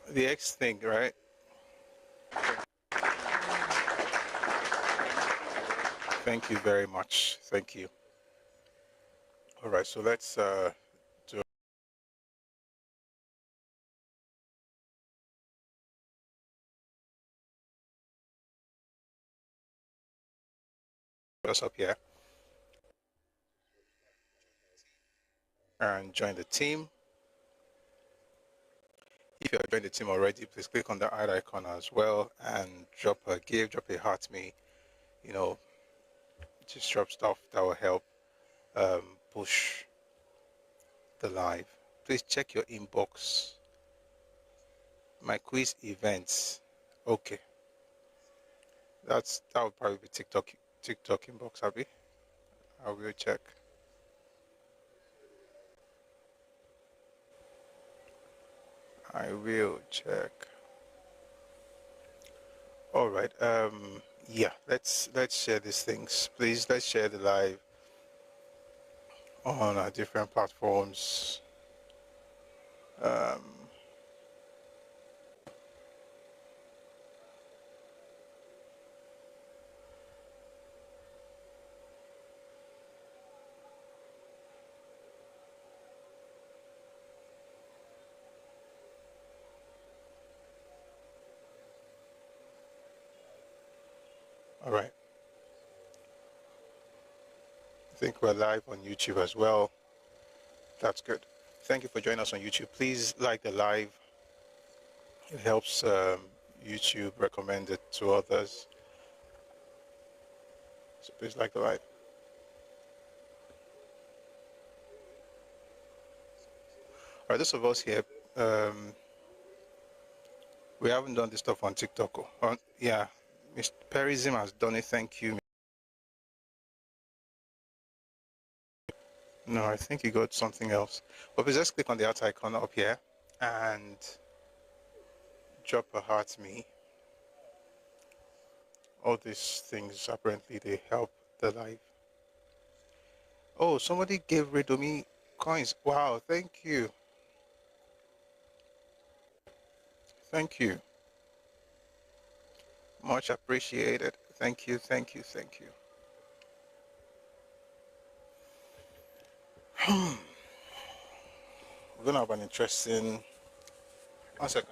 The X thing, right? Thank you very much. Thank you. All right, so let's do us up here and join the team. If you have joined the team already, please click on the eye icon as well and drop a give, drop a heart me, you know, just drop stuff that will help push the live. Please check your inbox. My quiz events. Okay. That would probably be TikTok inbox, Abby. I will check. I will check. All right. Yeah, let's share these things. Please let's share the live on our different platforms. All right. I think we're live on YouTube as well. That's good. Thank you for joining us on YouTube. Please like the live. It helps YouTube recommend it to others. So please like the live. All right, those of us here, we haven't done this stuff on TikTok. Yeah, Mr. Perism has done it. Thank you. No, I think you got something else. But please just click on the heart icon up here and drop a heart me. All these things apparently they help the live. Oh, somebody gave Redomi coins. Wow, thank you. Thank you. Much appreciated. Thank you, thank you, thank you. We're gonna have an interesting 1 second.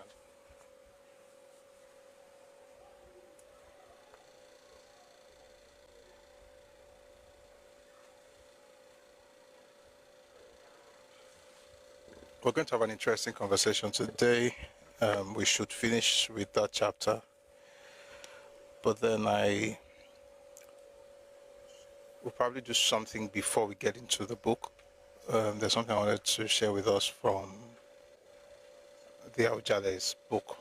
We're going to have an interesting conversation today. We should finish with that chapter, but then will probably do something before we get into the book. There's something I wanted to share with us from the Aujale's book.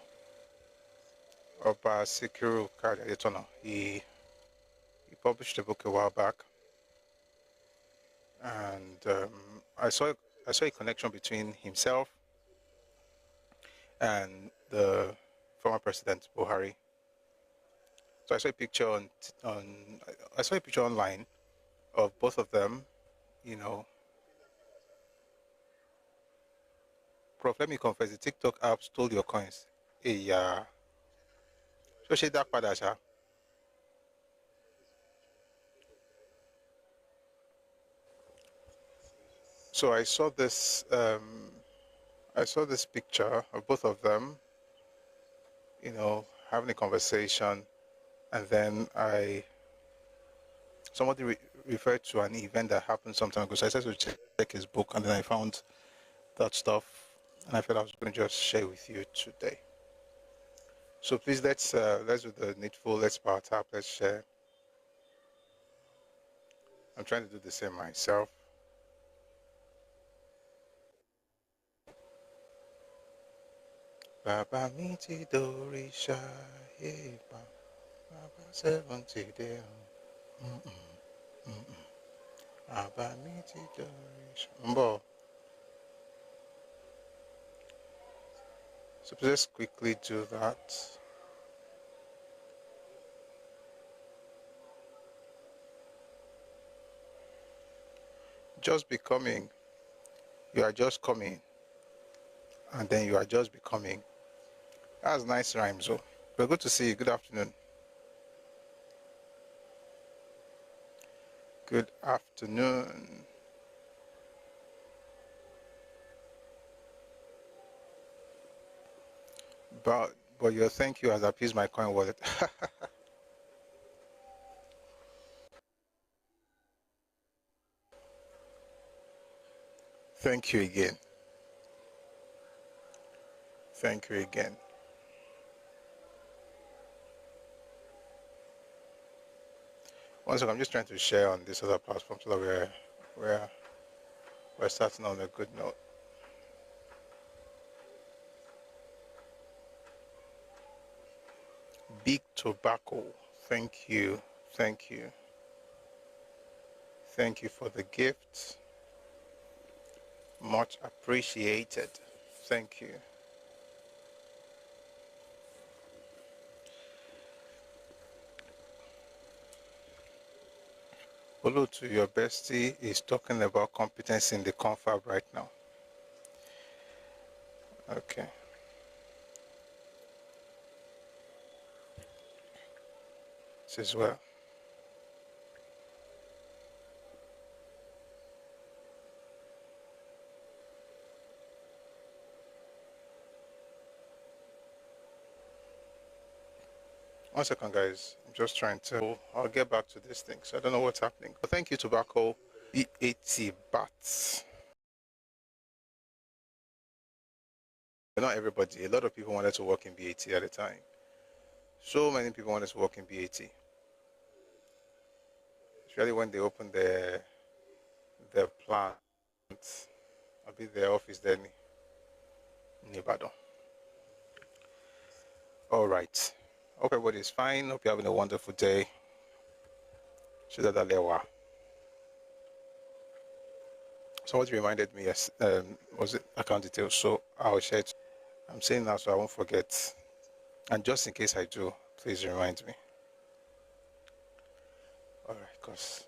Oba Sikiru Kadiatono. He published a book a while back, and I saw a connection between himself and the former president Buhari. So I saw a picture I saw a picture online of both of them, you know. Prof, let me confess, the TikTok app stole your coins. Hey, yeah. So she that padasha. So I saw this picture of both of them, you know, having a conversation, and then somebody referred to an event that happened some time ago. So I said to check his book, and then I found that stuff, and I felt I was going to just share with you today. So please let's do the needful. Let's power tap. Let's share. I'm trying to do the same myself. Baba miti dorisha heba. Baba 70 day. Baba miti dorisha. Mbo. So let's quickly do that. Just becoming. You are just coming. And then you are just becoming. That's nice rhymes, oh. But good to see you. Good afternoon. Good afternoon. But your thank you has appeased my coin wallet. Thank you again. Thank you again. One second, I'm just trying to share on this other platform so that we're we're starting on a good note. Big Tobacco, thank you, thank you, thank you for the gift. Much appreciated. Thank you. Hello to your bestie is talking about competence in the confab right now. Okay. This as well. One second, guys. I'm just trying to. I'll get back to this thing. So I don't know what's happening. But thank you, Tobacco. BAT Bats. But not everybody. A lot of people wanted to work in BAT at the time. So many people wanted to work in BAT. Especially when they opened their plant. I'll be their office then in Ibadan. All right. Hope everybody's fine. Hope you're having a wonderful day. Shidadalewa. Somebody reminded me, yes, was it account details? So I'll share it. I'm saying now so I won't forget. And just in case I do, please remind me. All right, because,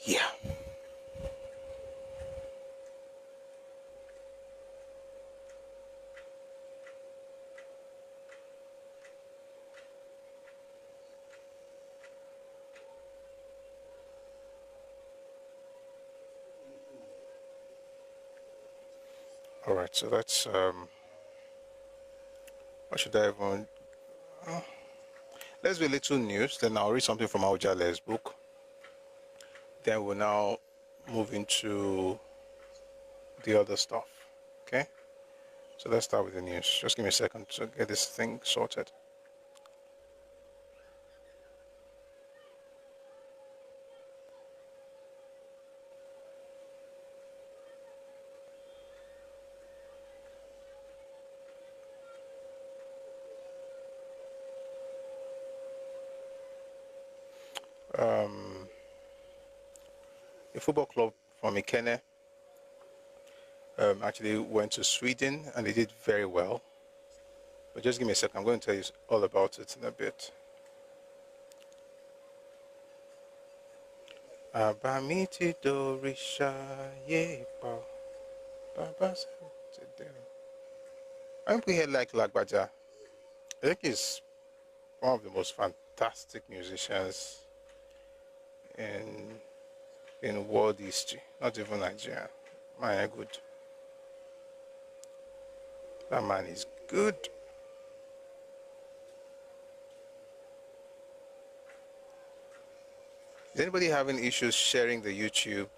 yeah. All right, so that's, what should I even, let's do a little news, then I'll read something from Aujale's book. Then we'll now move into the other stuff, okay? So let's start with the news. Just give me a second to get this thing sorted. A football club from Ikene actually went to Sweden and they did very well. But just give me a second, I'm going to tell you all about it in a bit. Abamiti Dorisha Yepa Baba. I think we hear like Lagbaja. I think he's one of the most fantastic musicians in world history, not even Nigeria. My good. That man is good. Is anybody having issues sharing the YouTube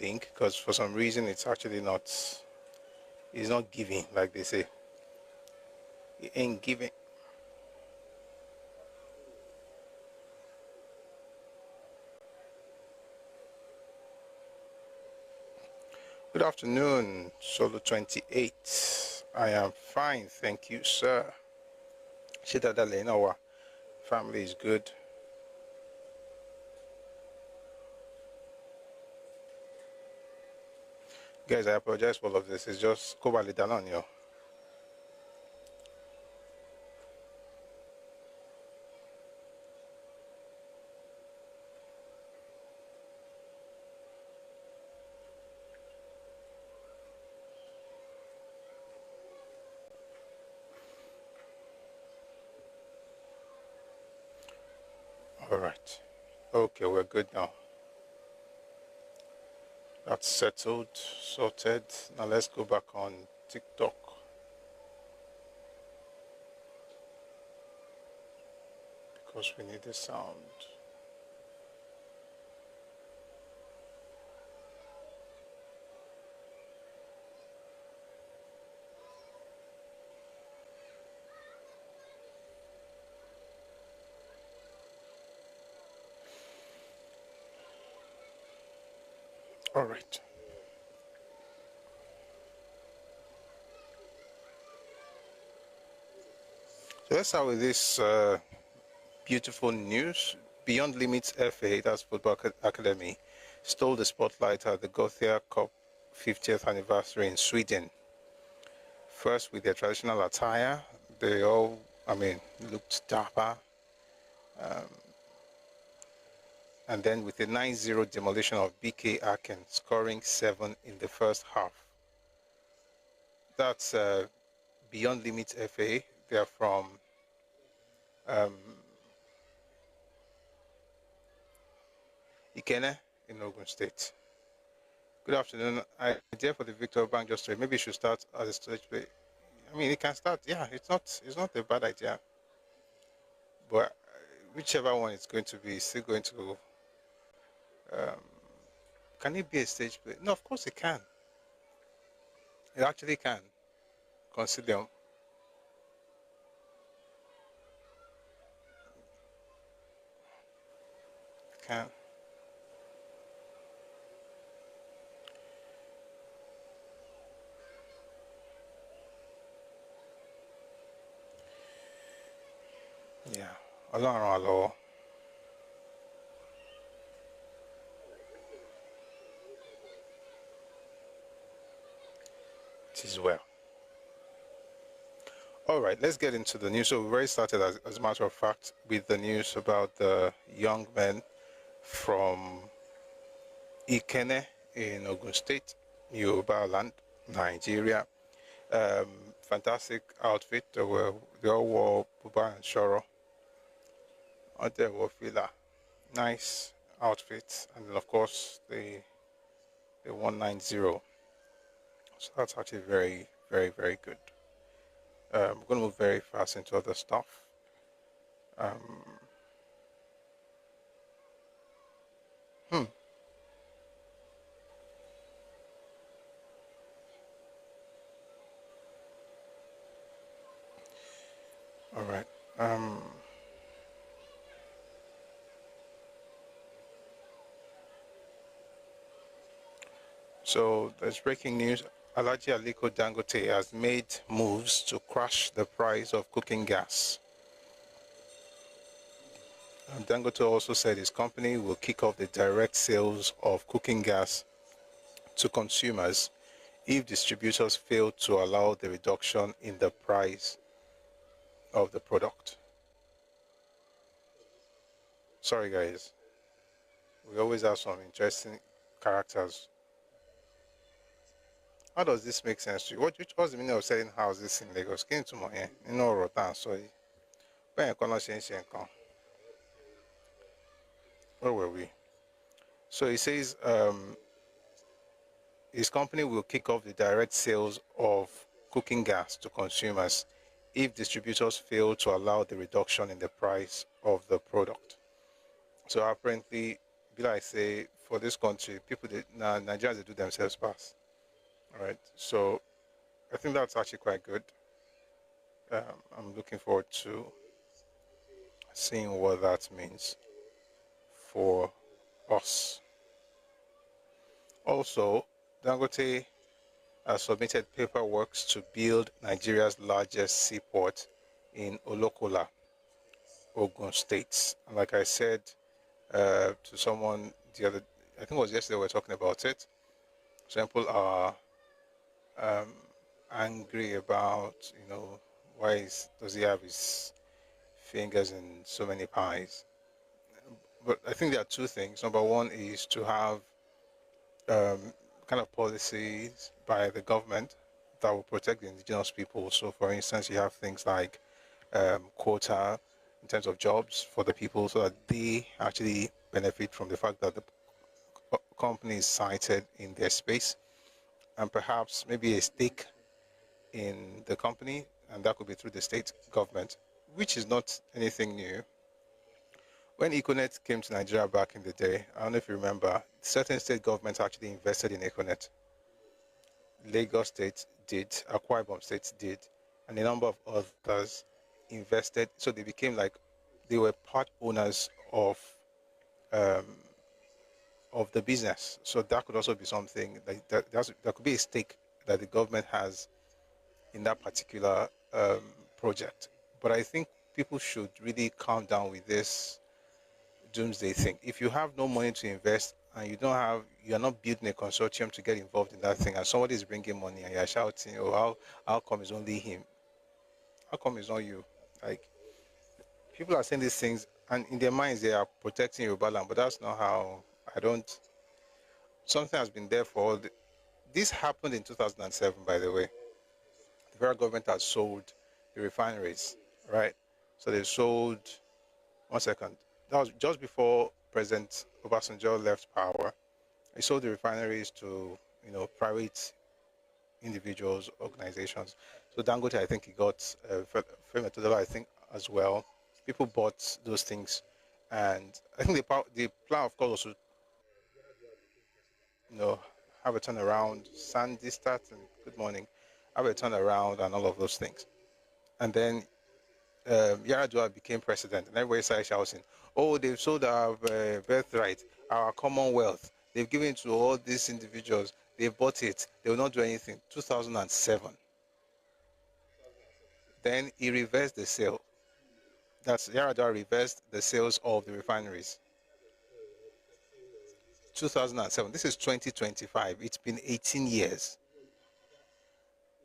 link? Because for some reason it's actually not, it's not giving, like they say. It ain't giving. Good afternoon, Solo 28. I am fine, thank you, sir. Shidada Lenawa, family is good. Guys, I apologize for all of this. It's just Kobali Dalonyo. All right. Okay, we're good now. That's settled, sorted. Now let's go back on TikTok. Because we need the sound. All right. So let's start with this beautiful news. Beyond Limits FA, that's Football Academy, stole the spotlight at the Gothia Cup 50th anniversary in Sweden. First, with their traditional attire, they all, looked dapper. And then with a 9-0 demolition of BK Aken, scoring 7 in the first half. That's Beyond Limits FA. They're from Ikene in Ogun State. Good afternoon. Idea for the Victor Bank just to maybe you should start as a stage play. I mean, it can start. Yeah, it's not a bad idea. But whichever one it's going to be, it's still going to. Can it be a stage play? No, of course it can. It actually can. Consider. Can. Yeah. Ọlọ́run á lọ́wọ́. It is well. All right, let's get into the news. So we've already started, as a matter of fact, with the news about the young men from Ikene in Ogun State, Yoruba land, Nigeria. Fantastic outfit. They all wore buba and shoro. They wore fila. Nice outfit, and then of course they won 9-0. So that's actually very, very, very good. We're going to move very fast into other stuff. Hmm. All right. So there's breaking news. Alhaji Aliko Dangote has made moves to crash the price of cooking gas. And Dangote also said his company will kick off the direct sales of cooking gas to consumers if distributors fail to allow the reduction in the price of the product. Sorry, guys. We always have some interesting characters. How does this make sense to you? What's the meaning of selling houses in Lagos? Kí ni túmọ̀ yẹn nínú ọ̀rọ̀ tá à ń sọ yìí? Bẹ́ẹ̀ kọ́ náà ṣe ń ṣe nǹkan. Where were we? So he says his company will kick off the direct sales of cooking gas to consumers if distributors fail to allow the reduction in the price of the product. So apparently, like I say, for this country, Nigerians, they do themselves pass. All right. So I think that's actually quite good. I'm looking forward to seeing what that means for us. Also, Dangote has submitted paperwork to build Nigeria's largest seaport in Olokola, Ogun State. And like I said to someone the other, I think it was yesterday, we were talking about it. Some people are angry about, why does he have his fingers in so many pies? But I think there are two things. Number one is to have kind of policies by the government that will protect the indigenous people. So, for instance, you have things like quota in terms of jobs for the people so that they actually benefit from the fact that the company is sited in their space, and perhaps maybe a stake in the company, and that could be through the state government, which is not anything new. When Econet came to Nigeria back in the day, I don't know if you remember, certain state governments actually invested in Econet. Lagos State did, Ẹkáàbọ State did, and a number of others invested. So they became like they were part owners um, of the business. So that could also be something like that could be a stake that the government has in that particular project. But I think people should really calm down with this doomsday thing. If you have no money to invest and you're not building a consortium to get involved in that thing, and somebody is bringing money and you're shouting, "Oh, how come it's only him? How come it's not you?" Like people are saying these things, and in their minds they are protecting Yoruba land, but that's not how. I don't. Something has been there for all. This happened in 2007, by the way. The federal government has sold the refineries, right? So they sold. One second. That was just before President Obasanjo left power. He sold the refineries to private individuals, organizations. So Dangote, I think he got Femme I think as well. People bought those things, and I think the plan, of course, was to you know have a turnaround. Sandy start and good morning, have a turnaround and all of those things. And then Yaradua became president, and everybody started shouting, "Oh, they've sold our birthright, our commonwealth. They've given it to all these individuals. They bought it. They will not do anything." 2007. Then he reversed the sale. That's Yaradua reversed the sales of the refineries. 2007. This is 2025. It's been 18 years.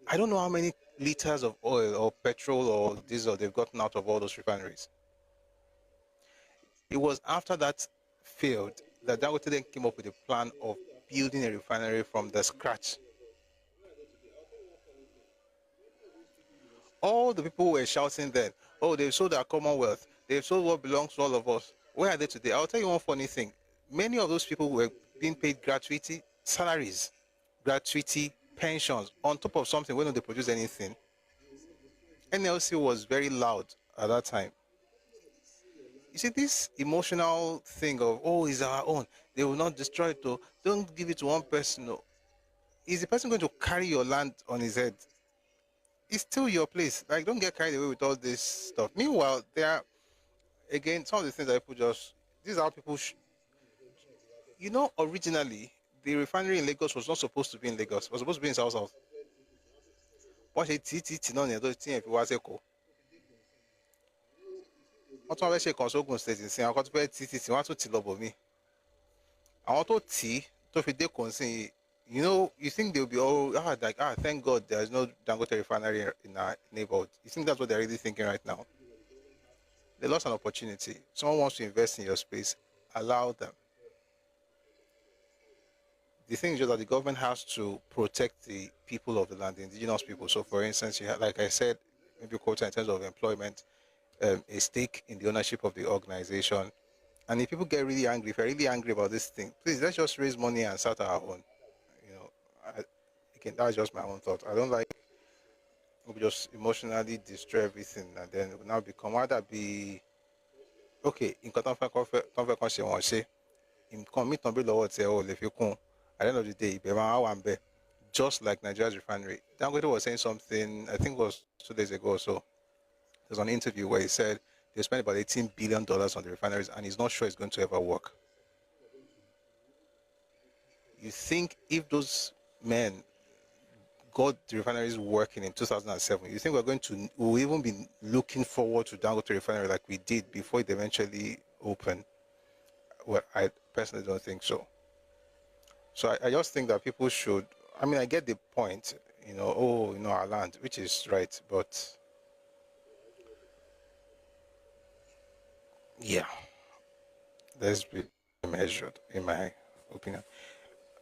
I don't know how many liters of oil or petrol or diesel they've gotten out of all those refineries. It was after that failed that Dangote then came up with a plan of building a refinery from the scratch. All the people were shouting then, "Oh, they've sold our commonwealth. They've sold what belongs to all of us." Where are they today? I'll tell you one funny thing. Many of those people were being paid gratuity salaries, gratuity pensions on top of something when they produce anything. NLC was very loud at that time. You see, this emotional thing of, "Oh, it's our own. They will not destroy it, though. Don't give it to one person." No. Is the person going to carry your land on his head? It's still your place. Like, don't get carried away with all this stuff. Meanwhile, there are, again, some of the things that people these are people, originally, the refinery in Lagos was not supposed to be in Lagos. It was supposed to be in South South. Wọ́n ṣe tí náà nìyẹn tó tí yẹn fi wá sẹ́kọ̀ọ́. Wọ́n tún wá fẹ́ ṣe kan sógun state nsìn àwọn kan tó fẹ́ tí wọ́n á tún tì lọ bò mí. Àwọn tó tó fi dé kò sí you think they'll be all thank God there's no Dangote refinery in our neighborhood. You think that's what they're really thinking right now? They lost an opportunity. Someone wants to invest in your space, allow them. The thing is just that the government has to protect the people of the land, the indigenous people. So, for instance, you have, like I said, maybe quota in terms of employment, a stake in the ownership of the organization. And if people get really angry, if you're really angry about this thing, please let's just raise money and start our own. Again, that's just my own thought. I don't like we just emotionally destroy everything and then it will now become either be okay. In Qatar, say in commit on below what say oh if you come at the end of the day, just like Nigeria's refinery. Dangote was saying something, I think it was 2 days ago or so. There's an interview where he said they spent about $18 billion on the refineries and he's not sure it's going to ever work. You think if those men got the refineries working in 2007, you think we'll even be looking forward to Dangote refinery like we did before it eventually opened? Well, I personally don't think so. So I just think that people should, I get the point, our land, which is right, but yeah, let's be measured, in my opinion.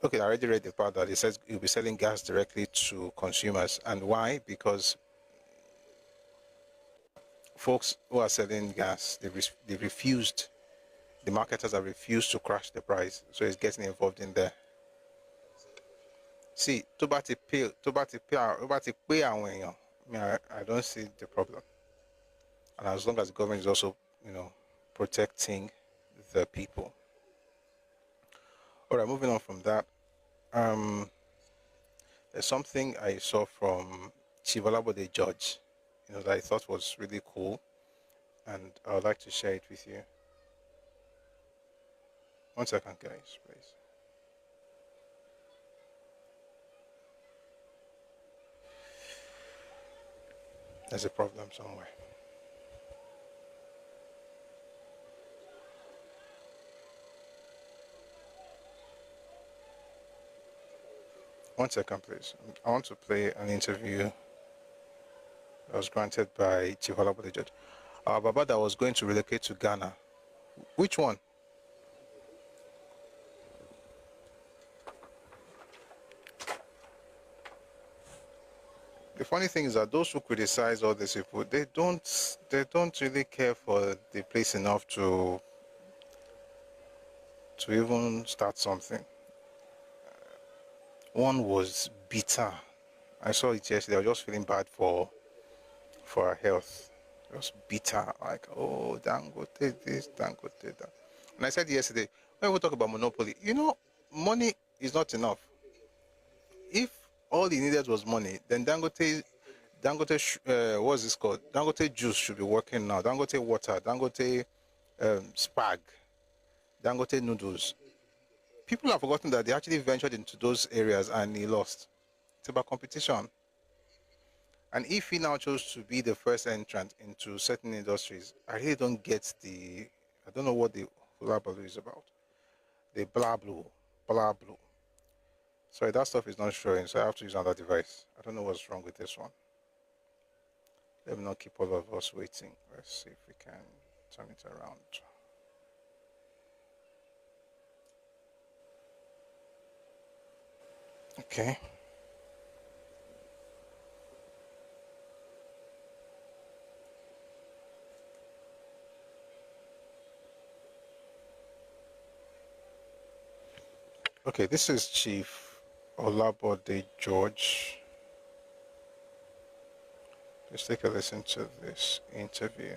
Okay, I already read the part that it says you'll be selling gas directly to consumers. And why? Because folks who are selling gas, they refused, the marketers have refused to crash the price, so it's getting involved in there. See, tó bá ti pay àwọn èèyàn, I don't see the problem. And as long as the government is also, protecting the people. All right, moving on from that. There's something I saw from Chief Olabode Judge, that I thought was really cool, and I would like to share it with you. 1 second, guys, please. There's a problem somewhere. One second, please. I want to play an interview that was granted by Chief Olabode Judge. Baba that was going to relocate to Ghana. Which one? The funny thing is that those who criticize all these people, they don't really care for the place enough to even start something. One was bitter. I saw it yesterday. I was just feeling bad for her health. It was bitter, like, oh, Dangote this, Dangote that. And I said yesterday, when we talk about monopoly, money is not enough. If all he needed was money, then Dangote, what's this called? Dangote juice should be working now. Dangote water, Dangote spag, Dangote noodles. People have forgotten that they actually ventured into those areas and he lost. It's about competition. And if he now chose to be the first entrant into certain industries, I really don't get I don't know what the hula baloo is about. The blah blue. Sorry, that stuff is not showing, so I have to use another device. I don't know what's wrong with this one. Let me not keep all of us waiting. Let's see if we can turn it around. Okay. Okay, this is Chief Olabode George. Let's take a listen to this interview.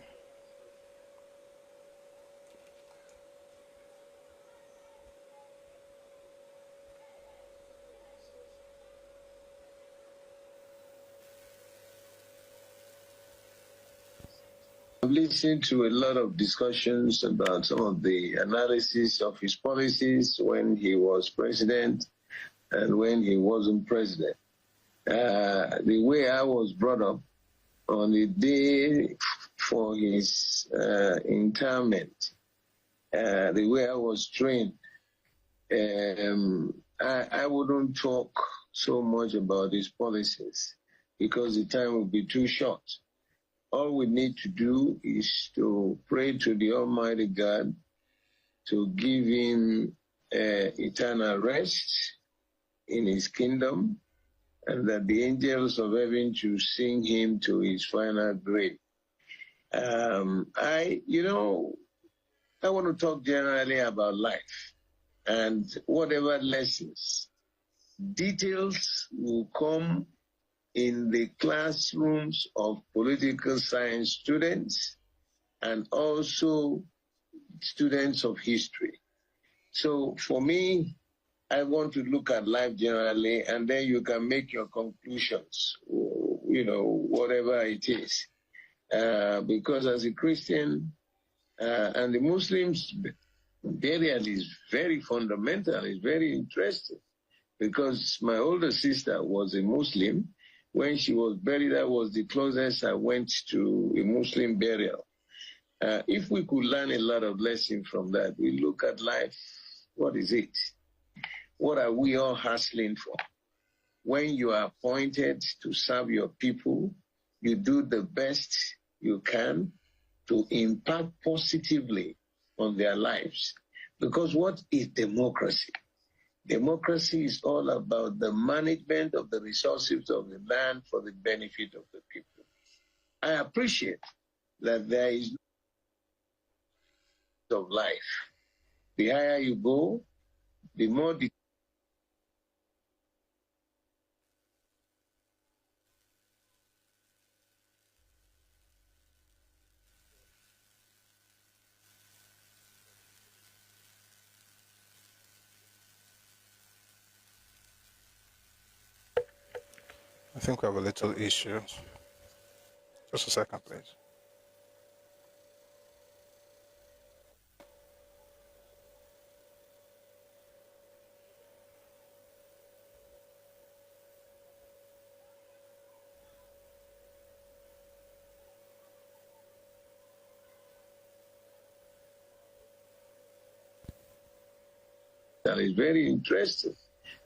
I've listened to a lot of discussions about some of the analysis of his policies when he was president and when he wasn't president. The way I was brought up on the day for his interment, the way I was trained, I wouldn't talk so much about his policies because the time would be too short. All we need to do is to pray to the Almighty God to give him eternal rest in his kingdom, and that the angels of heaven to sing him to his final grave. I want to talk generally about life and whatever lessons. Details will come in the classrooms of political science students and also students of history. So for me, I want to look at life generally, and then you can make your conclusions, whatever it is. Because as a Christian, and the Muslims burial is very fundamental, it's very interesting. Because my older sister was a Muslim. When she was buried, that was the closest I went to a Muslim burial. If we could learn a lot of lessons from that, we look at life, what is it? What are we all hustling for? When you are appointed to serve your people, you do the best you can to impact positively on their lives. Because what is democracy? Democracy is all about the management of the resources of the land for the benefit of the people. I appreciate that there is no of life. The higher you go, the more I think we have a little issue. Just a second, please. that is very interesting,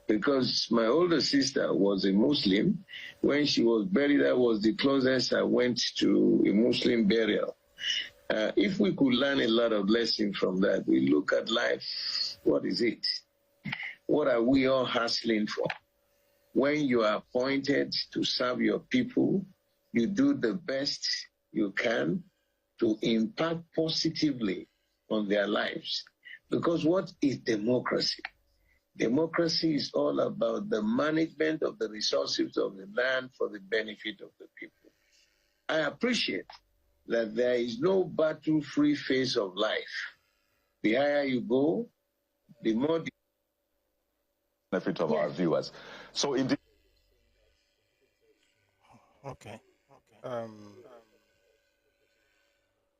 because my older sister was a Muslim. When she was buried, that was the closest I went to a Muslim burial. If we could learn a lot of lessons from that, we look at life, what is it? What are we all hustling for? When you are appointed to serve your people, you do the best you can to impact positively on their lives. Because what is democracy? Democracy is all about the management of the resources of the land for the benefit of the people. I appreciate that there is no battle-free phase of life. The higher you go, the more the benefit of our viewers. So indeed. Okay.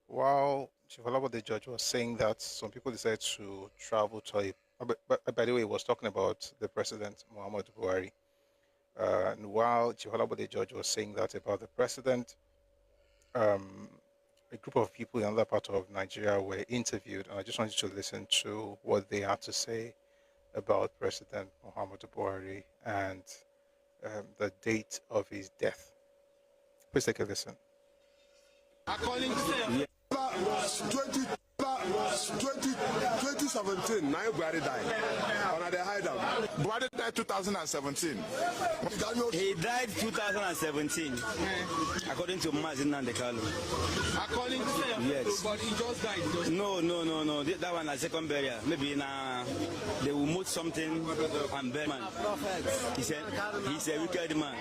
While Chief Olabo, the judge, was saying that some people decided to travel to a, but by the way, he was talking about the president, Muhammadu Buhari. And while Chief Olabo, the judge, was saying that about the president, a group of people in another part of Nigeria were interviewed, and I just wanted to listen to what they had to say about President Muhammadu Buhari and the date of his death. Please take a listen. According to 2017, now Buhari died. On the hideout. Buhari died 2017. He died 2017, according to Mazin and the Kalu. According to yes. But he just died. No. That one a second burial. Maybe now they will move something and bury man. He's a wicked man.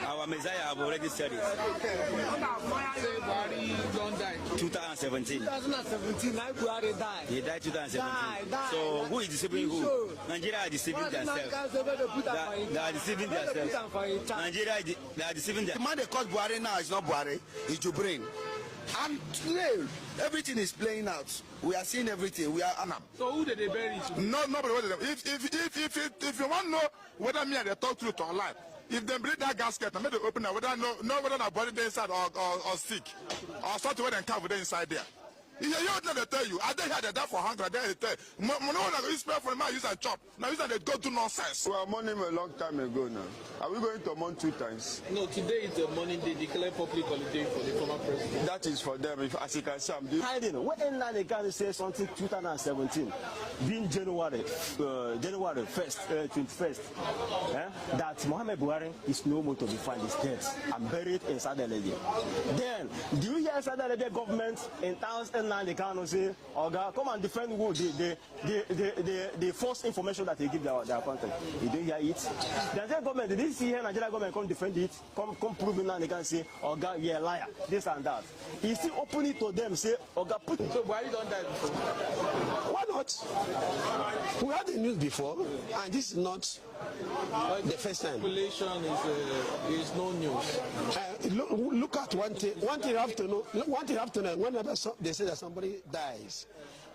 Our Messiah have already said it. Buhari don't die. 2017. 2017, now Buhari died. He died 2017. So who is deceiving who? Nigeria are deceiving themselves. They are deceiving themselves. Nigeria, they are deceiving themselves. The man they call Buhari now is not Buhari, it's Jubrin. And today, everything is playing out. We are seeing everything. We are Anam. So who did they bury? No, nobody. If you want to know whether me and they talk truth or lie, if they bring that gasket and make it open, whether that body there inside or sick, or something where they can with inside there. You know they tell you, I don't hear that for hunger. They tell you, no spare for my use and chop. Now use and they go do nonsense. We are mourning a long time ago now. Are we going to mourn 2 times? No, today is the morning they declare public holiday for the former president. That is for them. If, as you can see, I'm doing. Hiding. When they can say something 2017, being January 1st, 21st, that Muhammad Buhari is no more to be found, is dead and buried in Saudi Arabia. Then, do you hear Saudi Arabia government in 2009 they can say, Oga, come and defend who the false information that they give their country. You don't hear it. The Nigerian government, did they see here Nigerian government come defend it, come prove it now, they can say, Oga, yeah, liar, this and that. He still open it to them, say, Oga, put it. So why you don't die before? Why not? We had the news before, and this is not the first time. Population is no news. Look at one thing. One thing you have to know. Whenever they say that somebody dies,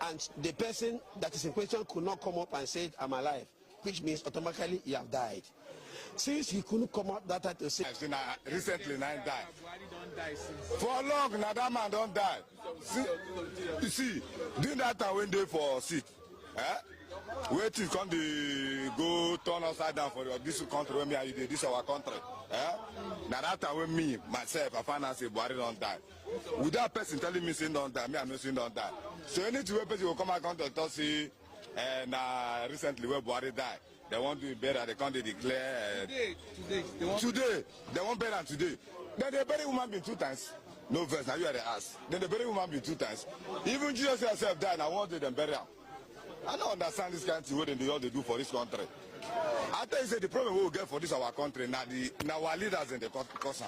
and the person that is in question could not come up and say, "I'm alive," which means automatically you have died. Since he couldn't come out that time to say, Recently, 9 died. For long, now that man don't die. You see, during that time when they for sick, waiting come the go turn upside down for this country when me and you did this our country. Now that time when me myself I find out say Buhari don't die. Without person telling me saying don't die, me I'm not saying don't die. So anything where person will come back to talk say recently where Buhari died. They want to be better, they can't declare today. They want better today. Then they bury woman being 2 times. No verse, now you are the ass. Then the bury woman be 2 times. Even Jesus himself died, and one day them bury him. I don't understand this kind of thing what they do for this country. I tell you, say the problem we will get for this our country, now our leaders in the cause.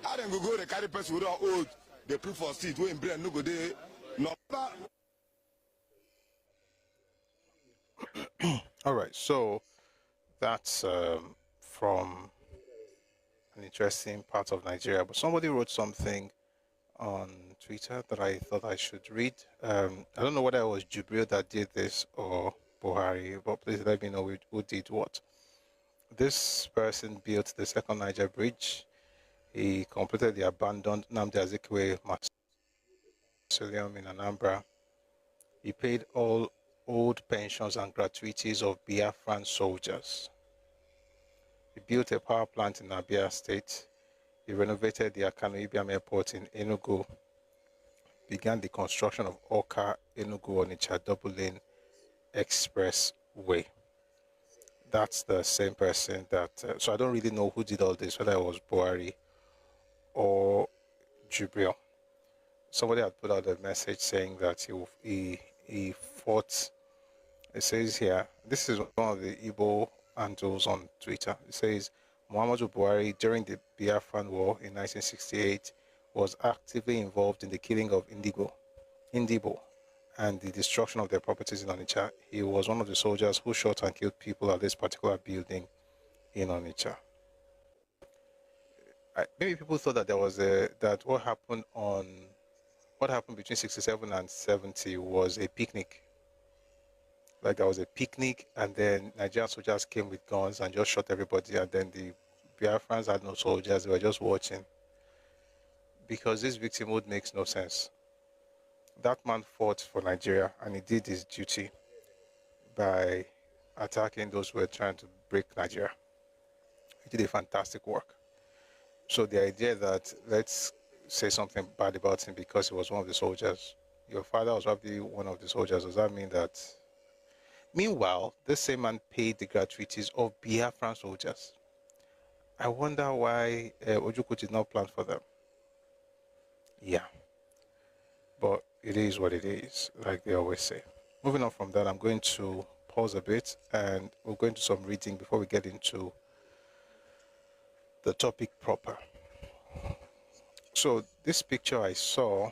I then go the carry person who don't old, they put for seat, we in brain, no go they no. All right, so that's from an interesting part of Nigeria. But somebody wrote something on Twitter that I thought I should read. I don't know whether it was Jubril that did this or Buhari, but please let me know who did what. This person built the second Niger bridge. He completed the abandoned Nnamdi Azikiwe Mausoleum in Anambra. He paid all old pensions and gratuities of Biafran soldiers. He built a power plant in Abia State. He renovated the Akano Ibiam Airport in Enugu. Began the construction of Oka Enugu Onitsha double-lane expressway. That's the same person that. So I don't really know who did all this, whether it was Buhari or Jubril. Somebody had put out a message saying that he fought. It says here, this is one of the Igbo handles on Twitter. It says, Muhammadu Buhari, during the Biafran War in 1968, was actively involved in the killing of Indibo and the destruction of their properties in Onitsha. He was one of the soldiers who shot and killed people at this particular building in Onitsha. Maybe people thought that there was what happened between 67 and 70 was a picnic. Like there was a picnic, and then Nigerian soldiers came with guns and just shot everybody, and then the Biafrans had no soldiers, they were just watching. Because this victimhood makes no sense. That man fought for Nigeria, and he did his duty by attacking those who were trying to break Nigeria. He did a fantastic work. So the idea that let's say something bad about him because he was one of the soldiers, your father was probably one of the soldiers, does that mean that? Meanwhile, this same man paid the gratuities of Biafran soldiers. I wonder why Ojukwu did not plan for them. Yeah. But it is what it is, like they always say. Moving on from that, I'm going to pause a bit and we'll go into some reading before we get into the topic proper. So this picture I saw,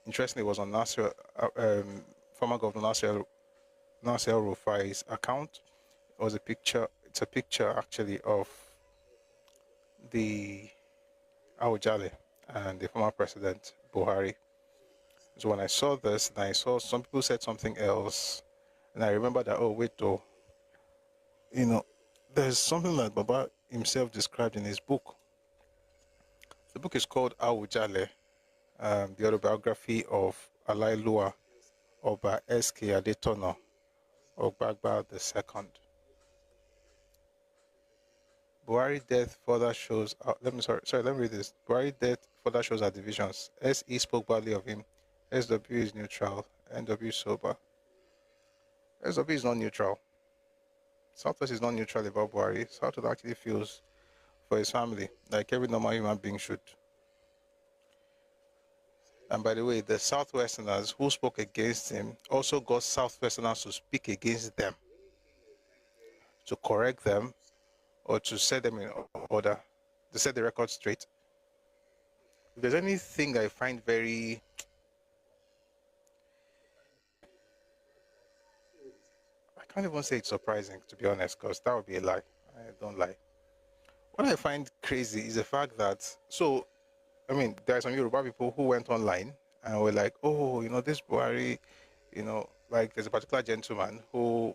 interestingly, was on Nasser, former Governor Nasser El-Rufai's account. It was a picture. It's a picture actually of the Awujale and the former president Buhari. So when I saw this, and I saw some people said something else, and I remember that, oh wait, though, there's something that Baba himself described in his book. The book is called Awujale, the autobiography of Alailua Oba S.K. Adetono Ogbagba II. Buhari death further shows. Let me read this. Buhari death further shows our divisions. SE spoke badly of him. SW is neutral. NW sober. SW is not neutral. Southwest is not neutral about Buhari. Southwest actually feels for his family, like every normal human being should. And by the way, the Southwesterners who spoke against him also got Southwesterners to speak against them, to correct them, or to set them in order, to set the record straight. If there's anything I find very... I can't even say it's surprising, to be honest, because that would be a lie. I don't lie. What I find crazy is the fact that, there are some Yoruba people who went online and were like, oh, this Buhari, like there's a particular gentleman who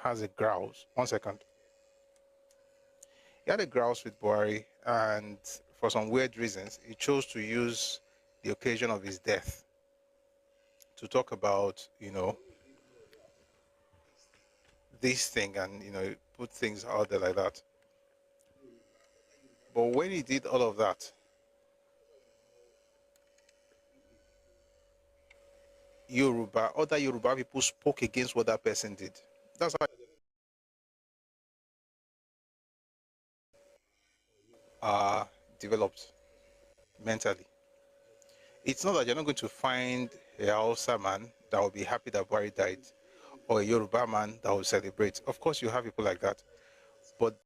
has a grouse. 1 second. He had a grouse with Buhari, and for some weird reasons, he chose to use the occasion of his death to talk about, this thing and, put things out there like that. But when he did all of that, other Yoruba people spoke against what that person did. That's how are developed mentally. it's not that you're not going to find a Hausa man that will be happy that Buhari died, or a Yoruba man that will celebrate. Of course, you have people like that, but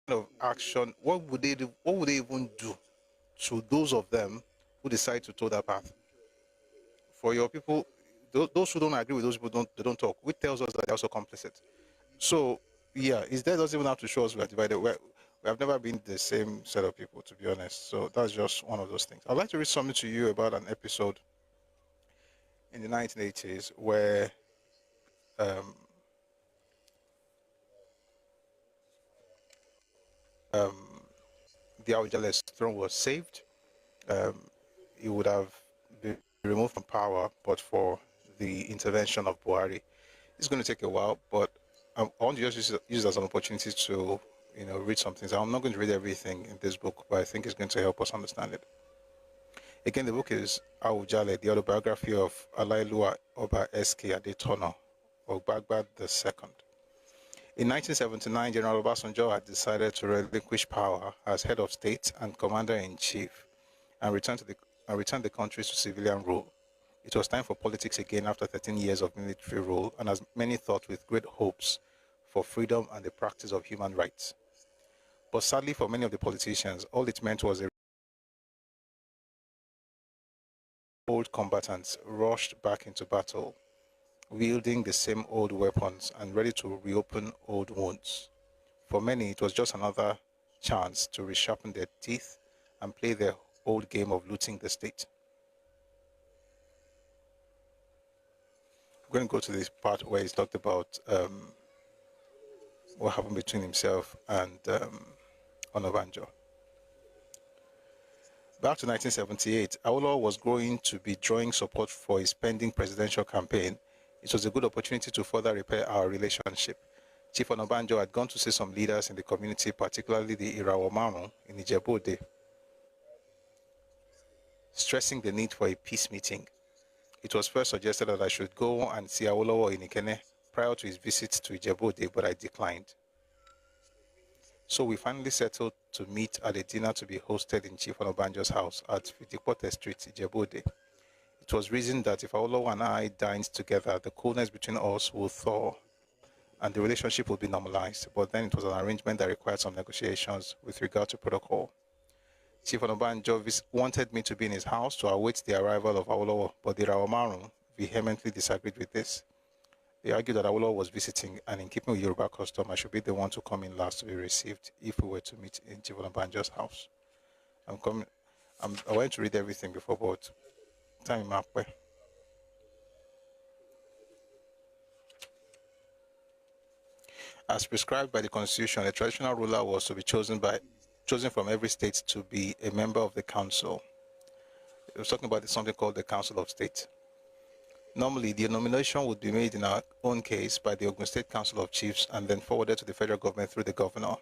kind of action, what would they do? What would they even do to those of them who decide to toe that path? For your people, those who don't agree with those people, don't talk, which tells us that they're also complicit. So yeah, is that doesn't even have to show us we are divided. We have never been the same set of people, to be honest. So that's just one of those things. I'd like to read something to you about an episode in the 1980s where um, the Aujale's throne was saved. He would have been removed from power, but for the intervention of Buhari. It's going to take a while, but I want to just use it as an opportunity to, read some things. I'm not going to read everything in this book, but I think it's going to help us understand it. Again, the book is Aujale, the autobiography of Alailua Oba S.K. Adetono, Ogbagbad II. In 1979, General Obasanjo had decided to relinquish power as head of state and commander-in-chief and return the country to civilian rule. It was time for politics again after 13 years of military rule, and as many thought with great hopes for freedom and the practice of human rights. But sadly for many of the politicians, all it meant was old combatants rushed back into battle, wielding the same old weapons and ready to reopen old wounds. For many, it was just another chance to resharpen their teeth and play their old game of looting the state. I'm going to go to this part where he's talked about what happened between himself and Onabanjo. Back to 1978, Awolowo was going to be drawing support for his pending presidential campaign. It was a good opportunity to further repair our relationship. Chief Onabanjo had gone to see some leaders in the community, particularly the Irawomanu in Ijebu-Ode, stressing the need for a peace meeting. It was first suggested that I should go and see Awolowo in Ikene prior to his visit to Ijebu-Ode, but I declined. So we finally settled to meet at a dinner to be hosted in Chief Onabanjo's house at 54th Street, Ijebu-Ode. It was reasoned that if Awolowo and I dined together, the coolness between us would thaw and the relationship would be normalized, but then it was an arrangement that required some negotiations with regard to protocol. Chief Onabanjo wanted me to be in his house to await the arrival of Awolowo, but the Rawamaru vehemently disagreed with this. They argued that Awolowo was visiting, and in keeping with Yoruba custom, I should be the one to come in last to be received if we were to meet in Chief Onabanjo's house. I went to read everything before, but time up. As prescribed by the Constitution, a traditional ruler was to be chosen from every state to be a member of the council. It was talking about something called the Council of State. Normally, the nomination would be made in our own case by the Ogun State Council of Chiefs and then forwarded to the federal government through the governor.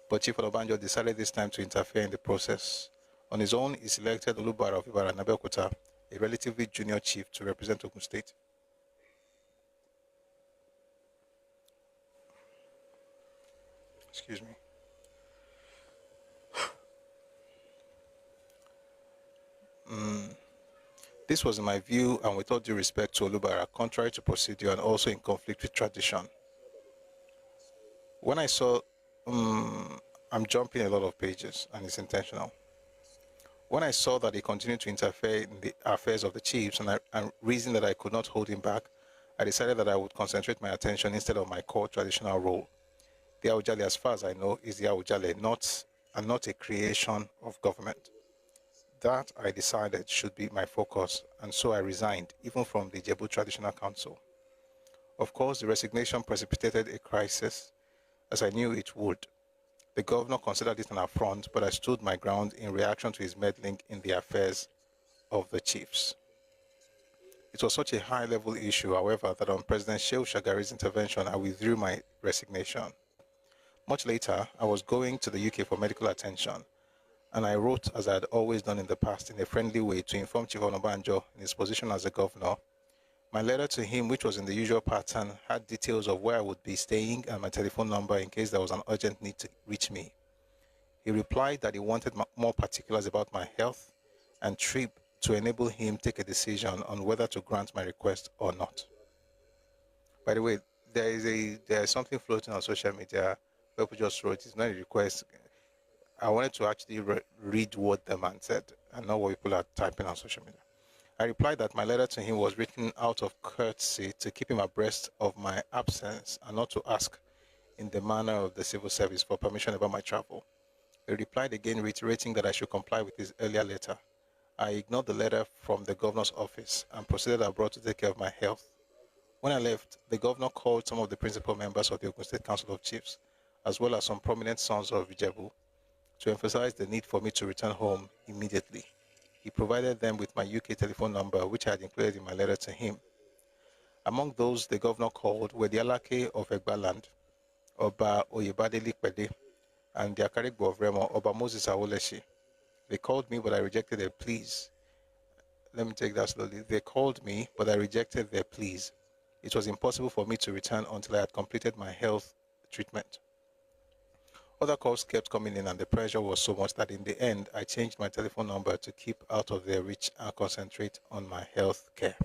But Chief Onabanjo decided this time to interfere in the process. On his own, he selected Olubara of Ibadan Abeokuta, a relatively junior chief, to represent Ogun State. Excuse me. This was in my view, and with all due respect to Olubara, contrary to procedure and also in conflict with tradition. When I saw, I'm jumping a lot of pages, and it's intentional. When I saw that he continued to interfere in the affairs of the chiefs and reasoned that I could not hold him back, I decided that I would concentrate my attention instead of my core traditional role. The Aujale, as far as I know, is the Aujale, not a creation of government. That, I decided, should be my focus, and so I resigned, even from the Ijebu Traditional Council. Of course, the resignation precipitated a crisis, as I knew it would. The governor considered it an affront, but I stood my ground in reaction to his meddling in the affairs of the chiefs. It was such a high-level issue, however, that on President Shehu Shagari's intervention, I withdrew my resignation. Much later, I was going to the UK for medical attention, and I wrote, as I had always done in the past, in a friendly way to inform Chief Onabanjo in his position as a governor. My letter to him, which was in the usual pattern, had details of where I would be staying and my telephone number in case there was an urgent need to reach me. He replied that he wanted more particulars about my health and trip to enable him take a decision on whether to grant my request or not. By the way, there is something floating on social media where people just wrote, it's not a request. I wanted to actually read what the man said and not what people are typing on social media. I replied that my letter to him was written out of courtesy to keep him abreast of my absence and not to ask in the manner of the civil service for permission about my travel. He replied again, reiterating that I should comply with his earlier letter. I ignored the letter from the governor's office and proceeded abroad to take care of my health. When I left, the governor called some of the principal members of the Ogun State Council of Chiefs, as well as some prominent sons of Ijebu, to emphasize the need for me to return home immediately. He provided them with my UK telephone number, which I had included in my letter to him. Among those the governor called were the Alake of Egbaland, Oba Oyebadeli Pede, and the Akarigbo of Remo, Oba Moses Awoleshi. They called me, but I rejected their pleas. Let me take that slowly. They called me, but I rejected their pleas. It was impossible for me to return until I had completed my health treatment. Other calls kept coming in, and the pressure was so much that in the end, I changed my telephone number to keep out of their reach and concentrate on my health care.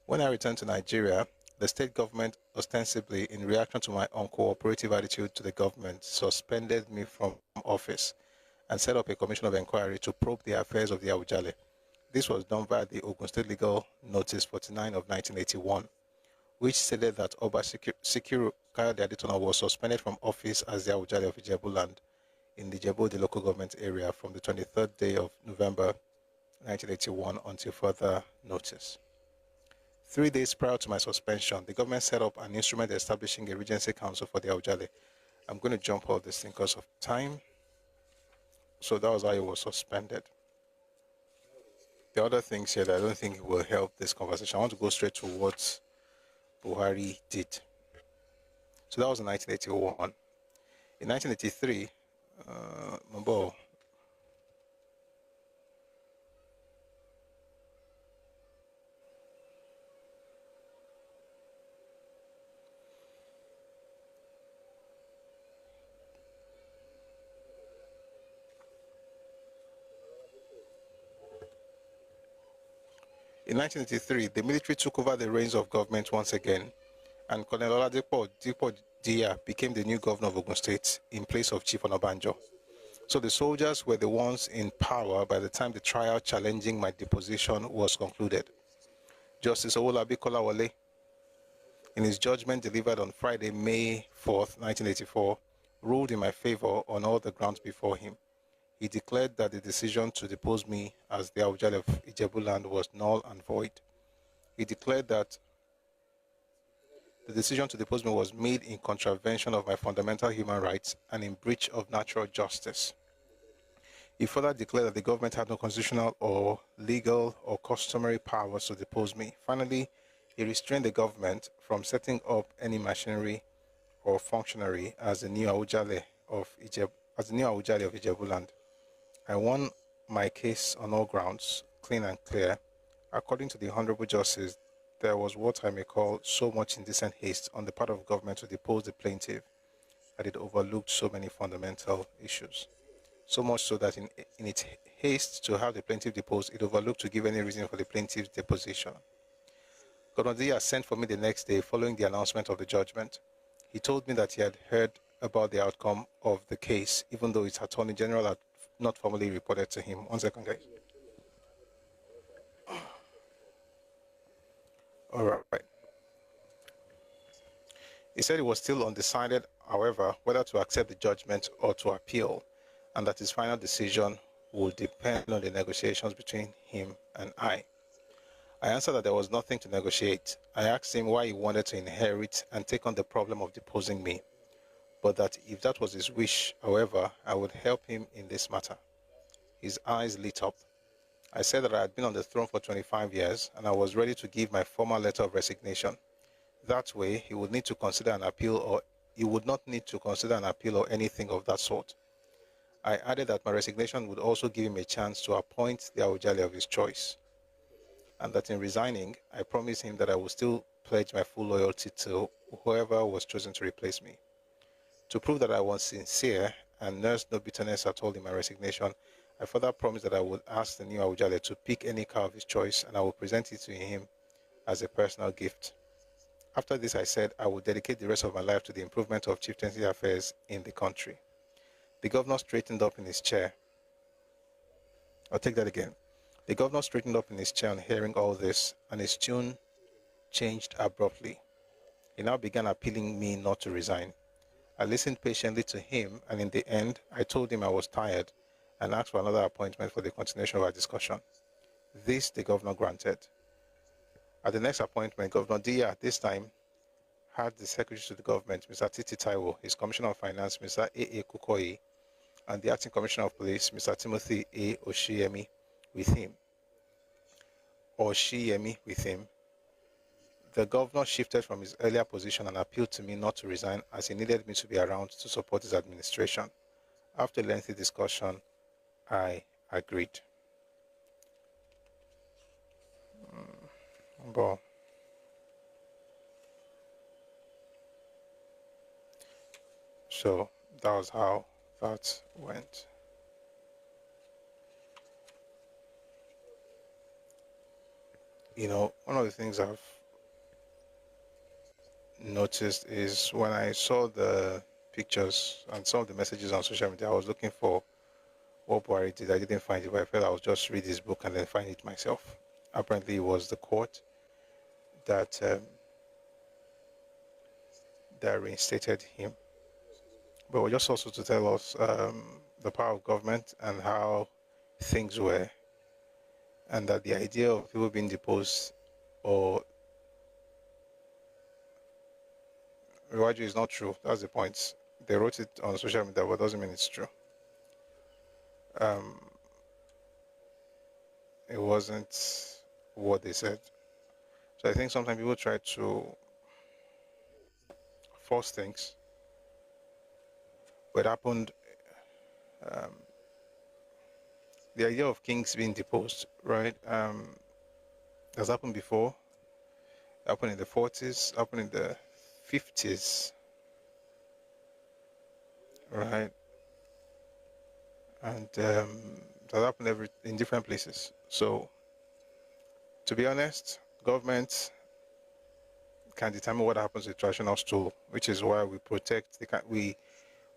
When I returned to Nigeria, the state government, ostensibly in reaction to my uncooperative attitude to the government, suspended me from office and set up a commission of inquiry to probe the affairs of the Awujale. This was done via the Ogun State Legal Notice 49 of 1981, which stated that Oba Sikiru Kayode Adetona was suspended from office as the Awujale of Ijebuland in the Ijebu, the local government area, from the 23rd day of November 1981 until further notice. 3 days prior to my suspension, the government set up an instrument establishing a Regency Council for the Awujale. I'm going to jump all this thing because of time. So that was how it was suspended. The other things here that I don't think will help this conversation, I want to go straight to what Buhari did. So that was in 1981. In 1983, Mambo. In 1983, the military took over the reins of government once again, and Colonel Oladipo Dia became the new governor of Ogun State in place of Chief Onabanjo. So the soldiers were the ones in power by the time the trial challenging my deposition was concluded. Justice Owolabi Kolawole, in his judgment delivered on Friday, May 4th, 1984, ruled in my favor on all the grounds before him. He declared that the decision to depose me as the Awujale of Ijebuland was null and void. He declared that the decision to depose me was made in contravention of my fundamental human rights and in breach of natural justice. He further declared that the government had no constitutional or legal or customary powers to depose me. Finally, he restrained the government from setting up any machinery or functionary as the new Awujale of Ijebuland. I won my case on all grounds, clean and clear. According to the Honorable Justice, there was what I may call so much indecent haste on the part of government to depose the plaintiff that it overlooked so many fundamental issues. So much so that in its haste to have the plaintiff deposed, it overlooked to give any reason for the plaintiff's deposition. Governor Dia sent for me the next day following the announcement of the judgment. He told me that he had heard about the outcome of the case, even though its Attorney General had not formally reported to him. 1 second, guys. All right. He said it was still undecided, however, whether to accept the judgment or to appeal, and that his final decision would depend on the negotiations between him and I. I answered that there was nothing to negotiate. I asked him why he wanted to inherit and take on the problem of deposing me, but that if that was his wish, however, I would help him in this matter. His eyes lit up. I said that I had been on the throne for 25 years and I was ready to give my formal letter of resignation. That way, he would need to consider an appeal, or he would not need to consider an appeal or anything of that sort. I added that my resignation would also give him a chance to appoint the Awujale of his choice, and that in resigning, I promised him that I would still pledge my full loyalty to whoever was chosen to replace me. To prove that I was sincere, and nursed no bitterness at all in my resignation, I further promised that I would ask the new Awujale to pick any car of his choice and I would present it to him as a personal gift. After this, I said I would dedicate the rest of my life to the improvement of chieftaincy affairs in the country. The governor straightened up in his chair. I'll take that again. The governor straightened up in his chair on hearing all this, and his tune changed abruptly. He now began appealing me not to resign. I listened patiently to him, and in the end, I told him I was tired and asked for another appointment for the continuation of our discussion. This the governor granted. At the next appointment, Governor Dia, this time, had the Secretary to the Government, Mr. Titi Taiwo, his Commissioner of Finance, Mr. A.A. Kukoyi, and the Acting Commissioner of Police, Mr. Timothy A. Oshiemi, with him. The governor shifted from his earlier position and appealed to me not to resign as he needed me to be around to support his administration. After a lengthy discussion, I agreed. Well, so that was how that went. You know, one of the things I've noticed is when I saw the pictures and some of the messages on social media, I was looking for what Buhari did. I didn't find it, but I felt I would just read his book and then find it myself. Apparently, it was the court that that reinstated him. But just also to tell us the power of government and how things were, and that the idea of people being deposed or Rewaju is not true. That's the point. They wrote it on social media, but it doesn't mean it's true. It wasn't what they said. So I think sometimes people try to force things. But it happened, the idea of kings being deposed, right? Has happened before. Happened in the 40s, happened in the 50s, right? And that happened in different places. So, to be honest, government can determine what happens with traditional stool, which is why we protect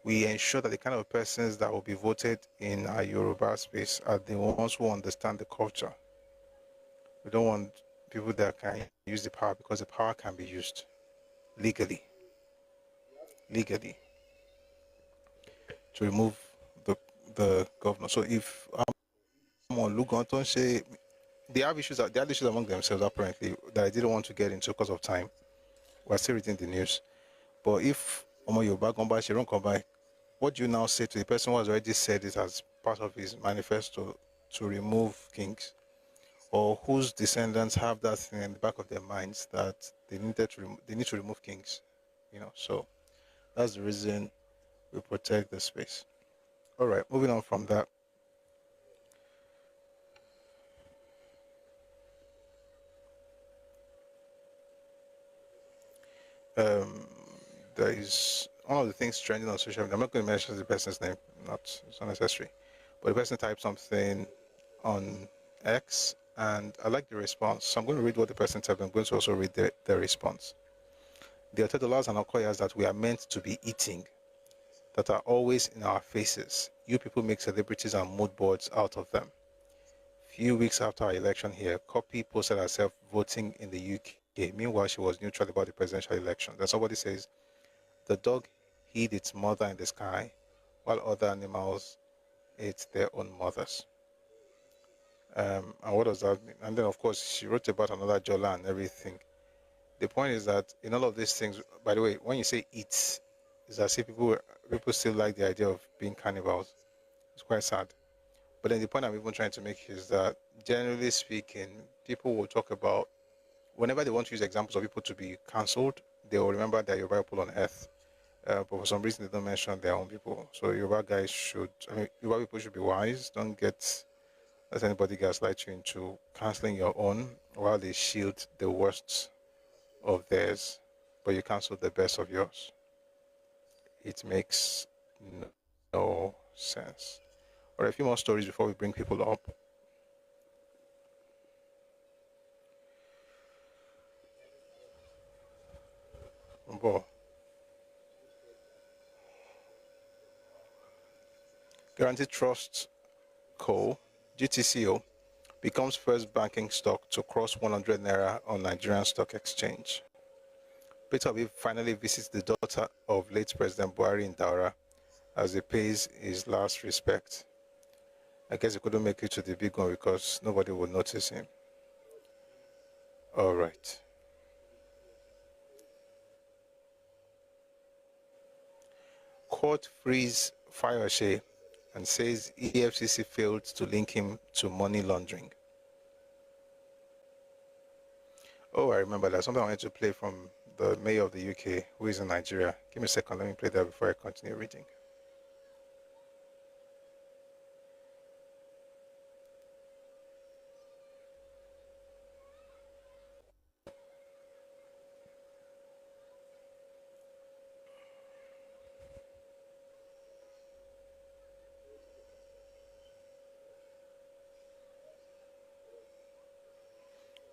we ensure that the kind of persons that will be voted in our Yoruba space are the ones who understand the culture. We don't want people that can use the power because the power can be used legally to remove the governor. So if Lugonton say they have issues among themselves apparently that I didn't want to get into because of time. We're still reading the news. But if what do you now say to the person who has already said it as part of his manifesto to remove kings, or whose descendants have that thing in the back of their minds that they need to remove kings, you know? So that's the reason we protect the space. All right, moving on from that. There is one of the things trending on social media. I'm not going to mention the person's name, it's not necessary. But the person typed something on X, and I like the response. So I'm going to read what the person typed. I'm going to also read the response. The Otedolas and Okoyas that we are meant to be eating, that are always in our faces. You people make celebrities and mood boards out of them. Few weeks after our election here, Copy posted herself voting in the UK. Meanwhile, she was neutral about the presidential election. Then somebody says, the dog hid its mother in the sky, while other animals ate their own mothers. And what does that mean? And then, of course, she wrote about another Jola and everything. The point is that in all of these things, by the way, when you say eat, it's as if people still like the idea of being cannibals. It's quite sad. But then the point I'm even trying to make is that, generally speaking, people will talk about, whenever they want to use examples of people to be cancelled, they will remember that Yoruba people on earth. But for some reason, they don't mention their own people. So Yoruba people should be wise. Don't let anybody gaslight you into cancelling your own while they shield the worst of theirs, but you cancel the best of yours. It makes no sense. Or a few more stories before we bring people up. Guaranteed Trust Co. GTCO becomes first banking stock to cross 100 naira on Nigerian Stock Exchange. Peter Obi finally visits the daughter of late President Buhari in Daura as he pays his last respect. I guess he couldn't make it to the big one because nobody would notice him. All right. Court frees Fayose and says EFCC failed to link him to money laundering. Oh, I remember that. Something I wanted to play from the mayor of the UK, who is in Nigeria. Give me a second. Let me play that before I continue reading.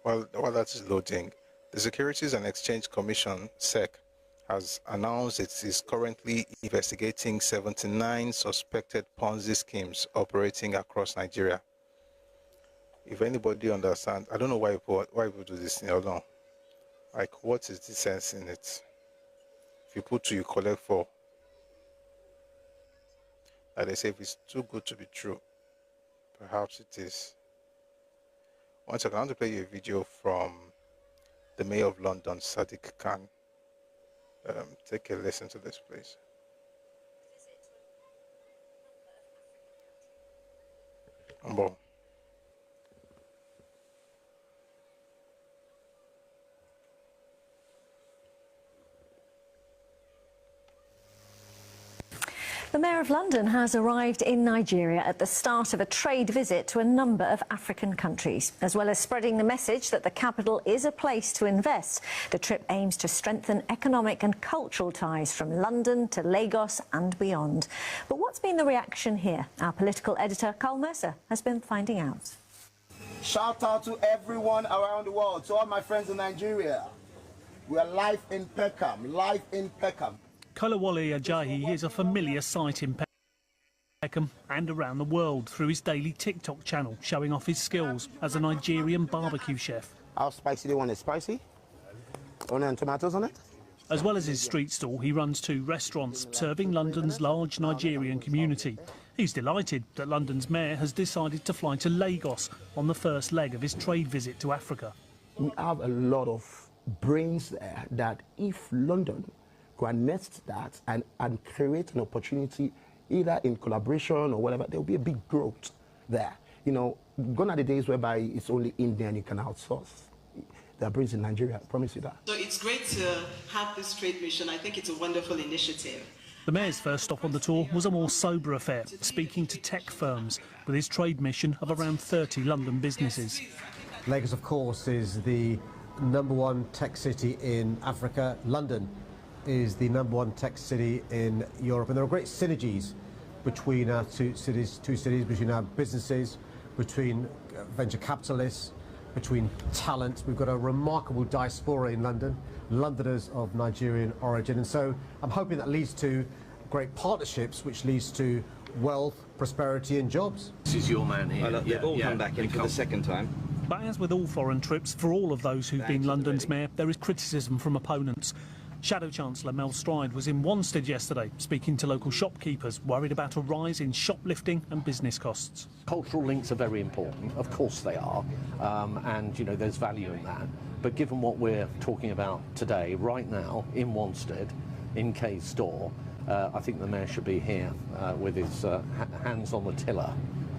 While that is loading, the Securities and Exchange Commission, SEC, has announced it is currently investigating 79 suspected Ponzi schemes operating across Nigeria. If anybody understands, I don't know why people do this thing alone. Like, what is the sense in it? If you put 2, you collect 4. Like they say, if it's too good to be true, perhaps it is. One second, I want to play you a video from the Mayor of London, Sadiq Khan. Take a listen to this, please. The Mayor of London has arrived in Nigeria at the start of a trade visit to a number of African countries. As well as spreading the message that the capital is a place to invest, the trip aims to strengthen economic and cultural ties from London to Lagos and beyond. But what's been the reaction here? Our political editor, Carl Mercer, has been finding out. Shout out to everyone around the world, to all my friends in Nigeria. We are live in Peckham, Kolawole Ajayi is a familiar sight in Peckham and around the world through his daily TikTok channel, showing off his skills as a Nigerian barbecue chef. How spicy do you want it? Spicy? Onion and tomatoes on it? As well as his street stall, he runs 2 restaurants, serving London's large Nigerian community. He's delighted that London's mayor has decided to fly to Lagos on the first leg of his trade visit to Africa. We have a lot of brains there that if London can nest that and create an opportunity either in collaboration or whatever, there will be a big growth there. You know, gone are the days whereby it's only India and you can outsource. There are brains in Nigeria, I promise you that. So it's great to have this trade mission. I think it's a wonderful initiative. The mayor's first stop on the tour was a more sober affair, speaking to tech firms with his trade mission of around 30 London businesses. Lagos, of course, is the #1 tech city in Africa. London is the #1 tech city in Europe, and there are great synergies between our two cities, between our businesses, between venture capitalists, between talent. We've got a remarkable diaspora in London, Londoners of Nigerian origin, and so I'm hoping that leads to great partnerships, which leads to wealth, prosperity and jobs. This is your man here. Well, they've all come back in for the second time. But as with all foreign trips, for all of those who've been London's mayor, there is criticism from opponents. Shadow Chancellor Mel Stride was in Wanstead yesterday, speaking to local shopkeepers worried about a rise in shoplifting and business costs. Cultural links are very important, of course they are, and you know there's value in that. But given what we're talking about today, right now, in Wanstead, in Kay's store, I think the mayor should be here with his hands on the tiller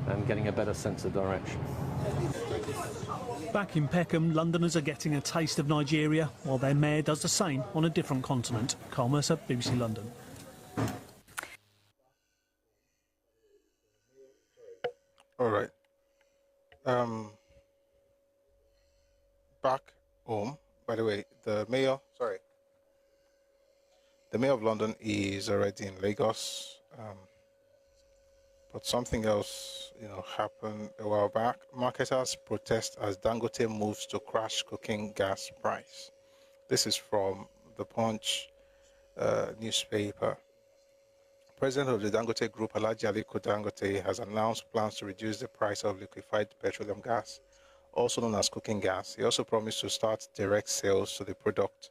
and getting a better sense of direction. Back in Peckham, Londoners are getting a taste of Nigeria, while their mayor does the same on a different continent. Carl Mercer, BBC London. All right. Back home, by the way, the mayor of London is already in Lagos. But something else, happened a while back. Marketers protest as Dangote moves to crash cooking gas price. This is from the Punch newspaper. President of the Dangote Group, Alhaji Aliko Dangote, has announced plans to reduce the price of liquefied petroleum gas, also known as cooking gas. He also promised to start direct sales to the product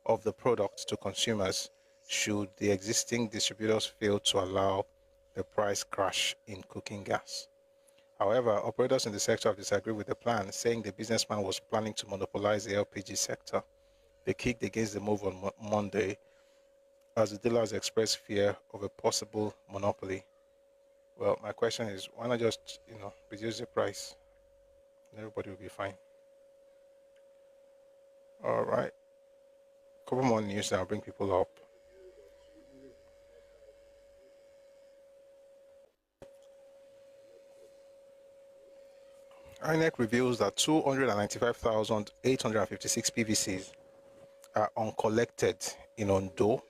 to consumers should the existing distributors fail to allow the price crash in cooking gas. However, operators in the sector have disagreed with the plan, saying the businessman was planning to monopolize the LPG sector. They kicked against the move on Monday, as the dealers expressed fear of a possible monopoly. Well, my question is, why not just, reduce the price? And everybody will be fine. All right. A couple more news and I'll bring people up. INEC reveals that 295,856 PVCs are uncollected in Ondo.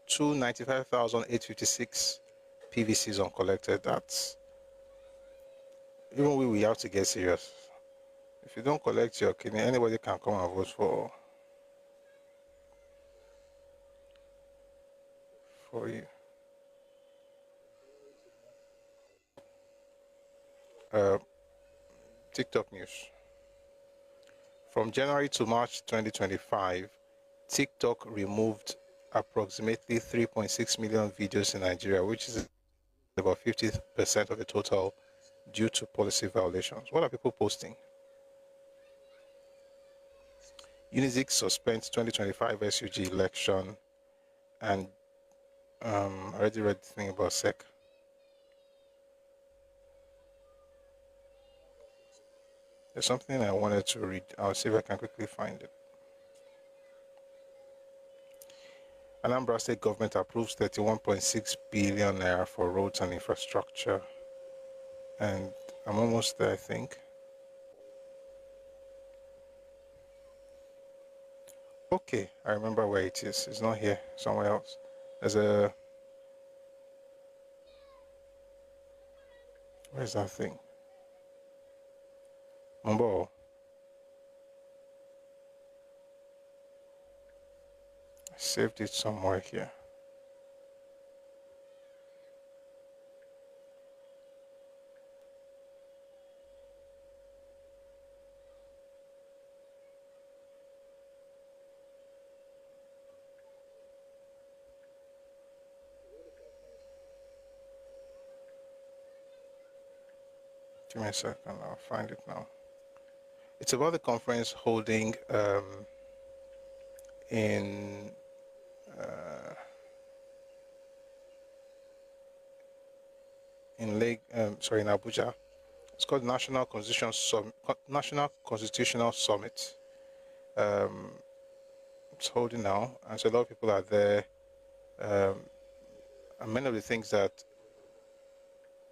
295,856 PVCs uncollected. That's even we have to get serious. If you don't collect your kidney, anybody can come and vote for you. TikTok news. From January to March 2025, TikTok removed approximately 3.6 million videos in Nigeria, which is about 50% of the total, due to policy violations. What are people posting? Unizik suspends 2025 SUG election, and I already read the thing about SEC. There's something I wanted to read. I'll see if I can quickly find it. Anambra State government approves 31.6 billion naira for roads and infrastructure. And I'm almost there, I think. Okay, I remember where it is. It's not here, somewhere else. There's a... Where's that thing? Mambo. I saved it somewhere here. Give me a second, I'll find it now. It's about the conference holding in Abuja. It's called National Constitutional Summit. It's holding now, and so a lot of people are there. And many of the things that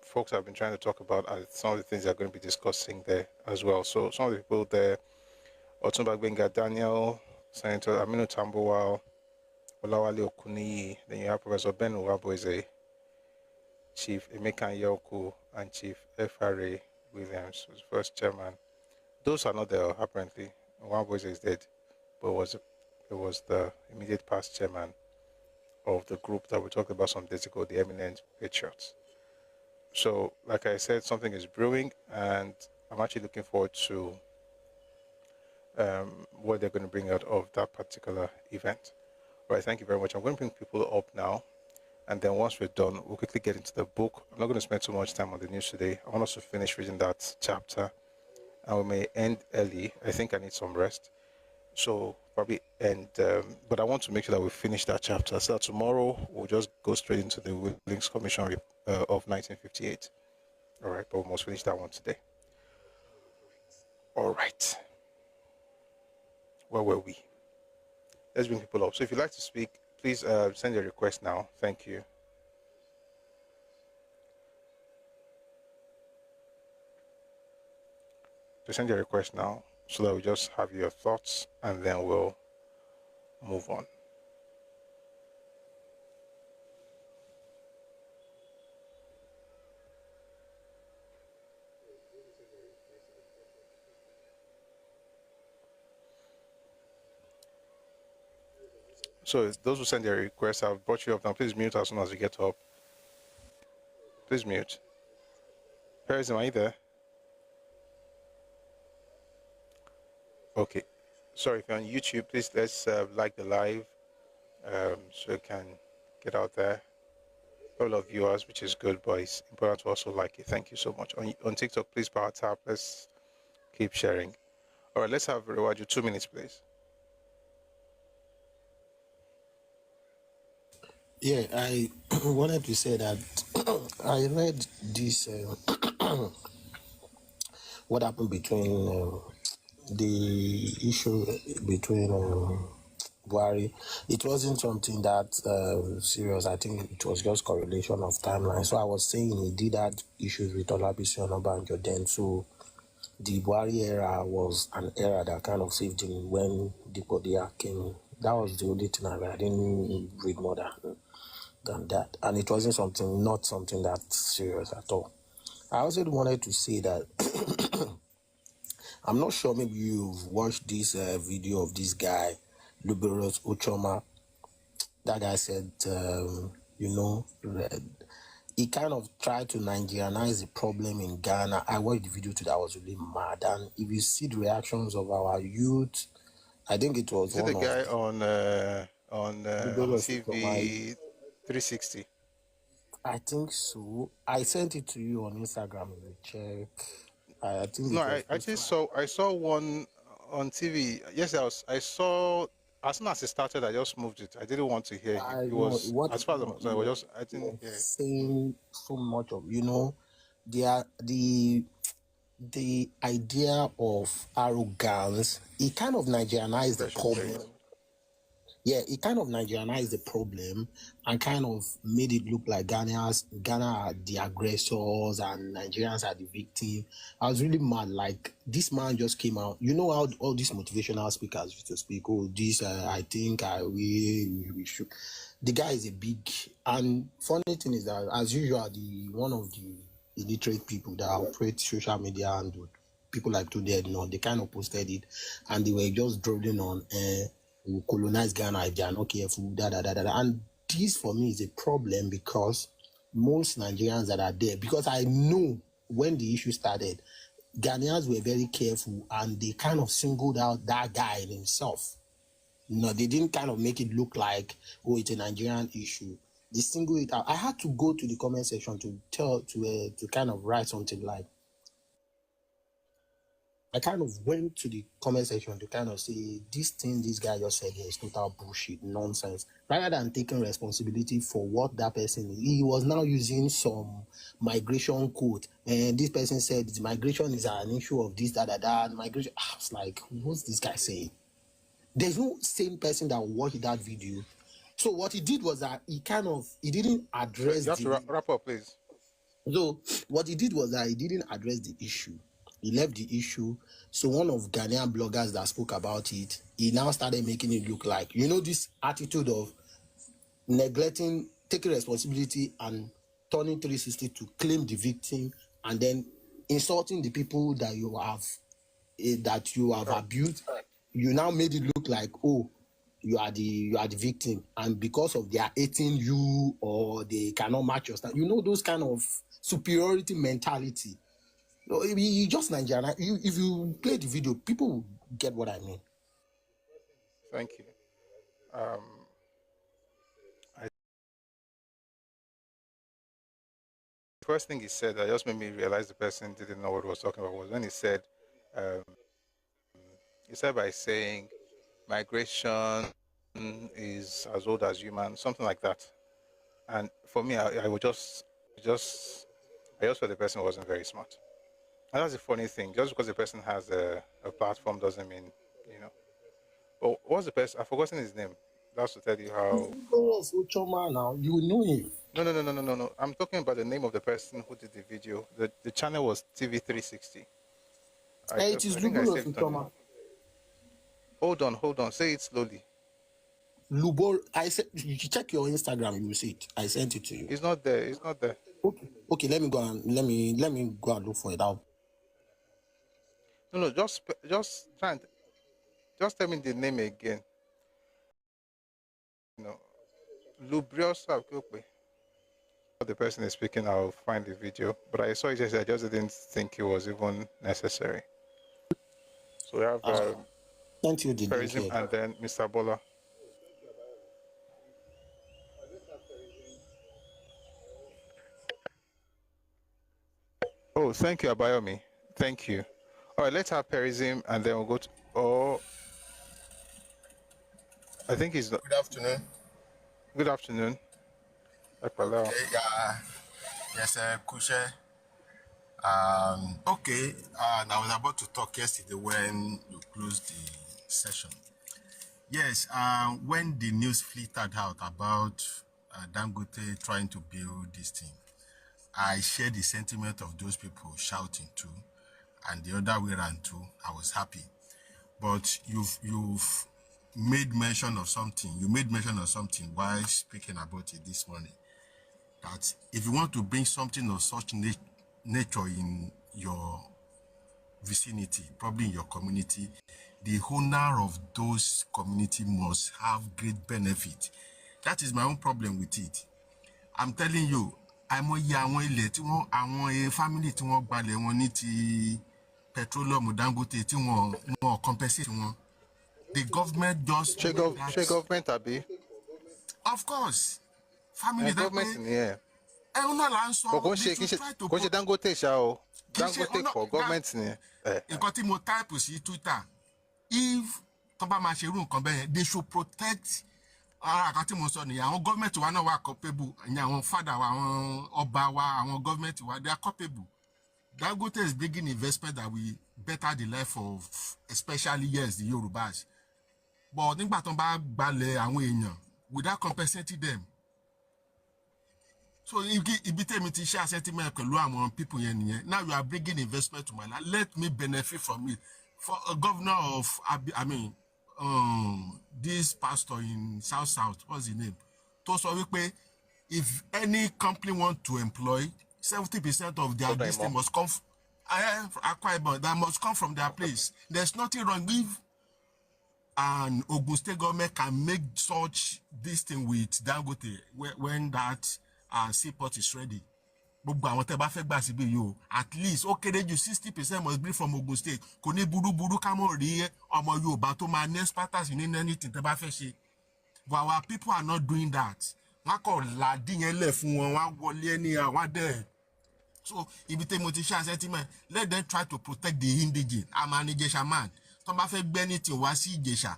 folks have been trying to talk about are some of the things they're going to be discussing there as well. So some of the people there: Otunba Gbenga Daniel, Senator Aminu Tambuwal, Olawale Okuniyi. Then you have Professor Ben Uwaboeze, Chief Emeka Yoku, and Chief F.R.A. Williams, who's first chairman. Those are not there, apparently. Uwaboeze is dead, but it was the immediate past chairman of the group that we talked about some days ago, the Eminent Patriots. So, like I said, something is brewing, and I'm actually looking forward to what they're going to bring out of that particular event. All right, thank you very much. I'm going to bring people up now, and then once we're done, we'll quickly get into the book. I'm not going to spend too much time on the news today. I want us to finish reading that chapter, and we may end early. I think I need some rest, so probably end. But I want to make sure that we finish that chapter, so that tomorrow we'll just go straight into the Williams Commission of 1958. All right, but we must finish that one today. All right. Where were we? Let's bring people up. So if you'd like to speak, please send your request now. Thank you. So send your request now so that we just have your thoughts and then we'll move on. So those who send their requests, I've brought you up now. Please mute as soon as you get up. Please mute. Harrison, are you there? Okay. Sorry, if you're on YouTube, please let's like the live so it can get out there. A lot of viewers, which is good, but it's important to also like it. Thank you so much. On TikTok, please power tap. Let's keep sharing. All right, let's have Rewaju 2 minutes, please. Yeah, I wanted to say that I read this, what happened between the issue between Buhari. It wasn't something that serious. I think it was just correlation of timeline. So I was saying he did have issues with Olabisi Onabanjo then. So the Buhari era was an era that kind of saved him when the Gothia came in. That was the only thing I read. I didn't read more than that. And it wasn't something, not something that serious at all. I also wanted to say that I'm not sure maybe you've watched this video of this guy, Luberus Ochoma. That guy said, he kind of tried to Nigerianize the problem in Ghana. I watched the video today, I was really mad. And if you see the reactions of our youth, I think it was Is it the guy on TV 360? I think so. I sent it to you on Instagram. If you check, I think. No, I saw one on TV. Yes, I saw. As soon as it started, I just moved it. I didn't want to hear him. It was as far as I was just. I didn't hear. Saying so much of the idea of arrogance. It kind of Nigerianized the problem. Yeah, it kind of Nigerianized the problem and kind of made it look like Ghana are the aggressors and Nigerians are the victim. I was really mad. Like, this man just came out. You know how all these motivational speakers used to speak. Oh, this, I think we should. The guy is a big, and funny thing is that, as usual, one of the illiterate people that operate social media and people like Today, they kind of posted it, and they were just drawing on. Will colonize Ghana if they are not careful, And this for me is a problem because most Nigerians that are there, because I know when the issue started, Ghanaians were very careful and they kind of singled out that guy himself. No, they didn't kind of make it look like, oh, it's a Nigerian issue. They singled it out. I had to go to the comment section to kind of write something like, I kind of went to the comment section to kind of say, this thing this guy just said here is total bullshit, nonsense. Rather than taking responsibility for what that person is, he was now using some migration quote. And this person said, migration is an issue of this, that. Migration. I was like, what's this guy saying? There's no same person that watched that video. So what he did was that he didn't address You have to wrap up, please. So what he did was that he didn't address the issue. He left the issue. So one of Ghanaian bloggers that spoke about it, he now started making it look like, this attitude of neglecting, taking responsibility and turning 360 to claim the victim and then insulting the people that you have abused. You now made it look like, oh, you are the victim. And because of they are hating you or they cannot match your style, those kind of superiority mentality. No, you just Nigeria. If you play the video, people will get what I mean. Thank you. The first thing he said that just made me realize the person didn't know what he was talking about was when he said by saying migration is as old as human, something like that. And for me, I just felt the person wasn't very smart. And that's the funny thing. Just because the person has a platform doesn't mean, But what's the person? I've forgotten his name. That's to tell you how. Now you know him. No. I'm talking about the name of the person who did the video. The channel was TV 360. It is Luberus Ochoma. Hold on. Say it slowly. Lubor, I said, you check your Instagram, you will see it. I sent it to you. It's not there. Okay. Let me go and look for it out. No. Just tell me the name again. No, Lubriosa, the person is speaking. I'll find the video, but I saw it. I just didn't think it was even necessary. So we have thank you, Perism and then Mr. Bola. Oh, thank you, Abayomi. Thank you. All right, let's have Perism and then we'll go to. Oh, I think he's. Good afternoon. Good afternoon. Okay, yes, Kushe. Okay, and I was about to talk yesterday when you closed the session. Yes, when the news filtered out about Dangote trying to build this thing, I shared the sentiment of those people shouting too, and the other way around too. I was happy, but you've made mention of something. You made mention of something while speaking about it this morning. That if you want to bring something of such nature in your vicinity, probably in your community, the owner of those community must have great benefit. That is my own problem with it. I'm telling you, I'm a family to one balẹ̀ wọn ní ti petroleum Dangote tí wọ́n compensate wọn. The government just government abi. Of course, family government in here. But to Dangote shao. Dangote for government ni. Nǹkan tí mo type sí Twitter, if tọ́ba máa ṣe irú nǹkan bẹ́ẹ̀, they should protect. Àkàn tí mo sọ nìyẹn, àwọn government wa náà wà culpable. Àwọn father wa, àwọn ọba wa, àwọn government wa, they are culpable. Dangote is bringing investment that will better the life of, especially yes, the Yorubas. But nígbà tó ń bá gbalẹ̀ àwọn èèyàn, without compensating them. So ibi tèmi ti share sentiment pẹ̀lú àwọn people yẹn nìyẹn. Now you are bringing investment to my life. Let me benefit from it. For a governor of, this pastor in South, what's his name? To sọ wípé if any company want to employ, 70% of their destiny must come. That must come from their place. There's nothing wrong if an Ogun State government can make such this thing with Dangote when that seaport is ready. At least okay, 60% must be from Ogun State. Kò ní buru kámọ́ rí ọmọ Yorùbá tó máa ní expertise in anything tẹ́ bá fẹ́ ṣe. But our people are not doing that. Wọ́n kọ̀ làdí yẹn lẹ̀ fún wọn, wọ́n wọlé ẹni àwọn dẹ̀. So ibi tẹ́ mo ti share sentiment, let them try to protect the indigene. I'm an Ijesha man. Tó bá fẹ́ gbé anything wá sí Ìjẹ̀ṣà.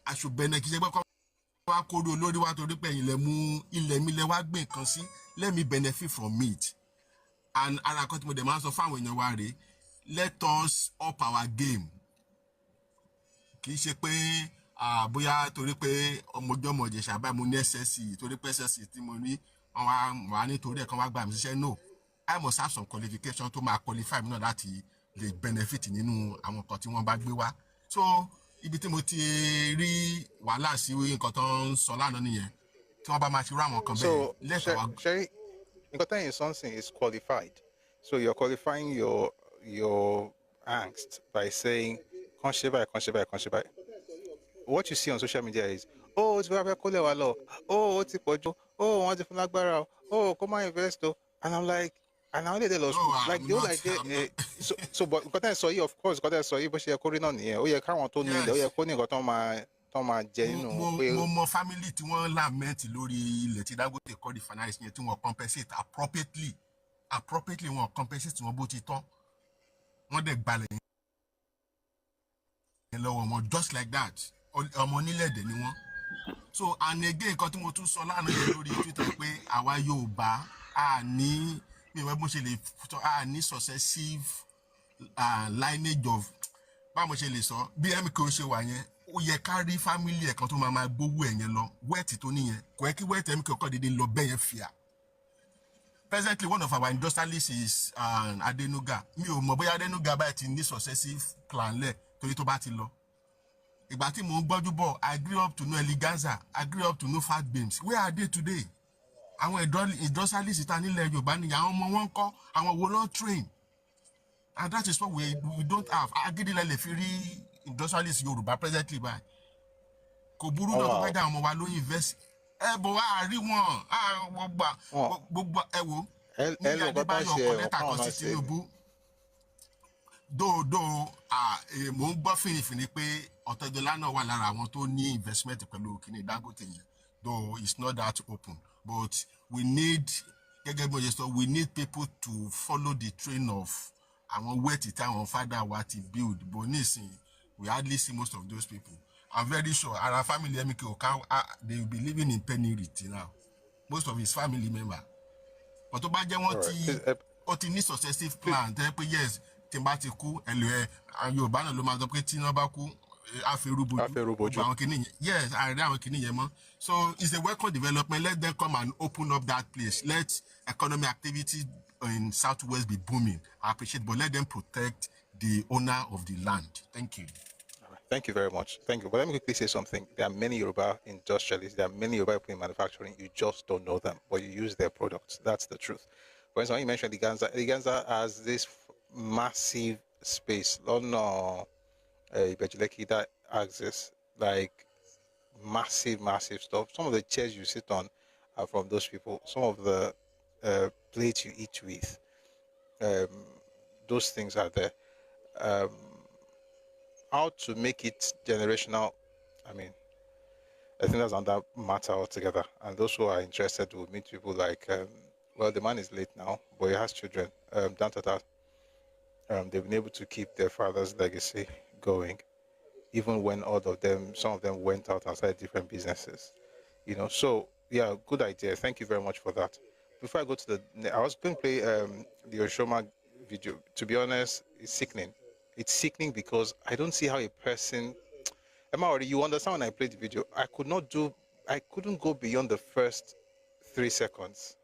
I should benefit. Let me benefit from it. And let us up our game. Kì í ṣe pé bóyá torí pé ọmọjọmọ Ìjẹ̀ṣà bá mo ní SSC torí pé SSC tí mo ní wọ́n ní torí ẹ̀ kan wá gbà mí ṣiṣẹ́. No, I must have some qualification to ma qualify mi náà láti lè benefit nínú àwọn nǹkan tí wọ́n bá gbé wá. So ibi tí mo ti rí wàhálà sí nǹkan tó ń sọ lánàá nìyẹn tí wọ́n bá máa ṣe rú àwọn kan bẹ́ẹ̀. So Sherry, nǹkan tẹ́yìn something is qualified. So you're qualifying your angst by saying Konshibai. What you see on social media is, oh, it's very cool, oh, it's pojo, oh, want to flag, oh, come on, invest, and I'm like, and I only they lost, like you like so, but because I saw you, of course, because I saw you, but you're calling on here. Oh, yeah, can't want to know, oh, you're calling got on my mo family tí wọ́n lament lórí ilẹ̀ tí Dangote kọ́ di finance yẹn tí wọ́n compensate appropriately wọ́n compensate wọ́n bó ti tọ́ wọ́n dẹ̀ gbalẹ̀ yẹn lọ́wọ́ wọn just like that ọmọ onílẹ̀ èdè ni wọ́n. So and again nǹkan tí mo tún sọ lánàá yẹn lórí Twitter pé àwa Yorùbá ní ìwé bó ṣe lè sọ ní successive lineage of báwo mo ṣe lè sọ bí MK ṣe wà yẹn ó yẹ ká rí family ẹ̀ kan tó máa gbówó ẹ̀ yẹn lọ wẹ́ẹ̀tì tó níyẹn kò yẹ kí wẹ́ẹ̀tì MK kọ́ dédé lọ bẹ́ẹ̀ yẹn fìyà. Presently one of our industrialists is Adenuga. Mi ò mọ̀ bóyá Adenuga báyìí ti ní successive plan lẹ̀ torí tó bá ti lọ. Ìgbà tí mo ń gbọ́jú bọ̀ I grew up to know Eligaza, I grew up to know Fat Beams. Where are they today? àwọn industrialist ta nílẹ̀ Yorùbá ni àwọn ọmọ wọn kọ́ àwọn wo ló train, and that is what we don't have. Agídílẹ̀ lè fi rí industrialist Yorùbá presently by kò burú náà tó fẹ́ dá àwọn ọmọ wa ló invest bọ̀ wá rí wọn gbogbo wo ní Adébáyọ̀ kọ́lẹ́tà kan sí Tinubu dòdò mò ń gbọ́ fìrìfìrì pé Ọ̀tẹ́dọ́lá náà wà lára àwọn tó ní investment pẹ̀lú kíní Dangote yẹn, though it's not that open, but we need gẹ́gẹ́ bí mo ṣe sọ, we need people to follow the train of àwọn wẹ́ẹ̀tì táwọn fada wa ti build, but nísìnyí we hardly see most of those people. I'm very sure our family they will be living in penury now, most of his family member. But tó bá jẹ́ wọ́n ti ní successive plan tẹ́ pé yes tí n bá ti kú ẹlò Yorùbá náà ló máa sọ pé tí wọ́n bá kú àfẹrúbojú àwọn kìíní yẹn, yes àìrí àwọn kìíní yẹn mọ́. So it's a welcome development. Let them come and open up that place. Let economic activity in Southwest be booming. I appreciate, but let them protect the owner of the land. Thank you. Thank you very much. Thank you. But let me quickly say something. There are many Yoruba industrialists. There are many Yoruba people in manufacturing. You just don't know them, but you use their products. That's the truth. For instance, when you mentioned Iganza has this massive space. That access, like massive stuff. Some of the chairs you sit on are from those people. Some of the plates you eat with, those things are there. How to make it generational, I mean, I think that's another matter altogether. And those who are interested will meet people like, well, the man is late now, but he has children. They've been able to keep their father's legacy going, even when some of them went out and started different businesses. So yeah, good idea. Thank you very much for that. Before I go to I was going to play the Oshoma video. To be honest, it's sickening. It's sickening because I don't see how a person, Emma, you understand when I played the video, I couldn't go beyond the first 3 seconds.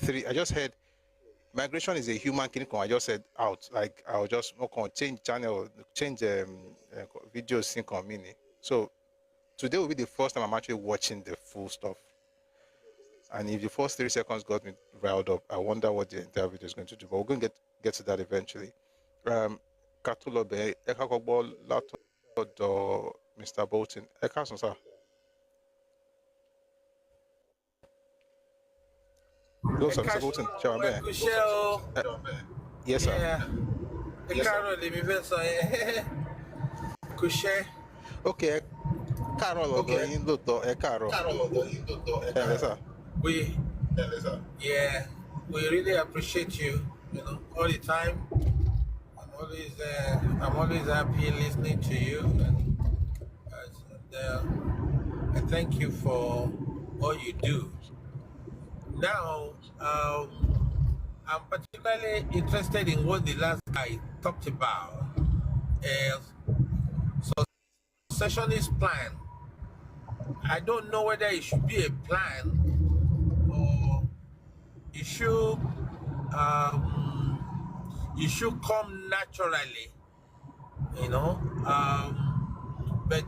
I just heard, migration is a human clinical. I just said out, like I'll just change channel, change video sync on mini. So today will be the first time I'm actually watching the full stuff. And if the first 3 seconds got me riled up, I wonder what the entire video is going to do. But we're going to get to that eventually. Katulobe, Ẹkáàbọ látọ̀dọ̀ Mr. Bolton. Ẹkáàsán sir. Hello, sir, Mr. Bolton. Yes, sir. Okay. We really appreciate you, all the time. I'm always happy listening to you, and I thank you for all you do. Now, I'm particularly interested in what the last guy talked about, successionist plan. I don't know whether it should be a plan or it should come naturally, but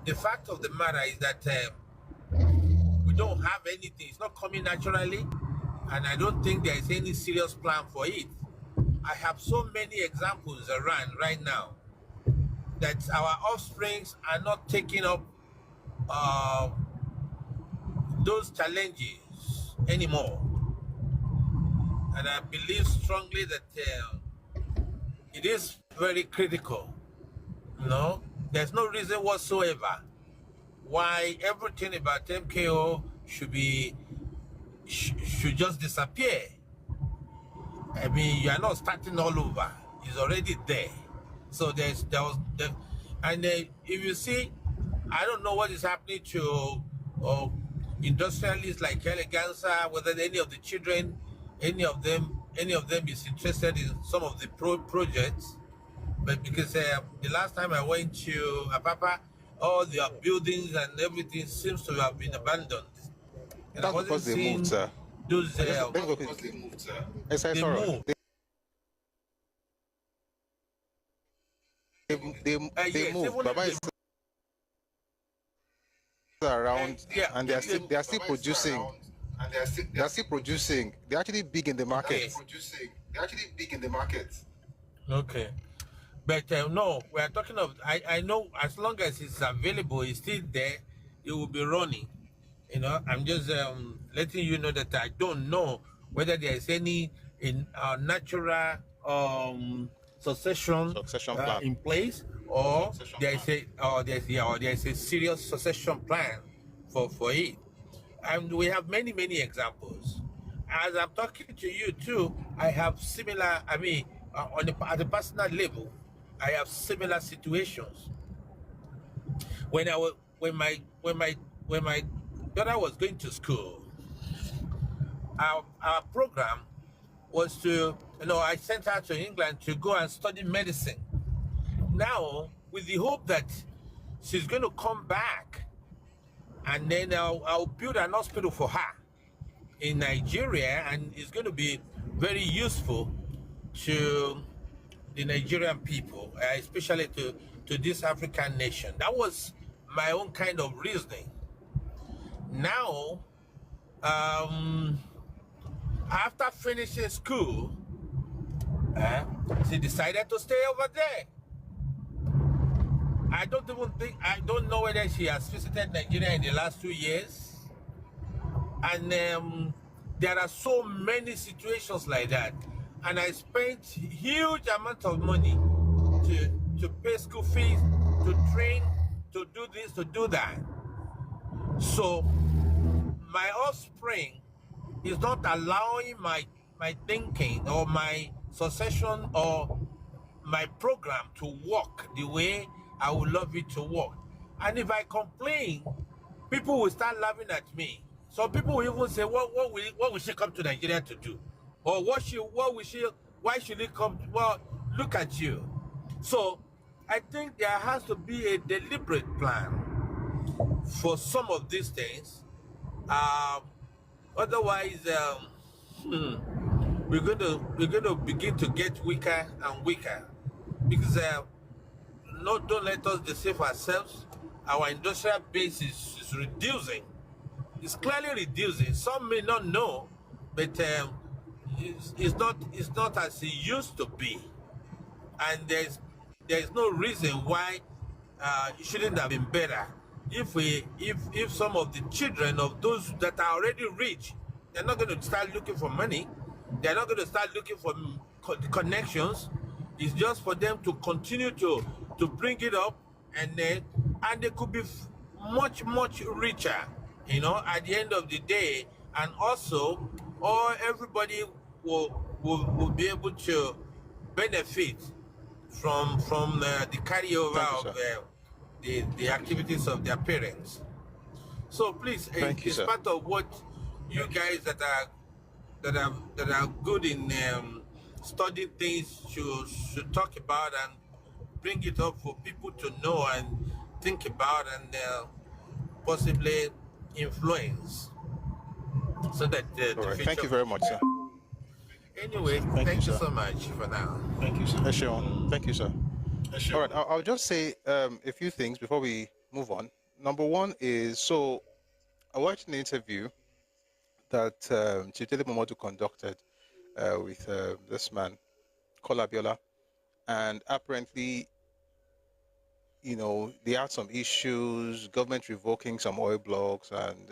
the fact of the matter is that we don't have anything. It's not coming naturally, and I don't think there is any serious plan for it. I have so many examples around right now that our offsprings are not taking up those challenges anymore. And I believe strongly that it is very critical. There's no reason whatsoever why everything about MKO should just disappear. I mean, you are not starting all over. It's already there. So if you see, I don't know what is happening to industrialists like Eleganza, whether any of the children, any of them is interested in some of the projects. But because the last time I went to Apapa, all the buildings and everything seems to have been abandoned. And that's because they moved, sir. Those they moved. Baba is around, and they are still producing. And they're still producing. They're actually big in the market. They're actually big in the market. Okay. But no, we are talking of, I know as long as it's available, it's still there, it will be running. You know, I'm just letting you know that I don't know whether there is any natural succession plan in place, or there's a serious succession plan for it. And we have many examples. As I'm talking to you too, I have similar. I mean, at the personal level, I have similar situations. When my daughter was going to school, our program was to, I sent her to England to go and study medicine. Now, with the hope that she's going to come back, and then I'll build an hospital for her in Nigeria, and it's going to be very useful to the Nigerian people, especially to this African nation. That was my own kind of reasoning. Now, after finishing school, she decided to stay over there. I don't know whether she has visited Nigeria in the last 2 years. And there are so many situations like that. And I spent huge amounts of money to pay school fees, to train, to do this, to do that. So my offspring is not allowing my thinking or my succession or my program to work the way I would love it to work. And if I complain, people will start laughing at me. Some people will even say, what will she come to Nigeria to do? Or why should he come? Well, look at you. So I think there has to be a deliberate plan for some of these things. Otherwise, we're going to begin to get weaker and weaker, because don't let us deceive ourselves. Our industrial base is reducing. It's clearly reducing. Some may not know, but it's not as it used to be, and there's no reason why it shouldn't have been better. If some of the children of those that are already rich, they're not going to start looking for money. They're not going to start looking for connections. It's just for them to continue to bring it up, and they could be much richer, at the end of the day. And also, everybody will be able to benefit from the carryover of the activities of their parents. So please, it's part of what you guys that are good in studying things should talk about and bring it up for people to know and think about and possibly influence, so that the future. Thank you very much, sir. Anyway, thank you so much for now. Thank you, sir. Thank you, sir. All right, I'll just say a few things before we move on. Number one is, so I watched an interview that Chitele Momodu conducted with this man, Kola Abiola, and apparently, they had some issues, government revoking some oil blocks, and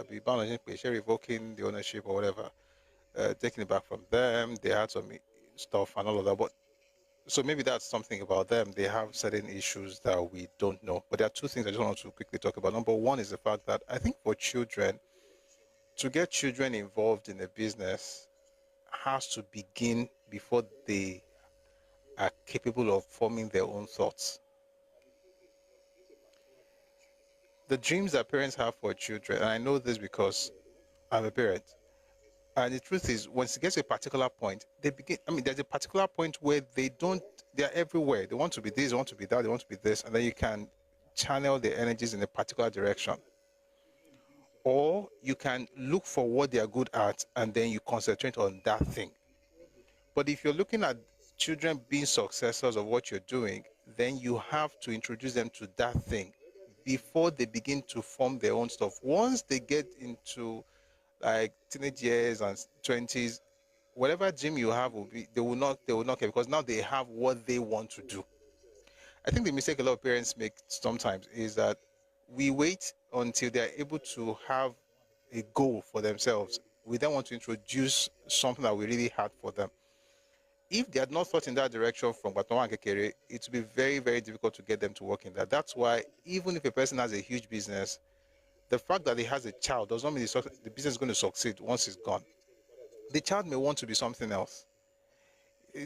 revoking the ownership or whatever, taking it back from them. They had some stuff and all of that. But so maybe that's something about them. They have certain issues that we don't know. But there are two things I just want to quickly talk about. Number one is the fact that I think for children, to get children involved in a business has to begin before they are capable of forming their own thoughts. The dreams that parents have for children, and I know this because I'm a parent, and the truth is, once it gets to a particular point, they begin, there's a particular point where they're everywhere. They want to be this, they want to be that, they want to be this, and then you can channel their energies in a particular direction. Or you can look for what they are good at, and then you concentrate on that thing. But if you're looking at children being successors of what you're doing, then you have to introduce them to that thing before they begin to form their own stuff. Once they get into like teenage years and 20s, whatever dream you have will be, they will not care, because now they have what they want to do. I think the mistake a lot of parents make sometimes is that we wait until they're able to have a goal for themselves. We then want to introduce something that we really had for them. If they had not thought in that direction from Baton and Kekere, it would be very, very difficult to get them to work in that. That's why even if a person has a huge business, the fact that he has a child does not mean the business is going to succeed once it's gone. The child may want to be something else.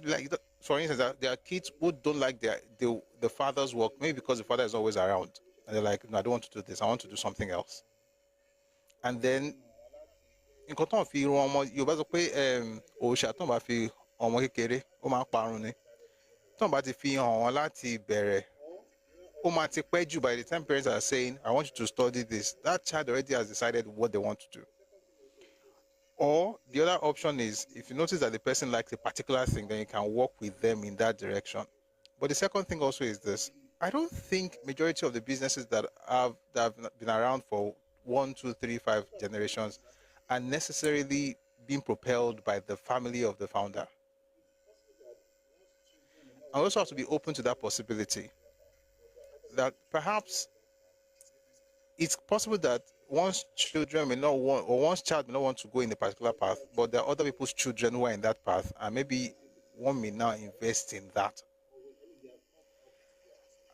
Like, for instance, there are kids who don't like the father's work, maybe because the father is always around. And they're like, no, I don't want to do this. I want to do something else. And then, in Koton, you bá sọ pé òòṣà tó bá fi ọmọ kékeré ó máa parun ni. Tó bá ti fi hàn wọ́n láti bẹ̀rẹ̀, ó máa ti pẹ́ jù. By the time parents are saying, I want you to study this, that child already has decided what they want to do. Or the other option is, if you notice that the person likes a particular thing, then you can work with them in that direction. But the second thing also is this: I don't think majority of the businesses that have been around for 1, 2, 3, 5 generations are necessarily being propelled by the family of the founder. I also have to be open to that possibility that perhaps it's possible that one's children may not want, or one's child may not want to go in a particular path, but there are other people's children who are in that path, and maybe one may now invest in that.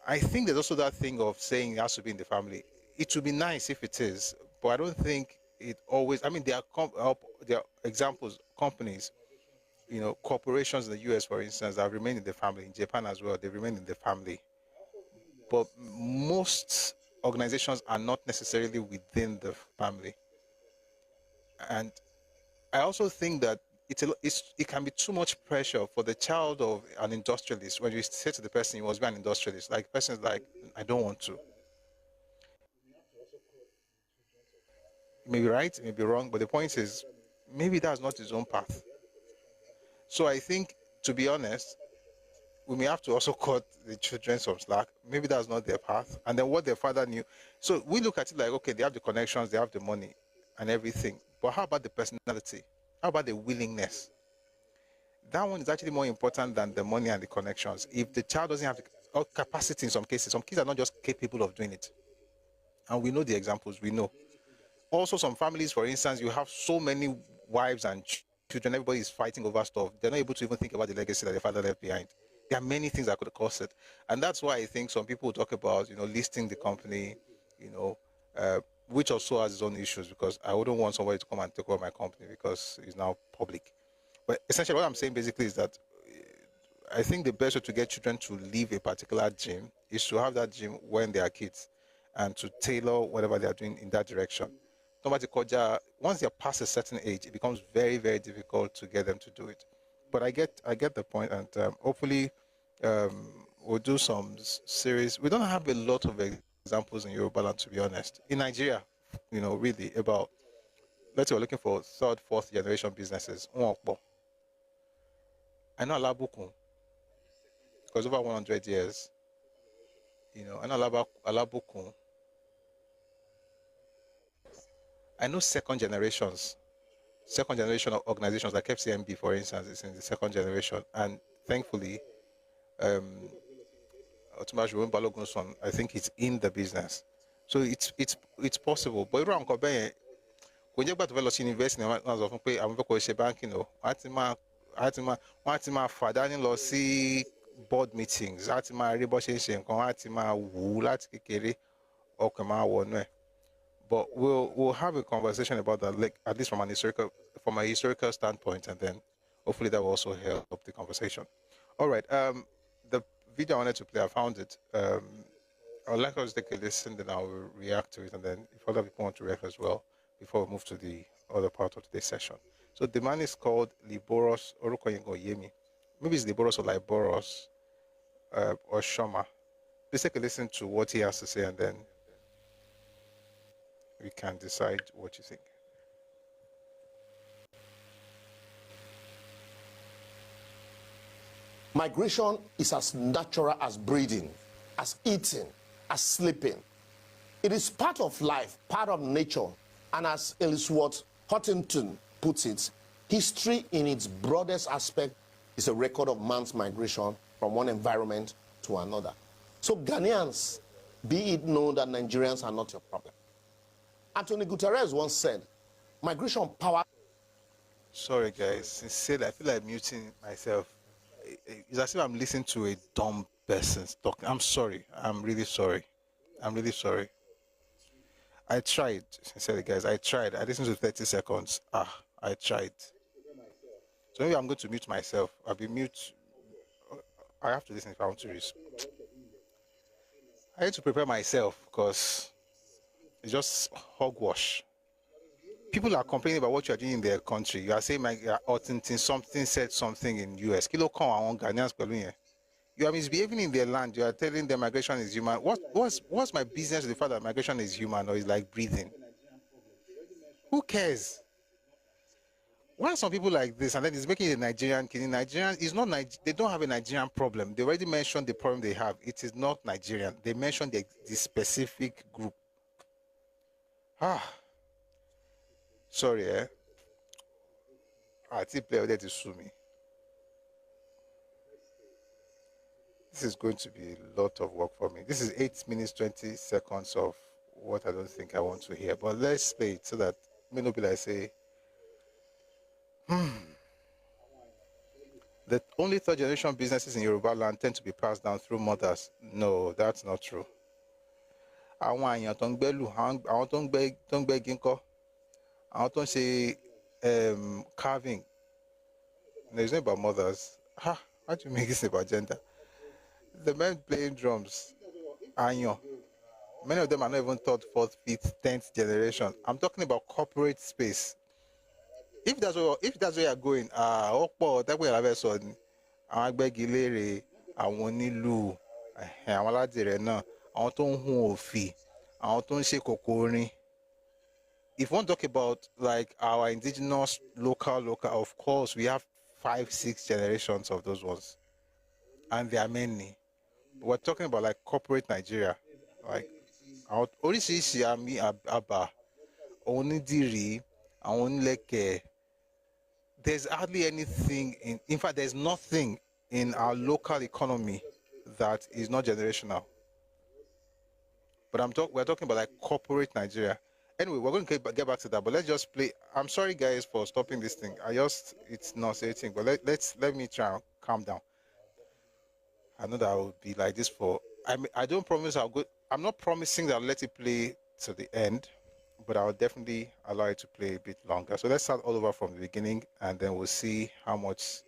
I think there's also that thing of saying it has to be in the family. It would be nice if it is, but I don't think it always. I mean, there are examples, companies, corporations in the US, for instance, that have remained in the family. In Japan as well, they remain in the family. But most organizations are not necessarily within the family. And I also think that it can be too much pressure for the child of an industrialist. When you say to the person, you must be an industrialist, like the person is like, I don't want to. It may be right, it may be wrong, but the point is, maybe that's not his own path. So I think, to be honest, we may have to also cut the children some slack. Maybe that's not their path. And then what their father knew. So we look at it like, okay, they have the connections, they have the money and everything. But how about the personality? How about the willingness? That one is actually more important than the money and the connections. If the child doesn't have the capacity in some cases, some kids are not just capable of doing it. And we know the examples, we know. Also, some families, for instance, you have so many wives and children, everybody is fighting over stuff. They're not able to even think about the legacy that their father left behind. There are many things that could cause it. And that's why I think some people talk about, listing the company, which also has its own issues, because I wouldn't want somebody to come and take over my company because it's now public. But essentially what I'm saying basically is that I think the best way to get children to leave a particular gym is to have that gym when they are kids and to tailor whatever they are doing in that direction. Once they're past a certain age, it becomes very, very difficult to get them to do it. But I get the point, and hopefully we'll do some series. We don't have a lot of examples in Yoruba land, to be honest. In Nigeria, really about, let's say we're looking for 3rd, 4th generation businesses. I know Alabukun, because over 100 years, I know Alabukun. I know second generation of organizations like FCMB, for instance, is in the 2nd generation, and thankfully, I think it's in the business, so it's possible. But when you go to university, I'm banking. See board meetings. But we'll have a conversation about that, like, at least from a historical standpoint, and then hopefully that will also help the conversation. All right. The video I wanted to play, I found it. I'd like us to take a listen, then I'll react to it, and then if other people want to react as well, before we move to the other part of today's session. So the man is called Liboros Orukoyengo Yemi. Maybe it's Liboros or Liboros or Shoma. Please take a listen to what he has to say, and then we can decide what you think. Migration is as natural as breathing, as eating, as sleeping. It is part of life, part of nature, and as Ellsworth Huntington puts it, history in its broadest aspect is a record of man's migration from one environment to another. So Ghanaians, be it known that Nigerians are not your problem. Antonio Guterres once said, migration power... Sorry guys, sincerely, I feel like muting myself. It's as if I'm listening to a dumb person talking. I'm sorry. I'm really sorry. I'm really sorry. I tried, sincerely guys, I tried. I listened to 30 seconds. I tried. So maybe I'm going to mute myself. I'll be mute. I have to listen if I want to read. I need to prepare myself because it's just hogwash. People are complaining about what you are doing in their country. You are saying something said something in US. Kilo come on Ghanaians. You are misbehaving in their land. You are telling them migration is human. What's my business with the fact that migration is human or is like breathing? Who cares? Why are some people like this? And then it's making it a Nigerian killing. Nigerian is not they don't have a Nigerian problem. They already mentioned the problem they have. It is not Nigerian. They mentioned the specific group. Sorry, I think play there to sue me. This is going to be a lot of work for me. This is 8 minutes, 20 seconds of what I don't think I want to hear. But let's play it so that it may not be like say, the only third generation businesses in Yoruba land tend to be passed down through mothers. No, that's not true. Àwọn èèyàn tó ń gbẹ́lù, àwọn tó ń gbẹ́ ginkgo, àwọn tó ń ṣe carving. No, it's not about mothers. How do you make this about gender? The men playing drums, Anyo. Many of them are not even third, fourth, fifth, 10th generation. I'm talking about corporate space. If that's where you're going, that way I've saw àwọn agbẹ́gilére, àwọn onílù, àwọn aládìrẹ náà, àwọn tó ń hun òfì, àwọn tó ń ṣe kòkòrin. If you want to talk about like our indigenous local, of course we have 5, 6 generations of those ones, and there are many. We're talking about like corporate Nigeria, like oríṣiríṣi àmì àbà, onídìrí, àwọn onílẹ̀kẹ̀. There's hardly anything in fact, there's nothing in our local economy that is not generational. But we're talking about like corporate Nigeria. Anyway, we're going to get back to that, but let's just play. I'm sorry guys for stopping this thing. It's not saying, but let me try and calm down. I know that I will be like this I don't promise I'm not promising that I'll let it play to the end, but I'll definitely allow it to play a bit longer. So let's start all over from the beginning, and then we'll see how much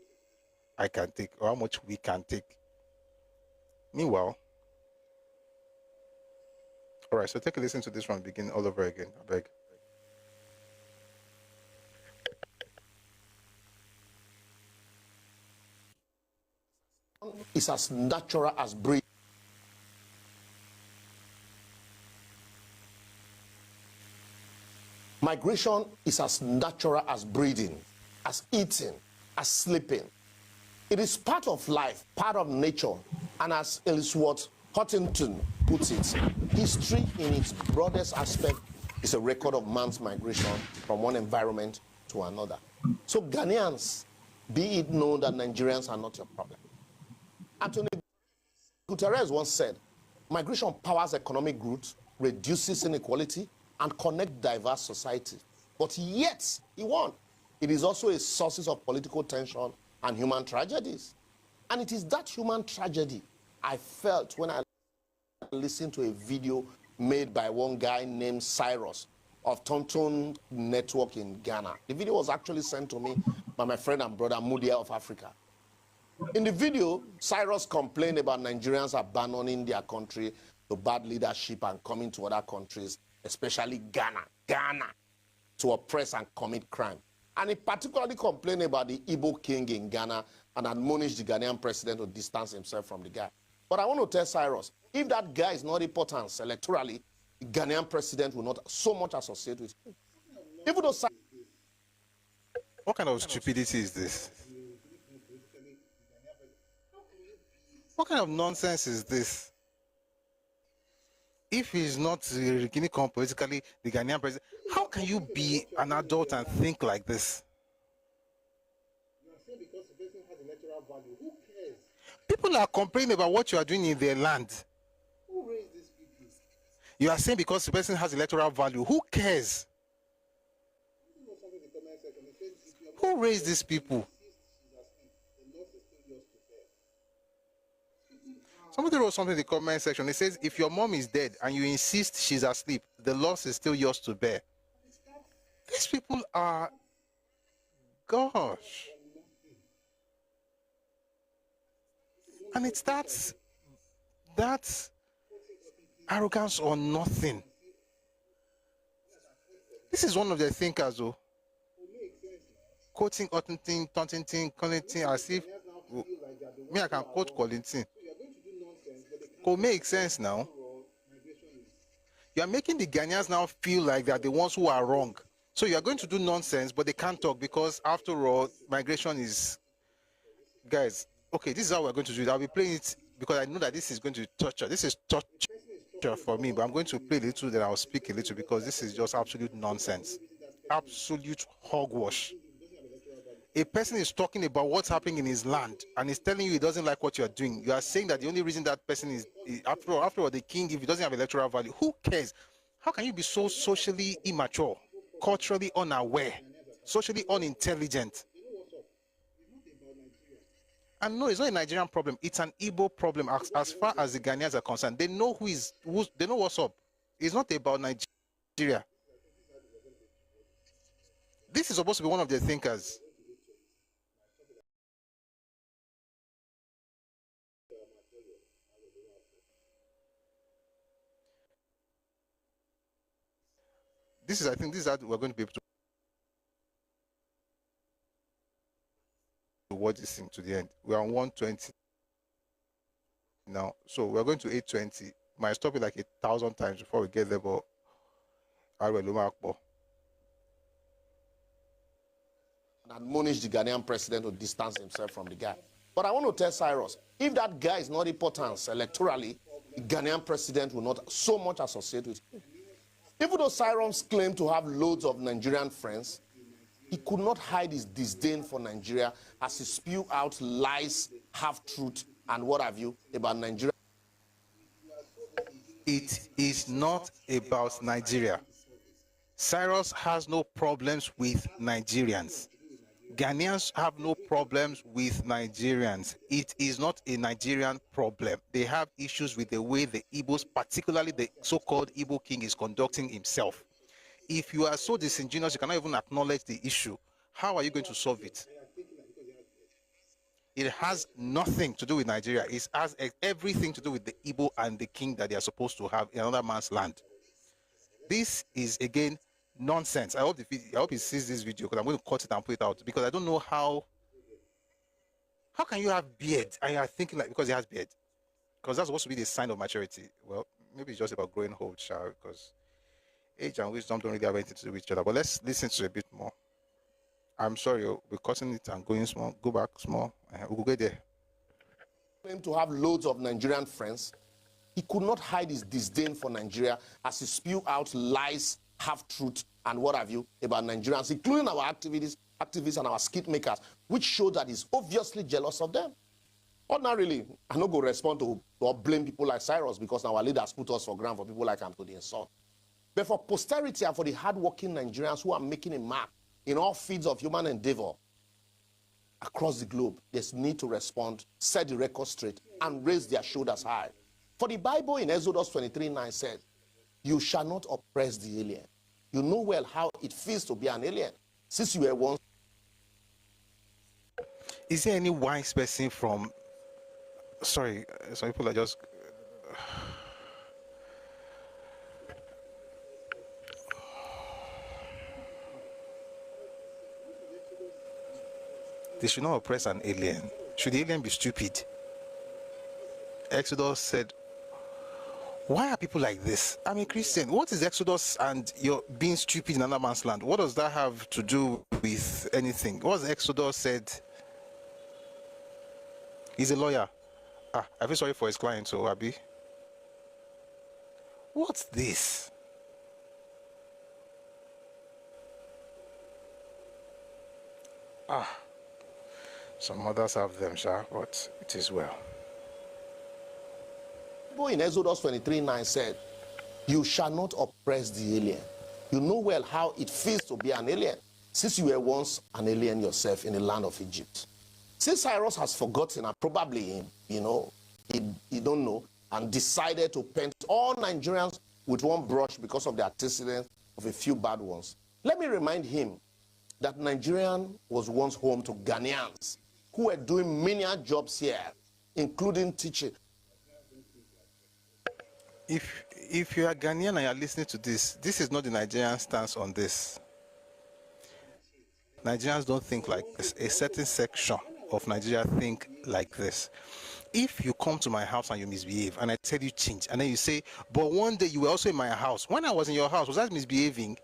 I can take or how much we can take. Meanwhile, all right, so take a listen to this from the beginning all over again, I beg. It's as natural as breathing. Migration is as natural as breathing, as eating, as sleeping. It is part of life, part of nature, and as Ellsworth Huntington puts it, history in its broadest aspect is a record of man's migration from one environment to another. So Ghanaians, be it known that Nigerians are not your problem. Antonio Guterres once said, migration powers economic growth, reduces inequality, and connects diverse societies. But yet, he won. It is also a source of political tension and human tragedies. And it is that human tragedy I felt when I listened to a video made by one guy named Cyrus of Tonton Network in Ghana. The video was actually sent to me by my friend and brother Mudia of Africa. In the video, Cyrus complained about Nigerians abandoning their country to bad leadership and coming to other countries, especially Ghana, to oppress and commit crime. And he particularly complained about the Igbo king in Ghana and admonished the Ghanaian president to distance himself from the guy. But I want to tell Cyrus, if that guy is not important electorally, the Ghanaian president will not so much associate with him. Even though what kind of stupidity is this? What kind of nonsense is this? If he's not politically the Ghanaian president, how can you be an adult and think like this? Because the person has electoral value. Who cares? People are complaining about what you are doing in their land. Who raised these people? You are saying because the person has electoral value. Who cares? Who raised these people? Somebody wrote something in the comment section. It says, if your mom is dead and you insist she's asleep, the loss is still yours to bear. These people are... Gosh. And it's that's arrogance or nothing. This is one of the thinkers, though. Quoting Tontintin, Collington, as if me, I can quote Collington. Could make sense now. You are making the Ghanaians now feel like they're the ones who are wrong. So you are going to do nonsense, but they can't talk because, after all, migration is... Guys, okay, this is how we're going to do it. I'll be playing it because I know that this is going to be torture. This is torture for me, but I'm going to play a little, then I'll speak a little because this is just absolute nonsense. Absolute hogwash. A person is talking about what's happening in his land and is telling you he doesn't like what you are doing. You are saying that the only reason that person is after all, the king, if he doesn't have electoral value, who cares? How can you be so socially immature, culturally unaware, socially unintelligent? And no, it's not a Nigerian problem. It's an Igbo problem as far as the Ghanaians are concerned. They know they know what's up. It's not about Nigeria. This is supposed to be one of their thinkers. I think this is how we're going to be able to watch this thing to the end. We're on 120 now, so we're going to 820. Might stop it like 1,000 times before we get there, but I will Akbo. And admonish the Ghanaian president to distance himself from the guy. But I want to tell Cyrus, if that guy is not important electorally, the Ghanaian president will not so much associate with him. Even though Cyrus claimed to have loads of Nigerian friends, he could not hide his disdain for Nigeria as he spewed out lies, half-truth, and what have you about Nigeria. It is not about Nigeria. Cyrus has no problems with Nigerians. Ghanaians have no problems with Nigerians. It is not a Nigerian problem. They have issues with the way the Igbos, particularly the so-called Igbo king, is conducting himself. If you are so disingenuous, you cannot even acknowledge the issue. How are you going to solve it? It has nothing to do with Nigeria. It has everything to do with the Igbo and the king that they are supposed to have in another man's land. This is, again, nonsense. I hope he sees this video because I'm going to cut it and put it out because I don't know how can you have beard and you are thinking like because he has beard? Because that's supposed to be the sign of maturity. Well, maybe it's just about growing old, child, because age and wisdom don't really have anything to do with each other. But let's listen to a bit more. I'm sorry, we're cutting it and going small. Go back small. We'll get there. He claimed to have loads of Nigerian friends. He could not hide his disdain for Nigeria as he spewed out lies, half-truth, and what have you about Nigerians, including our activists and our skit makers, which show that he's obviously jealous of them. Ordinarily, I don't go respond to or blame people like Cyrus because our leaders put us for ground for people like him to the insult. But for posterity and for the hard-working Nigerians who are making a mark in all fields of human endeavor across the globe, there's need to respond, set the record straight, and raise their shoulders high. For the Bible in Exodus 23:9 said, you shall not oppress the alien. You know well how it feels to be an alien, since you were once. Is there any wise person from... Sorry, some people are just... They should not oppress an alien. Should the alien be stupid? Exodus said, why are people like this? I'm a Christian. What is Exodus and you're being stupid in another man's land? What does that have to do with anything? What has Exodus said? He's a lawyer. I feel sorry for his client, so Abi. What's this? Some others have them, sir, but it is well. In Exodus 23:9 said, "You shall not oppress the alien." You know well how it feels to be an alien, since you were once an alien yourself in the land of Egypt. Since Cyrus has forgotten, and probably, he don't know, and decided to paint all Nigerians with one brush because of the antecedents of a few bad ones, let me remind him that Nigeria was once home to Ghanaians who were doing menial jobs here, including teaching. If you are Ghanaian and you are listening to this is not the Nigerian stance on this. Nigerians don't think like this. A certain section of Nigeria think like this. If you come to my house and you misbehave and I tell you change, and then you say, but one day you were also in my house. When I was in your house, was I misbehaving?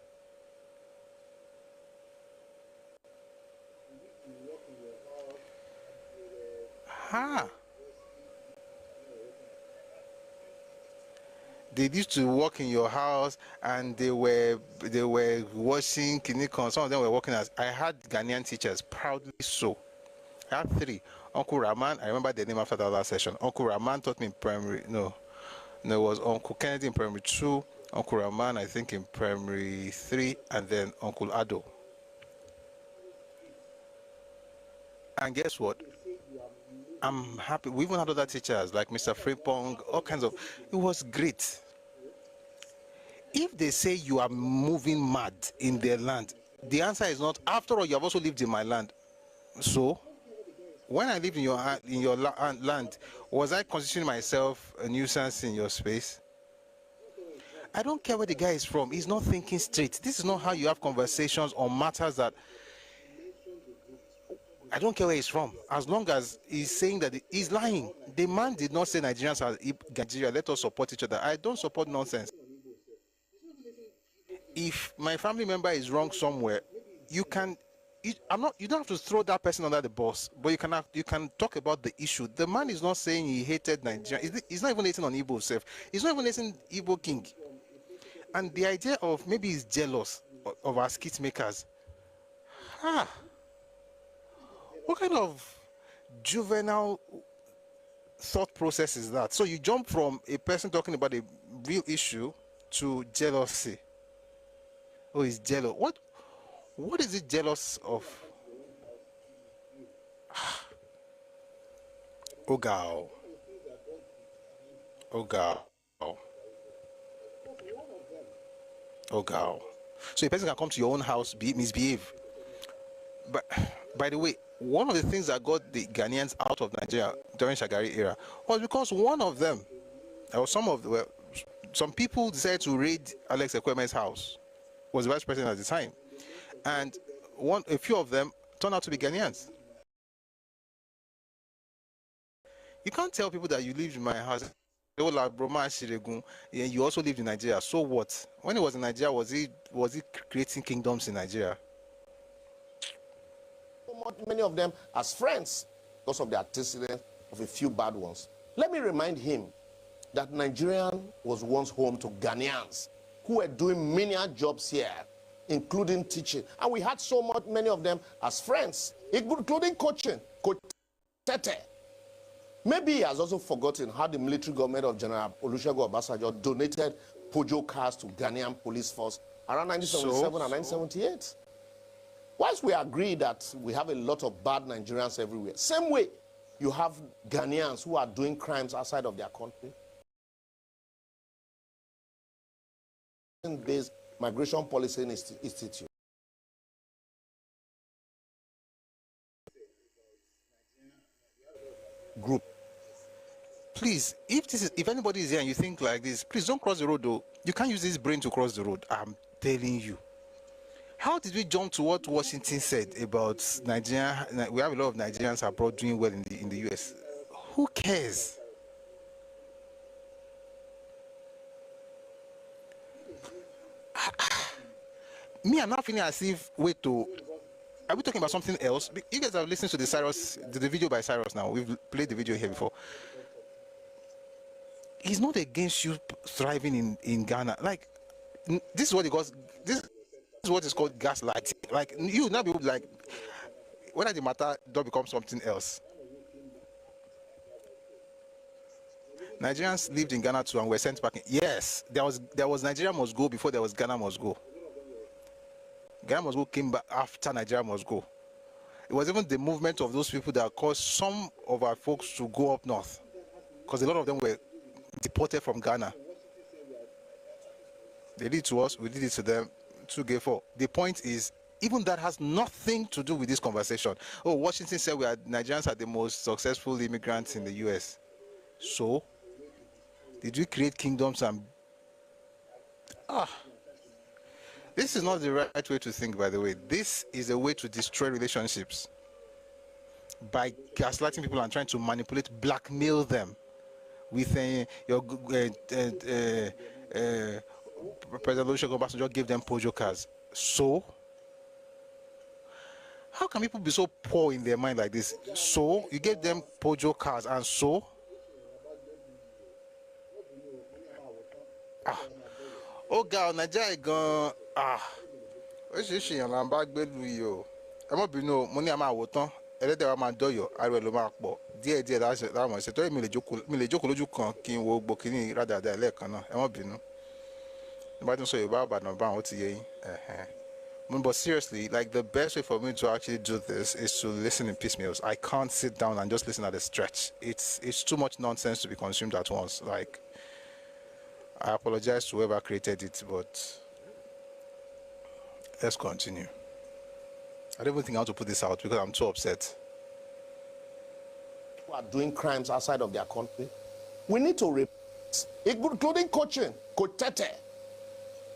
They used to work in your house and they were washing kinikon. Some of them were working as, I had Ghanaian teachers, proudly so. I had 3. Uncle Rahman, I remember the name after the last session. Uncle Rahman taught me in primary, no, it was Uncle Kennedy in primary 2, Uncle Rahman, I think in primary 3, and then Uncle Ado. And guess what? I'm happy. We even had other teachers like Mr. Frimpong, all kinds of, it was great. If they say you are moving mad in their land, the answer is not, after all, you have also lived in my land. So, when I lived in your land, was I considering myself a nuisance in your space? I don't care where the guy is from. He's not thinking straight. This is not how you have conversations on matters that... I don't care where he's from. As long as he's saying that he's lying. The man did not say Nigerians are Nigeria. Let us support each other. I don't support nonsense. If my family member is wrong somewhere, you don't have to throw that person under the bus, but you can talk about the issue. The man is not saying he hated Nigeria. He's not even hating on Igbo himself. He's not even hating Igbo king. And the idea of maybe he's jealous of our skit makers. What kind of juvenile thought process is that? So you jump from a person talking about a real issue to jealousy. Oh, he's jealous. What is he jealous of? Ogao. So a person can come to your own house, misbehave. But by the way, one of the things that got the Ghanaians out of Nigeria during Shagari era was because one of them, or some people decided to raid Alex Ekweme's house. Was the vice president at the time, and a few of them turned out to be Ghanaians. You can't tell people that you lived in my house. You also lived in Nigeria. So what? When he was in Nigeria, was he creating kingdoms in Nigeria? Many of them as friends because of the antecedents of a few bad ones. Let me remind him that Nigeria was once home to Ghanaians who were doing menial jobs here, including teaching. And we had many of them as friends, including coaching, Coach Tete. Maybe he has also forgotten how the military government of General Olusegun Obasanjo donated Pojo cars to Ghanaian police force around 1977 and 1978. Whilst we agree that we have a lot of bad Nigerians everywhere, same way you have Ghanaians who are doing crimes outside of their country. Based Migration Policy Institute. Group. Please, if anybody is here and you think like this, please don't cross the road though. You can't use this brain to cross the road. I'm telling you. How did we jump to what Washington said about Nigeria? We have a lot of Nigerians abroad doing well in the US. Who cares? Me, I'm not feeling as if, are we talking about something else? You guys have listened to the video by Cyrus now. We've played the video here before. he's not against you thriving in Ghana. Like, this is what he calls, this is what is called gaslighting. Like, you now be like, whether the matter don't become something else. Nigerians lived in Ghana too and were sent back. Yes, there was Nigeria must go before there was Ghana must go. Ghana must go came back after Nigeria must go. It was even the movement of those people that caused some of our folks to go up north, because a lot of them were deported from Ghana. They did it to us, we did it to them. 2G4. The point is, even that has nothing to do with this conversation. Oh, Washington said Nigerians are the most successful immigrants in the US. So, did we create kingdoms and... This is not the right way to think, by the way. This is a way to destroy relationships by gaslighting people and trying to manipulate, blackmail them with your President Olusegun Obasanjo gave them Peugeot cars. So, how can people be so poor in their mind like this? So, you gave them Peugeot cars, and so? Oh God, Nigeria gone. Oríṣiríṣi èèyàn là ń bá gbélú yìí o. Ẹ mọ̀ bínú, mo ní a máa wò tán. Ẹlẹ́dẹ̀ wa máa dọ́yọ̀, ariwo ló máa pọ̀. Díẹ̀díẹ̀ láwọn ẹ̀sẹ̀ tó yẹ mi lè jókòó lójú kan kí n wo gbogbo kíní rádàdà lẹ́ẹ̀kan náà. Ẹ mọ̀ bínú. Nígbà tí mo sọ Yorùbá Ìbàdàn báwọn ó ti yé yín. But seriously, like, the best way for me to actually do this is to listen in piecemeals. I can't sit down and just listen at a stretch. It's too much nonsense to be consumed at once. Like, I apologize to whoever created it, but let's continue. I don't even think I want to put this out because I'm too upset. Who are doing crimes outside of their country, we need to including coaching, Coach Tete.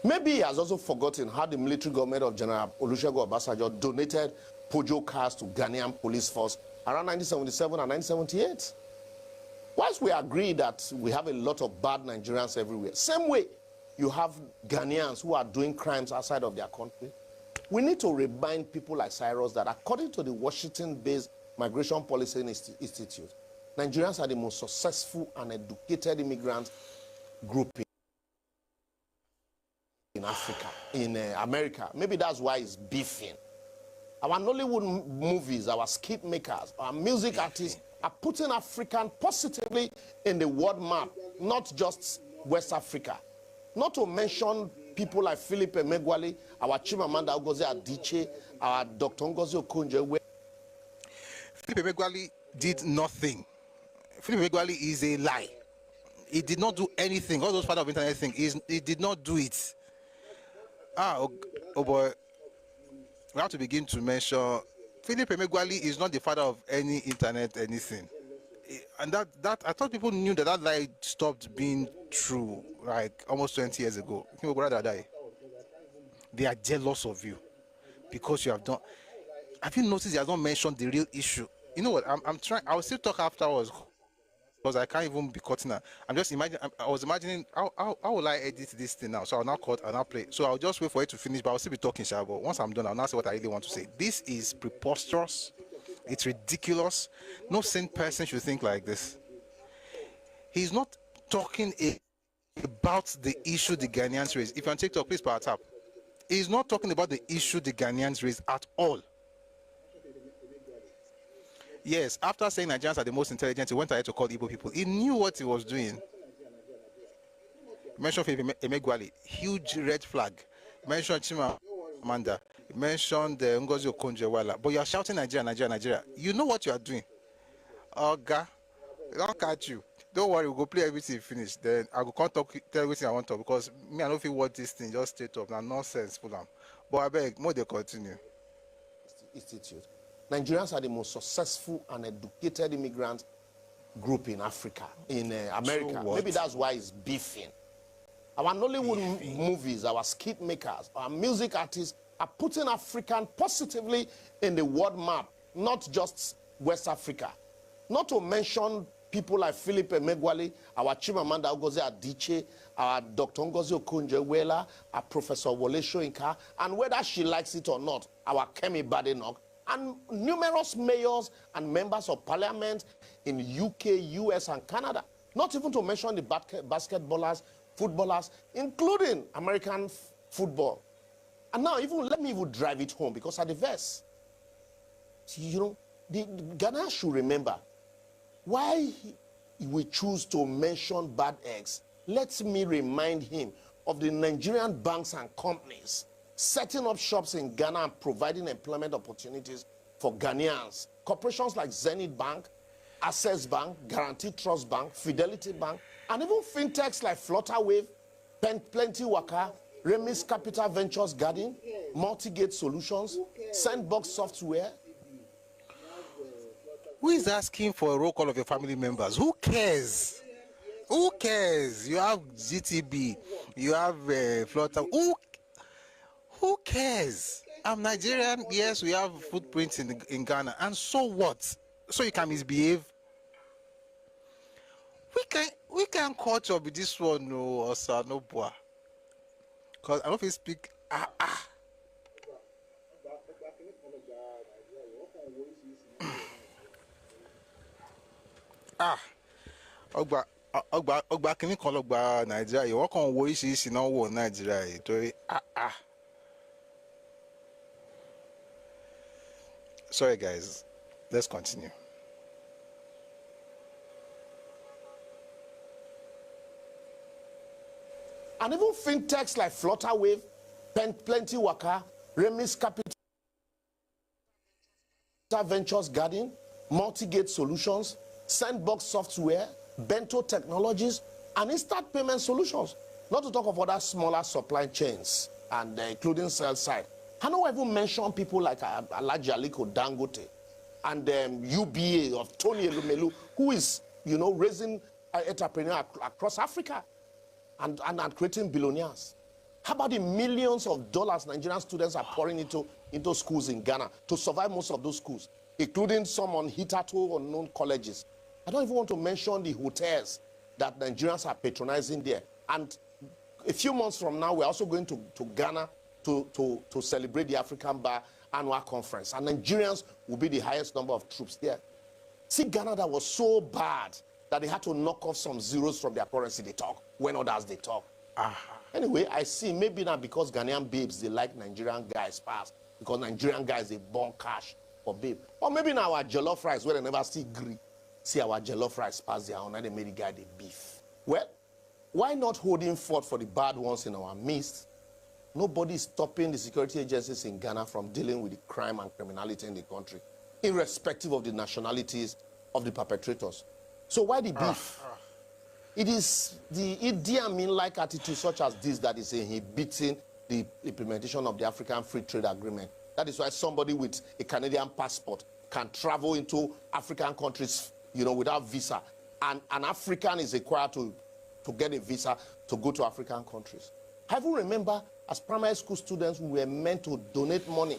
Maybe he has also forgotten how the military government of General Olusegun Obasanjo donated Peugeot cars to Ghanaian police force around 1977 and 1978. Whilst we agree that we have a lot of bad Nigerians everywhere, same way you have Ghanaians who are doing crimes outside of their country, we need to remind people like Cyrus that according to the Washington-based Migration Policy Institute, Nigerians are the most successful and educated immigrant group in Africa, in America. Maybe that's why it's beefing. Our Nollywood movies, our skit makers, our music artists are putting African positively in the world map, not just West Africa. Not to mention people like Philip Emeagwali, our Chimamanda Ngozi Adichie, our Dr. Ngozi Okonjo. Philip Emeagwali did nothing. Philip Emeagwali is a lie. He did not do anything. All those part of internet thing, he did not do it. Oh boy. We have to begin to mention Philip Emeagwali is not the father of any internet anything. And that I thought people knew that lie stopped being true like almost 20 years ago. They are jealous of you because you have done. Have you noticed he has not mentioned the real issue? You know what? I'm trying. I will still talk afterwards because I can't even be cutting her. I'm just imagining. I was imagining how will I edit this thing now? So I'll now cut and I'll play. So I'll just wait for it to finish, but I'll still be talking, But once I'm done, I'll now say what I really want to say. This is preposterous. It's ridiculous. No sane person should think like this. He's not talking about the issue the Ghanaians raise. If you're on TikTok, please power tap. He's not talking about the issue the Ghanaians raise at all. Yes, after saying Nigerians are the most intelligent, he went ahead to call Igbo people. He knew what he was doing. He mentioned Philip Emeagwali, huge red flag. He mentioned Chimamanda. He mentioned Ngozi Okonjo-Iweala. But you are shouting Nigeria, Nigeria, Nigeria. You know what you are doing. Oga, don't catch you. Don't worry, we'll go play everything finished. Then I will come tell everything I want to because me, I don't feel what this thing just straight up. Now nonsense, full on. But I beg, more they continue. Institute. Nigerians are the most successful and educated immigrant group in Africa, in America. So maybe that's why it's beefing. Our Nollywood movies, our skit makers, our music artists are putting African positively in the world map, not just West Africa. Not to mention people like Philip Emeagwali, our Chimamanda Ngozi Adichie, our Dr. Ngozi Okonjo-Iweala, our Professor Wole Soyinka, and whether she likes it or not, our Kemi Badenoch, and numerous mayors and members of parliament in UK, US, and Canada. Not even to mention the basketballers, footballers, including American football. And now, let me even drive it home, because at the verse, you know, Ghana should remember why we choose to mention bad eggs. Let me remind him of the Nigerian banks and companies setting up shops in Ghana and providing employment opportunities for Ghanaians. Corporations like Zenith Bank, Access Bank, Guaranty Trust Bank, Fidelity Bank, and even fintechs like Flutterwave, Plenty Waka, Remis Capital Ventures Garden, Multigate Solutions, Sandbox Software. Who is asking for a roll call of your family members? Who cares? Who cares? You have GTB, you have Flutter. Who cares? I'm Nigerian. Yes, we have footprints in Ghana. And so what? So you can misbehave? We can catch up with this one, no, Osa, no boy. Because I don't know if you speak. Ọgbà kìíní kan ló gba Nàìjíríà yìí, wọ́n kàn wo oríṣiríṣi náà wò Nàìjíríà yìí torí Sorry guys, let's continue. And even fintechs like Flutterwave, Plenty Waka, Remis Capital Ventures Garden, Multigate Solutions, Sandbox Software, Bento Technologies, and Instant Payment Solutions. Not to talk of other smaller supply chains, and including sell side. I don't even mention people like Alhaji Aliko Dangote and UBA of Tony Elumelu, who is, you know, raising entrepreneurs across Africa and creating billionaires. How about the millions of dollars Nigerian students are pouring into schools in Ghana to survive most of those schools, including some on hitherto unknown colleges? I don't even want to mention the hotels that Nigerians are patronizing there. And a few months from now, we're also going to Ghana to celebrate the African Bar Annual Conference. And Nigerians will be the highest number of troops there. See, Ghana that was so bad that they had to knock off some zeros from their currency. They talk when others they talk. Anyway, I see maybe not because Ghanaian babes, they like Nigerian guys fast. Because Nigerian guys, they burn cash for babe. Or maybe now our jollof rice, where they never see green. See our jollof rice pass their own, and they made the guy the beef. Well, why not holding forth for the bad ones in our midst? Nobody is stopping the security agencies in Ghana from dealing with the crime and criminality in the country, irrespective of the nationalities of the perpetrators. So why the beef? It is the Idi Amin-like attitude such as this that is inhibiting the implementation of the African Free Trade Agreement. That is why somebody with a Canadian passport can travel into African countries, you know, without visa. And an African is required to get a visa to go to African countries. I even remember as primary school students, we were meant to donate money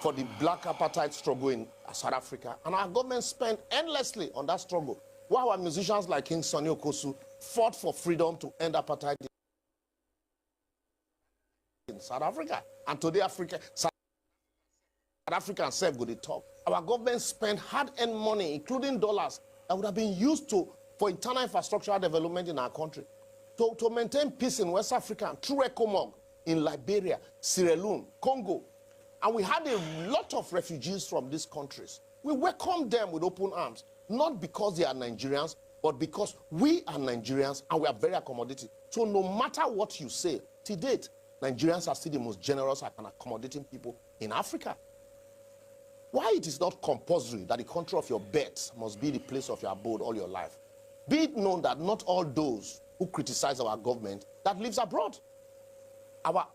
for the black apartheid struggle in South Africa. And our government spent endlessly on that struggle. While our musicians like King Sonny Okosu fought for freedom to end apartheid in South Africa. And today, South Africans self go to talk. Our government spent hard-earned money, including dollars, that would have been used for internal infrastructural development in our country, to maintain peace in West Africa, through ECOMOG, in Liberia, Sierra Leone, Congo. And we had a lot of refugees from these countries. We welcomed them with open arms, not because they are Nigerians, but because we are Nigerians and we are very accommodating. So no matter what you say, to date, Nigerians are still the most generous and accommodating people in Africa. Why it is not compulsory that the country of your birth must be the place of your abode all your life? Be it known that not all those who criticize our government that lives abroad. Our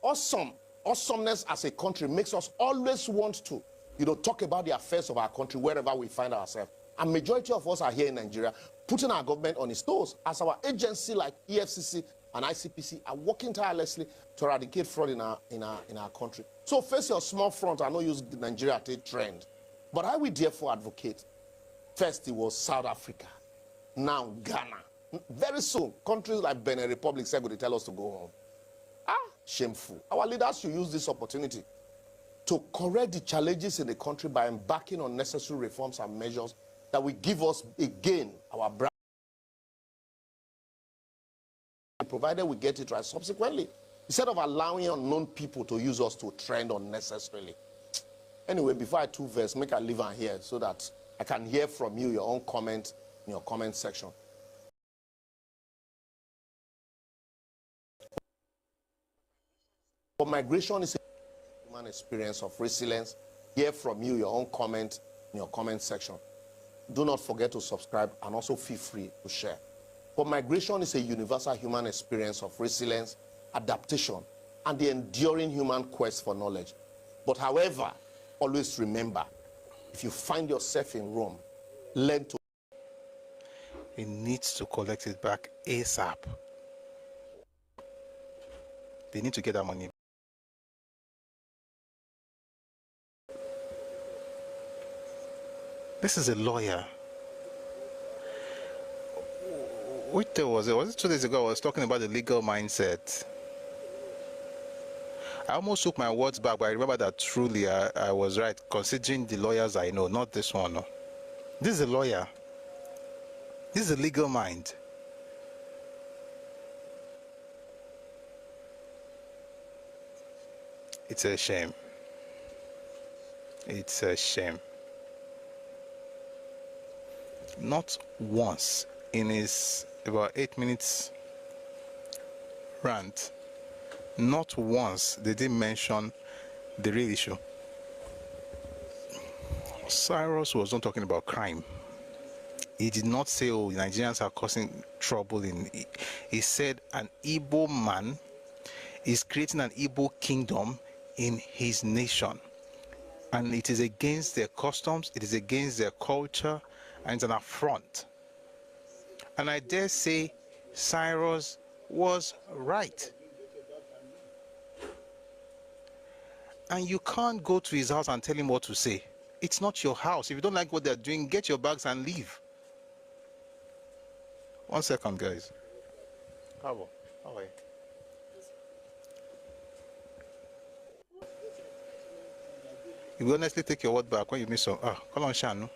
awesomeness as a country makes us always want to, you know, talk about the affairs of our country wherever we find ourselves. And majority of us are here in Nigeria, putting our government on its toes, as our agency like EFCC and ICPC are working tirelessly to eradicate fraud in our country. So face your small front and not use Nigeria as a trend. But I will therefore advocate. First it was South Africa, now Ghana. Very soon, countries like Benin Republic are going to tell us to go home. Shameful. Our leaders should use this opportunity to correct the challenges in the country by embarking on necessary reforms and measures that will give us again our brand. provided we get it right subsequently, instead of allowing unknown people to use us to trend unnecessarily. Anyway, before I two verse, make I leave on here so that I can hear from you your own comment in your comment section. But migration is a human experience of resilience. Hear from you your own comment in your comment section. Do not forget to subscribe and also feel free to share. But migration is a universal human experience of resilience, adaptation, and the enduring human quest for knowledge. But however, always remember, if you find yourself in Rome, learn to. He needs to collect it back ASAP. They need to get that money. This is a lawyer. Which day was it? Was it 2 days ago? I was talking about the legal mindset. I almost took my words back, but I remember that truly I was right, considering the lawyers I know, not this one. No. This is a lawyer. This is a legal mind. It's a shame. It's a shame. Not once in his about 8 minutes rant, not once did he mention the real issue. Cyrus was not talking about crime. He did not say, oh, Nigerians are causing trouble in. He said an Igbo man is creating an Igbo kingdom in his nation. And it is against their customs, it is against their culture, and it's an affront. And I dare say Cyrus was right. And you can't go to his house and tell him what to say. It's not your house. If you don't like what they're doing, get your bags and leave. 1 second, guys. Ẹkáàbọ, how are you? You will honestly take your word back when you miss some. Come on, Shanu.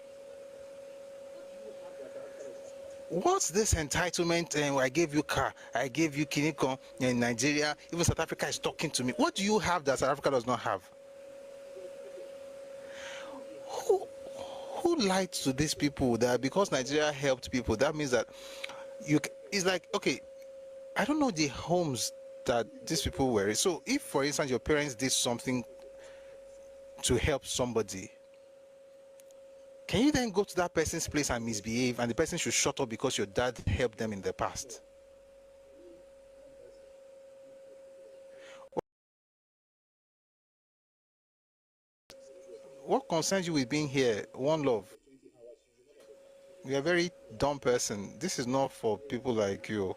What's this entitlement? I gave you car, I gave you Kiniko in Nigeria, even South Africa is talking to me. What do you have that South Africa does not have? Who lied to these people that because Nigeria helped people, that means that it's like, okay, I don't know the homes that these people were in. So if, for instance, your parents did something to help somebody, can you then go to that person's place and misbehave, and the person should shut up because your dad helped them in the past? What concerns you with being here? One love. You're a very dumb person. This is not for people like you.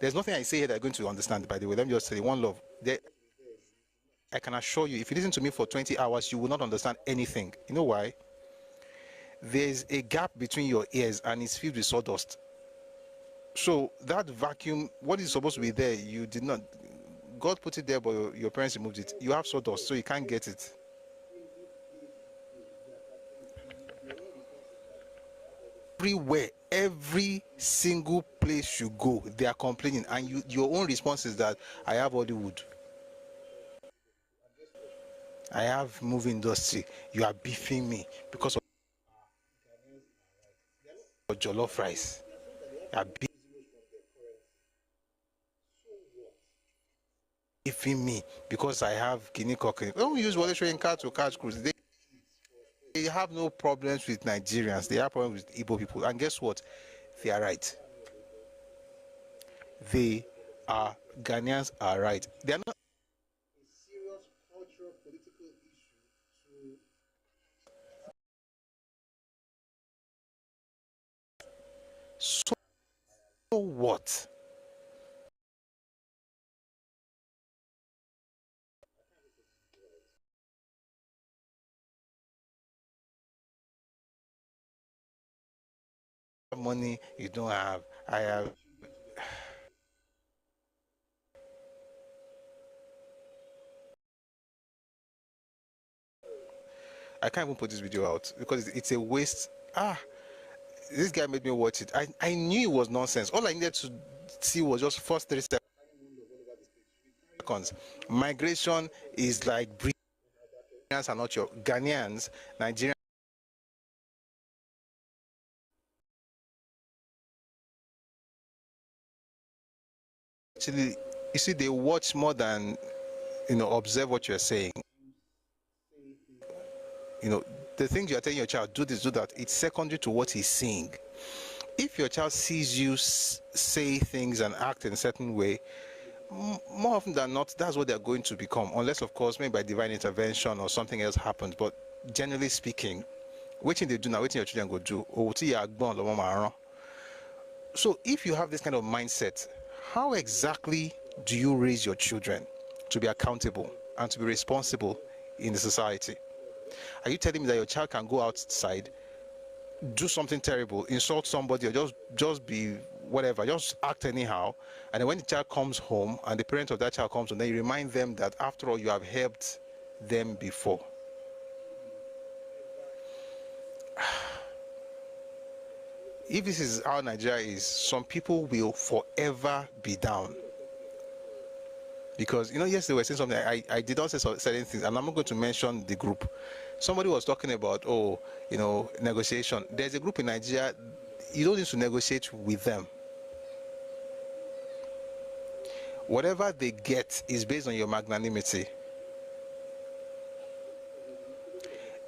There's nothing I say here that you're going to understand, by the way. Let me just say, one love. I can assure you, if you listen to me for 20 hours, you will not understand anything. You know why? There's a gap between your ears and it's filled with sawdust. So that vacuum, what is supposed to be there, you did not. God put it there, but your parents removed it. You have sawdust, so you can't get it. Everywhere, every single place you go, they are complaining, and your own response is that I have all the wood. I have movie industry. You are beefing me because of jollof rice. You are beefing me because I have guinea cock. Don't use Wale Soyinka to catch cruise. They have no problems with Nigerians. They have problems with Igbo people. And guess what? They are right. Ghanaians are right. They are not. So what? Money you don't have. I have. I can't even put this video out because it's a waste. This guy made me watch it. I knew it was nonsense. All I needed to see was just first 3 seconds. Migration is like Nigerians are not your Ghanaians, Nigerians. Actually, you see, they watch more than, observe what you're saying. The things you're telling your child, do this, do that, it's secondary to what he's seeing. If your child sees you say things and act in a certain way, more often than not, that's what they're going to become. Unless, of course, maybe by divine intervention or something else happens. But generally speaking, waiting they do now, waiting your children go do. So if you have this kind of mindset, how exactly do you raise your children to be accountable and to be responsible in the society? Are you telling me that your child can go outside, do something terrible, insult somebody, or just be whatever, just act anyhow, and then when the child comes home and the parent of that child comes home, then you remind them that after all, you have helped them before? If this is how Nigeria is, some people will forever be down. Because, yes, they were saying something. I did not say certain things, and I'm not going to mention the group. Somebody was talking about, negotiation. There's a group in Nigeria, you don't need to negotiate with them. Whatever they get is based on your magnanimity.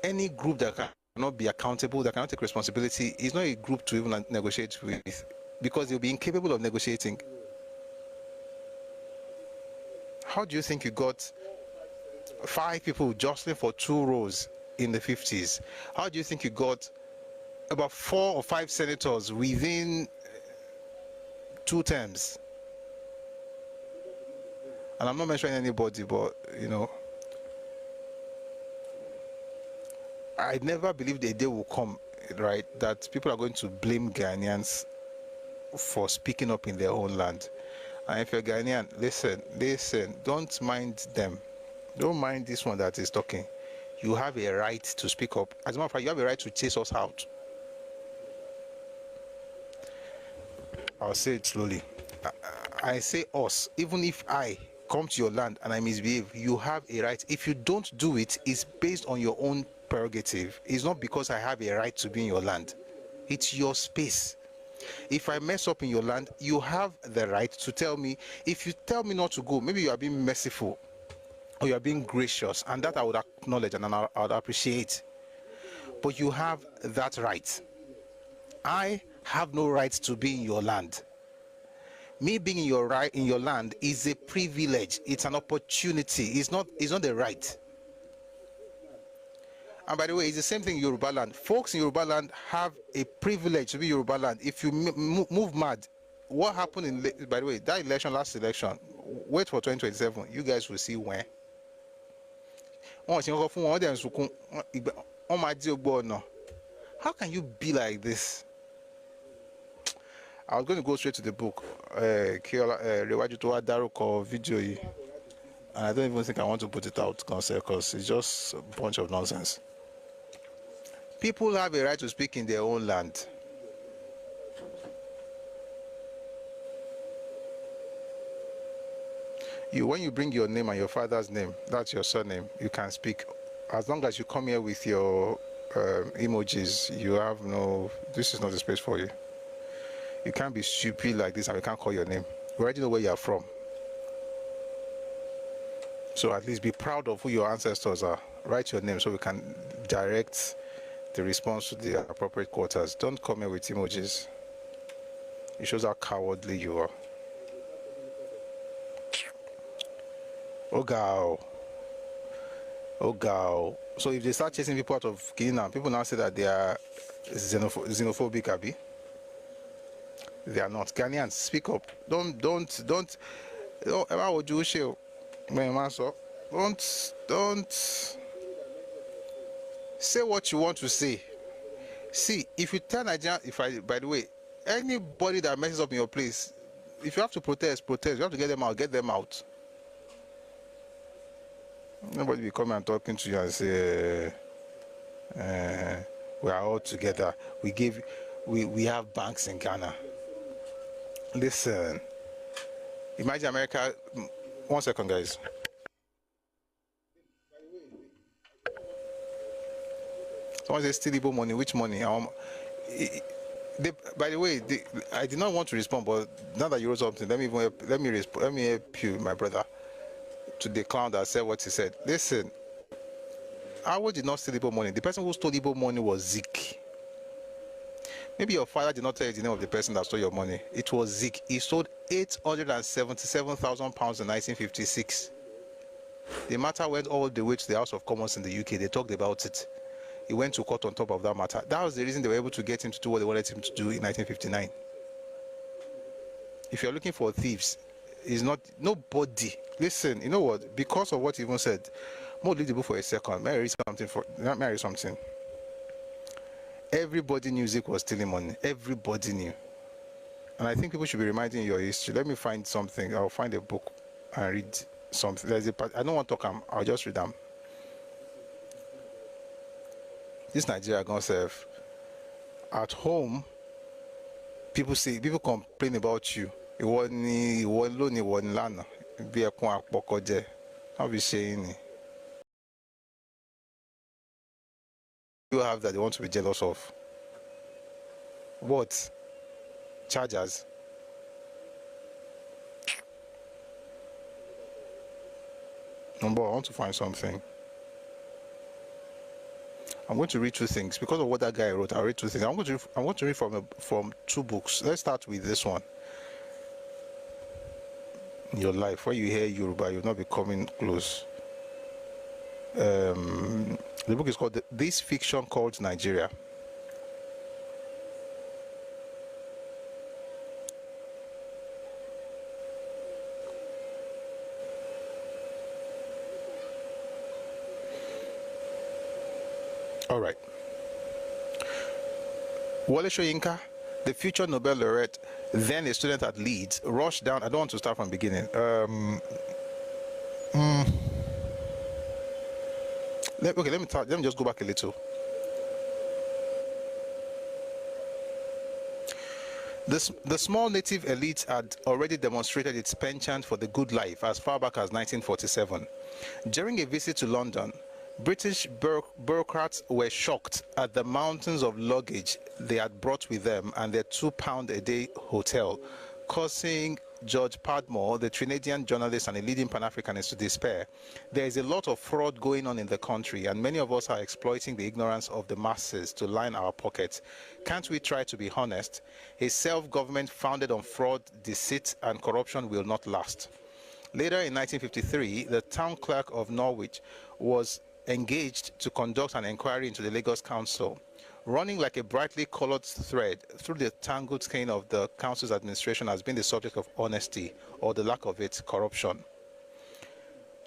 Any group that cannot be accountable, that cannot take responsibility, is not a group to even negotiate with, because they'll be incapable of negotiating. How do you think you got 5 people jostling for 2 rows in the 50s? How do you think you got about 4 or 5 senators within 2 terms? And I'm not mentioning anybody, but, I never believed a day will come, right, that people are going to blame Ghanaians for speaking up in their own land. And if you're Ghanaian, listen, don't mind them. Don't mind this one that is talking. You have a right to speak up. As a matter of fact, you have a right to chase us out. I'll say it slowly. I say us. Even if I come to your land and I misbehave, you have a right. If you don't do it, it's based on your own prerogative. It's not because I have a right to be in your land. It's your space. If I mess up in your land, you have the right to tell me. If you tell me not to go, maybe you are being merciful or you are being gracious, and that I would acknowledge and I would appreciate. But you have that right. I have no right to be in your land. Me being in your land is a privilege. It's an opportunity. It's not a right. And by the way, it's the same thing in Yoruba land. Folks in Yoruba land have a privilege to be Yoruba land. If you move mad, what happened by the way, that last election, wait for 2027, you guys will see when. How can you be like this? I was going to go straight to the book. Video, and I don't even think I want to put it out because it's just a bunch of nonsense. People have a right to speak in their own land. When you bring your name and your father's name, that's your surname, you can speak. As long as you come here with your emojis, you have this is not the space for you. You can't be stupid like this and we can't call your name. We already know where you are from. So at least be proud of who your ancestors are. Write your name so we can direct the response to the appropriate quarters. Don't come here with emojis. It shows how cowardly you are. Oh, God. So if they start chasing people out of Guinea, people now say that they are xenophobic, Abi. They are not. Ghanaians, speak up. Don't. Don't say what you want to say. See, if you tell Nigeria, by the way, anybody that messes up in your place, if you have to protest. You have to get them out. Nobody will come and talking to you and say, we are all together. We have banks in Ghana. Listen, Imagine America. 1 second, guys. Someone says still Igbo money. Which money? By the way, I did not want to respond, but now that you wrote something, let me help you, my brother, to the clown that said what he said. Listen, Awo did not steal Igbo money. The person who stole Igbo money was Zik. Maybe your father did not tell you the name of the person that stole your money. It was Zik. He stole 877,000 pounds in 1956. The matter went all the way to the House of Commons in the UK. They talked about it. He went to court on top of that matter. That was the reason they were able to get him to do what they wanted him to do in 1959. If you're looking for thieves, it's not nobody. Listen, you know what? Because of what he even said, more leave the book for a second. May I read something? Everybody knew Zik was stealing money. Everybody knew. And I think people should be reminding your history. Let me find something. I'll find a book and read something. There's a part, I don't want to talk. I'll just read them. This Nigeria gonna serve. At home, people complain about you. I'll be saying you have that they want to be jealous of. What? Chargers. Number, I want to find something. I'm going to read two things because of what that guy wrote. I'll read two things. I want to read from two books. Let's start with this one. In your life, when you hear Yoruba, you'll not be coming close. The book is called This Fiction Called Nigeria. All right. Wole Soyinka, the future Nobel laureate, then a student at Leeds, rushed down. I don't want to start from the beginning. Let me just go back a little. The small native elite had already demonstrated its penchant for the good life as far back as 1947. During a visit to London, British bureaucrats were shocked at the mountains of luggage they had brought with them and their £2-a-day hotel, causing George Padmore, the Trinidadian journalist and a leading Pan-Africanist, to despair. There is a lot of fraud going on in the country, and many of us are exploiting the ignorance of the masses to line our pockets. Can't we try to be honest? A self-government founded on fraud, deceit, and corruption will not last. Later in 1953, the town clerk of Norwich was engaged to conduct an inquiry into the Lagos Council. Running like a brightly colored thread through the tangled skein of the council's administration has been the subject of honesty, or the lack of it, corruption.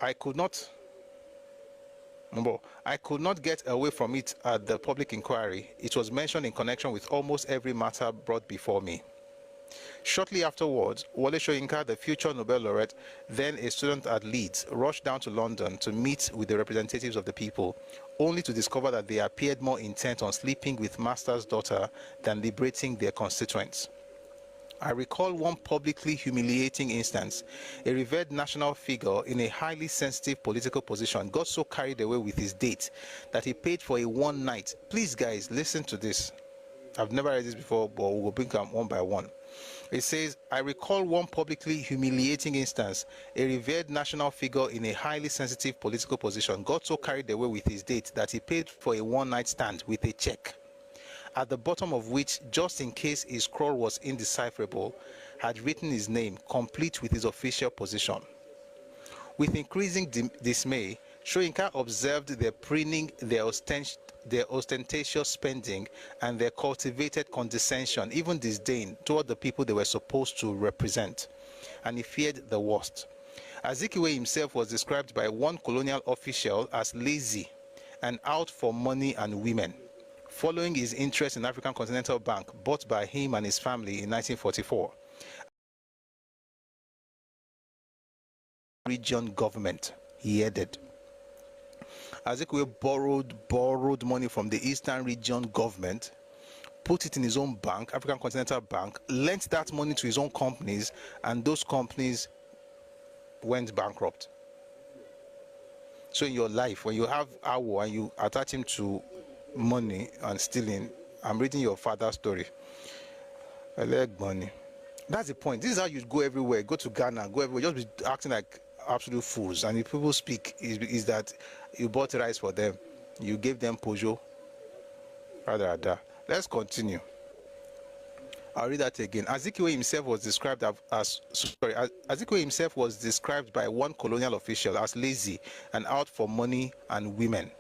I could not get away from it at the public inquiry. It was mentioned in connection with almost every matter brought before me. Shortly afterwards, Wole Soyinka, the future Nobel laureate, then a student at Leeds, rushed down to London to meet with the representatives of the people, only to discover that they appeared more intent on sleeping with master's daughter than liberating their constituents. I recall one publicly humiliating instance. A revered national figure in a highly sensitive political position got so carried away with his date that he paid for a one night. Please, guys, listen to this. I've never read this before, but we'll bring them one by one. It says, I recall one publicly humiliating instance. A revered national figure in a highly sensitive political position got so carried away with his date that he paid for a one-night stand with a check, at the bottom of which, just in case his scrawl was indecipherable, had written his name, complete with his official position. With increasing dismay, Soyinka observed their preening, their ostentatious spending, and their cultivated condescension, even disdain, toward the people they were supposed to represent, and he feared the worst. Azikiwe himself was described by one colonial official as lazy and out for money and women, following his interest in African Continental Bank, bought by him and his family in 1944. Region government, he added. Azikiwe borrowed money from the Eastern Region government, put it in his own bank, African Continental Bank, lent that money to his own companies, and those companies went bankrupt. So in your life, when you have Awo and you attach him to money and stealing, I'm reading your father's story. I like money. That's the point. This is how you go everywhere. Go to Ghana, go everywhere. Just be acting like absolute fools. And if people speak, is that you bought rice for them. You gave them Peugeot. Rather. Let's continue. I'll read that again. Azikiwe himself was described Azikiwe himself was described by one colonial official as lazy and out for money and women.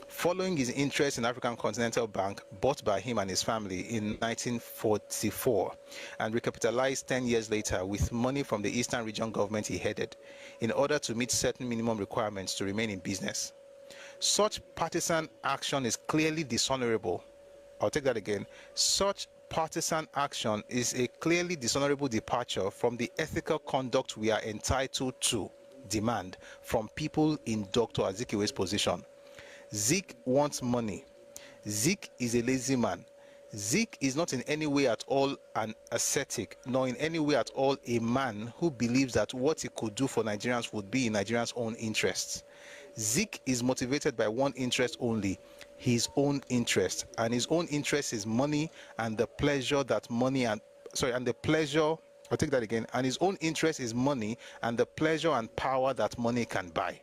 Following his interest in African Continental Bank, bought by him and his family in 1944, and recapitalized 10 years later with money from the Eastern Region government he headed, in order to meet certain minimum requirements to remain in business. Such partisan action is clearly dishonorable. I'll take that again. Such partisan action is a clearly dishonorable departure from the ethical conduct we are entitled to demand from people in Dr. Azikiwe's position. Zik wants money. Zik is a lazy man. Zik is not in any way at all an ascetic, nor in any way at all a man who believes that what he could do for Nigerians would be in Nigerians' own interests. Zik is motivated by one interest only, his own interest, and his own interest is money and the pleasure that money and the pleasure. I'll take that again. And his own interest is money and the pleasure and power that money can buy.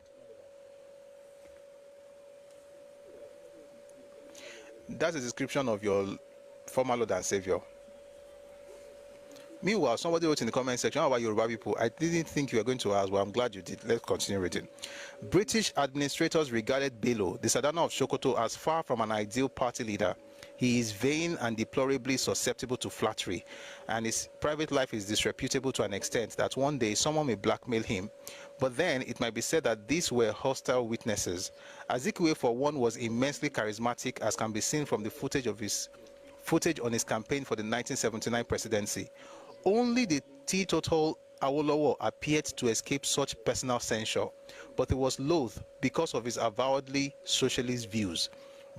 That's a description of your former Lord and Savior. Meanwhile, somebody wrote in the comment section, how about Yoruba people? I didn't think you were going to ask, but I'm glad you did. Let's continue reading. British administrators regarded Bello, the Sadana of Sokoto, as far from an ideal party leader. He is vain and deplorably susceptible to flattery, and his private life is disreputable to an extent that one day someone may blackmail him. But then it might be said that these were hostile witnesses. Azikiwe, for one, was immensely charismatic, as can be seen from the footage on his campaign for the 1979 presidency. Only the teetotal Awolowo appeared to escape such personal censure, but he was loath because of his avowedly socialist views.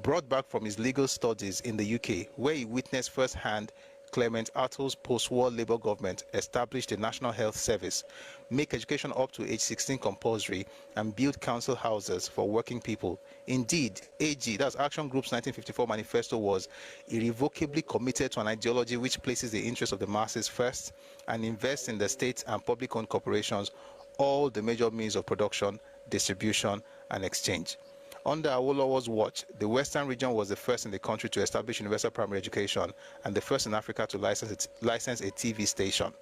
Brought back from his legal studies in the UK, where he witnessed firsthand Clement Attle's post-war Labour government establish the National Health Service, make education up to age 16 compulsory, and build council houses for working people. Indeed, AG, that's Action Group's 1954 manifesto, was irrevocably committed to an ideology which places the interests of the masses first and invests in the state and public-owned corporations all the major means of production, distribution, and exchange. Under Awolowo's watch, the Western region was the first in the country to establish universal primary education and the first in Africa to license a TV station.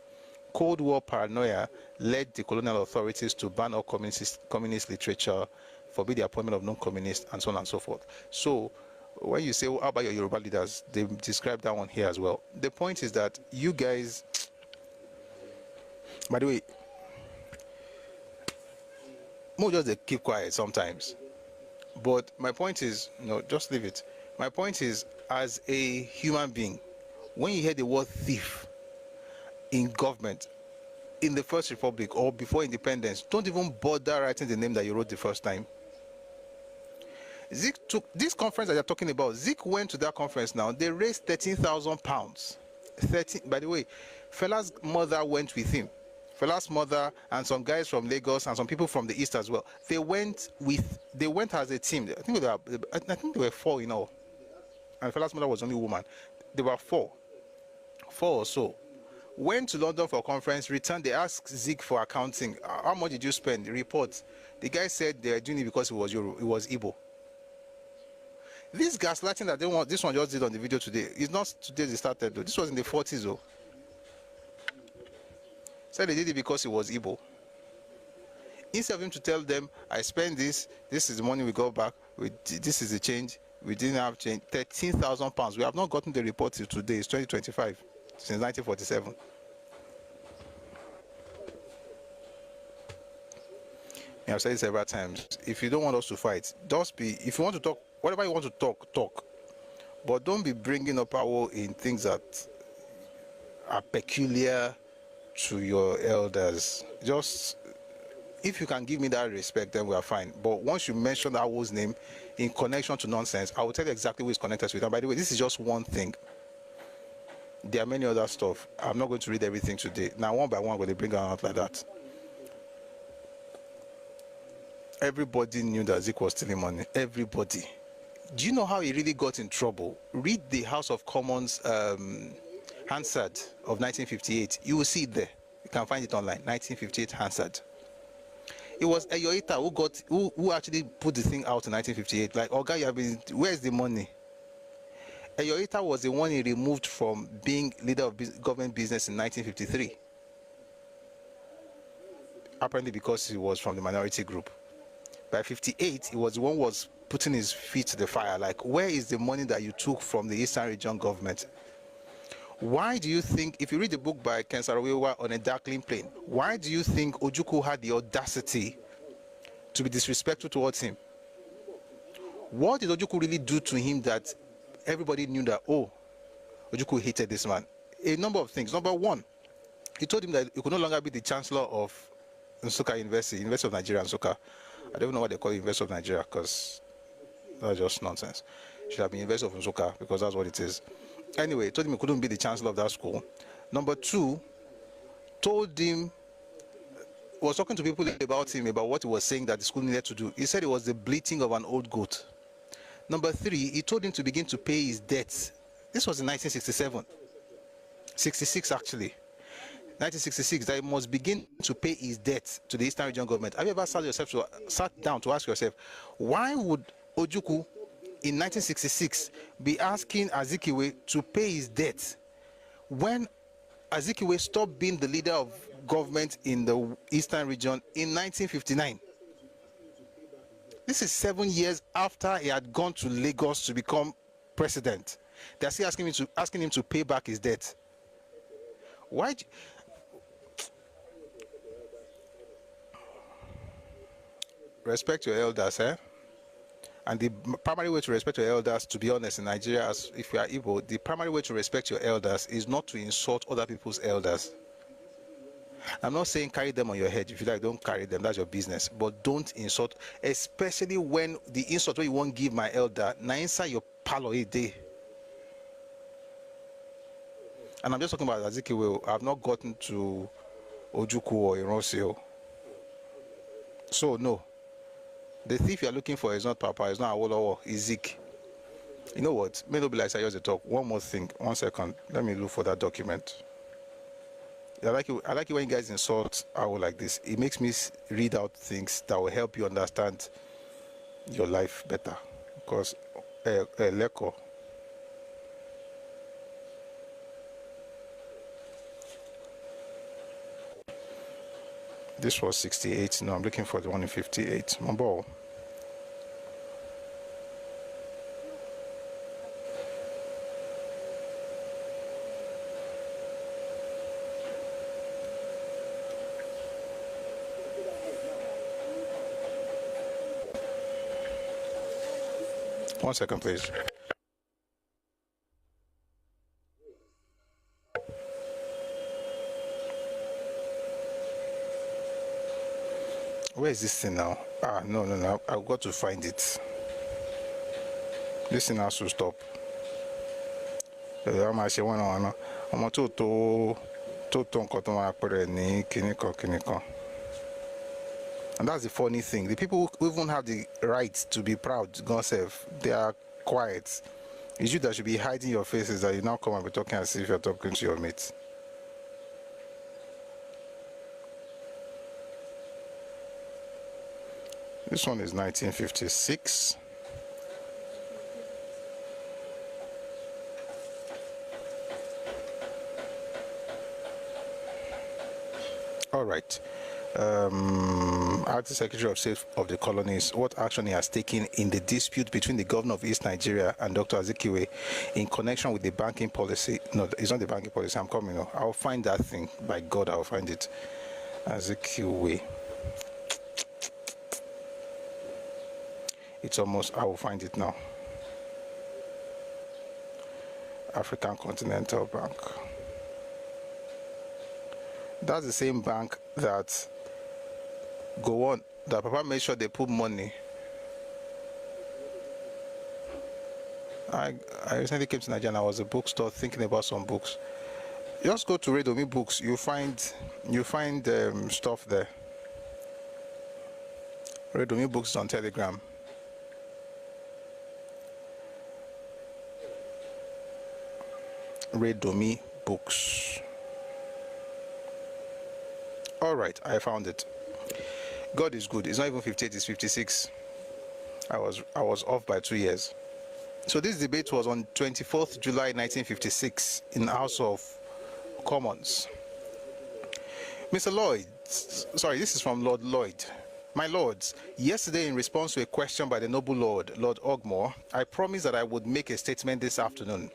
Cold War paranoia led the colonial authorities to ban all communist literature, forbid the appointment of non-communists, and so on and so forth. So, when you say, well, how about your Yoruba leaders, they describe that one here as well. The point is that you guys, by the way, more just they keep quiet sometimes. But my point is, no, just leave it. My point is, as a human being, when you hear the word thief in government, in the First Republic or before independence, don't even bother writing the name that you wrote the first time. Zik took this conference that you're talking about. Zik went to that conference now. They raised £13,000. 13. By the way, Fela's mother went with him. Fela's mother and some guys from Lagos and some people from the East as well. They went as a team. I think they were 4 in all. And Fela's mother was only a woman. They were 4 or so. Went to London for a conference, returned. They asked Zik for accounting. How much did you spend? The report. The guy said they were doing it because it was Igbo. This gaslighting that this one just did on the video today, it's not today they started though. This was in the 40s though. Said they did it because it was Igbo. Instead of him to tell them, I spent this is the money we got back, this is the change, we didn't have change, £13,000. We have not gotten the report till today, it's 2025, since 1947. I've said it several times. If you don't want us to fight, if you want to talk, whatever you want to talk. But don't be bringing up power in things that are peculiar to your elders. Just, if you can give me that respect, then we are fine. But once you mention that Awo's name in connection to nonsense, I will tell you exactly who is connected with. And by the way, this is just one thing. There are many other stuff. I'm not going to read everything today. Now, one by one, I'm going to bring it out like that. everybody knew that Zik was stealing money. Everybody. Do you know how he really got in trouble? Read the House of Commons Hansard of 1958. You will see it there. You can find it online. 1958 Hansard. It was Eyoita who actually put the thing out in 1958. Like, Oga, you have been, where's the money? Eyoita was the one he removed from being leader of government business in 1953. Apparently because he was from the minority group. By 58, he was the one who was putting his feet to the fire. Like, where is the money that you took from the Eastern Region government? Why do you think, if you read the book by Ken Saro-Wiwa on a darkling plane, why do you think Ojukwu had the audacity to be disrespectful towards him? What did Ojukwu really do to him that everybody knew that, oh, Ojukwu hated this man? A number of things. Number one, he told him that he could no longer be the chancellor of Nsukka University of Nigeria, Nsukka. I don't even know what they call University of Nigeria because that's just nonsense. It should have been University of Nsukka because that's what it is. Anyway, told him he couldn't be the chancellor of that school. Number two, told him, was talking to people about him, about what he was saying that the school needed to do. He said it was the bleating of an old goat. Number three, he told him to begin to pay his debts. This was in 1967. 66 actually. 1966, that he must begin to pay his debts to the Eastern Region government. Have you ever sat down to ask yourself, why would Ojukwu in 1966 be asking Azikiwe to pay his debts when Azikiwe stopped being the leader of government in the Eastern Region in 1959? This is 7 years after he had gone to Lagos to become president. They're still asking him to pay back his debt. Why? Respect your elders, eh? And the primary way to respect your elders, to be honest, in Nigeria, as if you are Igbo, the primary way to respect your elders is not to insult other people's elders. I'm not saying carry them on your head. If you like, don't carry them. That's your business. But don't insult, especially when the insult where you won't give my elder, na inside your palo a day. And I'm just talking about Azikiwe. I've not gotten to Ojukwu or Ironsio. So, no. The thief you're looking for is not Papa, it's not Awolowo, it's Zik. You know what? May not be like I used to talk. One more thing. 1 second. Let me look for that document. I like it when you guys insult Awo like this. It makes me read out things that will help you understand your life better. Because Leko. This was 68. No, I'm looking for the one in 58. My ball. One second, please. Where is this thing now? No. I've got to find it. This thing has to stop. And that's the funny thing. The people who even have the right to be proud, God save, they are quiet. It's you that should be hiding your faces, that you now come and be talking as if you're talking to your mates. This one is 1956. All right. Ask the Secretary of State of the Colonies what action he has taken in the dispute between the governor of East Nigeria and Dr. Azikiwe in connection with the banking policy. No, it's not the banking policy. I'm coming now. I'll find that thing. By God, I'll find it. Azikiwe. It's almost, I will find it now. African Continental Bank. That's the same bank that that Papa made sure they put money. I recently came to Nigeria and I was at a bookstore thinking about some books. Just go to Redomi Books, you find stuff there. Redomi Books on Telegram. Redomi Books. All right, I found it. God is good. It's not even 58, it's 56. I was off by 2 years. So this debate was on 24th July 1956 in the House of Commons. Mr. Lloyd, sorry, this is from Lord Lloyd. My lords, yesterday in response to a question by the noble Lord, Lord Ogmore, I promised that I would make a statement this afternoon.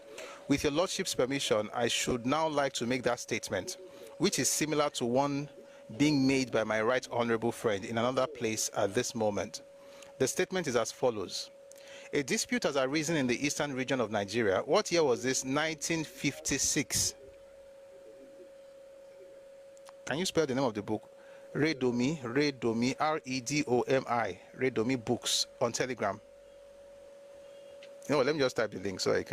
With your lordship's permission, I should now like to make that statement, which is similar to one being made by my right honorable friend in another place at this moment. The statement is as follows. A dispute has arisen in the eastern region of Nigeria. What year was this? 1956. Can you spell the name of the book? Redomi, R-E-D-O-M-I, Redomi Books on Telegram. You know what, let me just type the link so it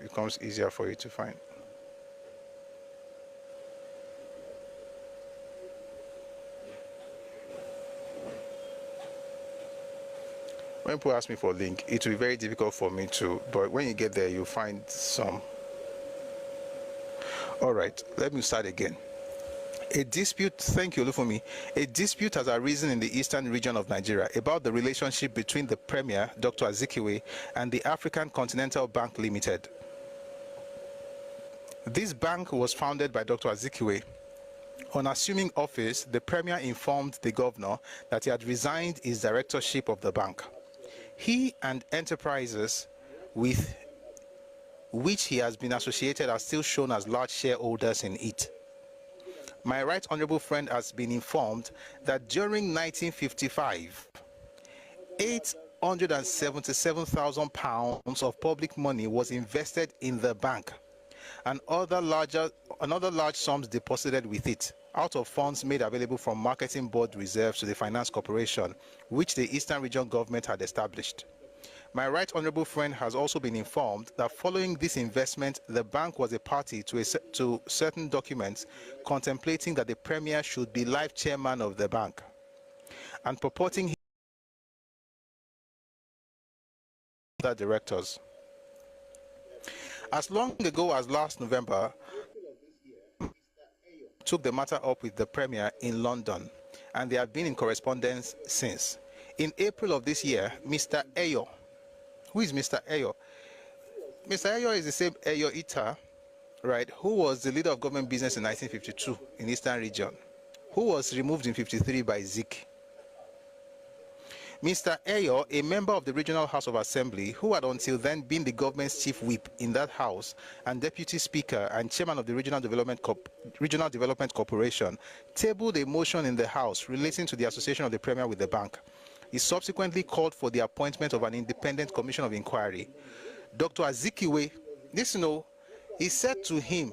becomes easier for you to find. When people ask me for a link, it will be very difficult for me to, but when you get there, you'll find some. All right, let me start again. A dispute, thank you, Olufumi. A dispute has arisen in the eastern region of Nigeria about the relationship between the Premier, Dr. Azikiwe, and the African Continental Bank Limited. This bank was founded by Dr. Azikiwe. On assuming office, the Premier informed the governor that he had resigned his directorship of the bank. He and enterprises with which he has been associated are still shown as large shareholders in it. My right honorable friend has been informed that during 1955, £877,000 of public money was invested in the bank, and other large sums deposited with it, out of funds made available from Marketing Board reserves to the Finance Corporation, which the Eastern Region government had established. My right honorable friend has also been informed that following this investment, the bank was a party to certain documents contemplating that the Premier should be life chairman of the bank, and purporting the directors. As long ago as last November, took the matter up with the Premier in London, and they have been in correspondence since. In April of this year, Mr. Ayo, who is Mr. Ayo? Mr. Ayo is the same Ayo Ita, right, who was the leader of government business in 1952 in Eastern Region, who was removed in 53 by Zik. Mr. Ayo, a member of the Regional House of Assembly, who had until then been the government's chief whip in that house and deputy speaker and chairman of the Regional Development Corporation, tabled a motion in the House relating to the association of the Premier with the bank. He subsequently called for the appointment of an independent commission of inquiry. Dr. Azikiwe, he said to him,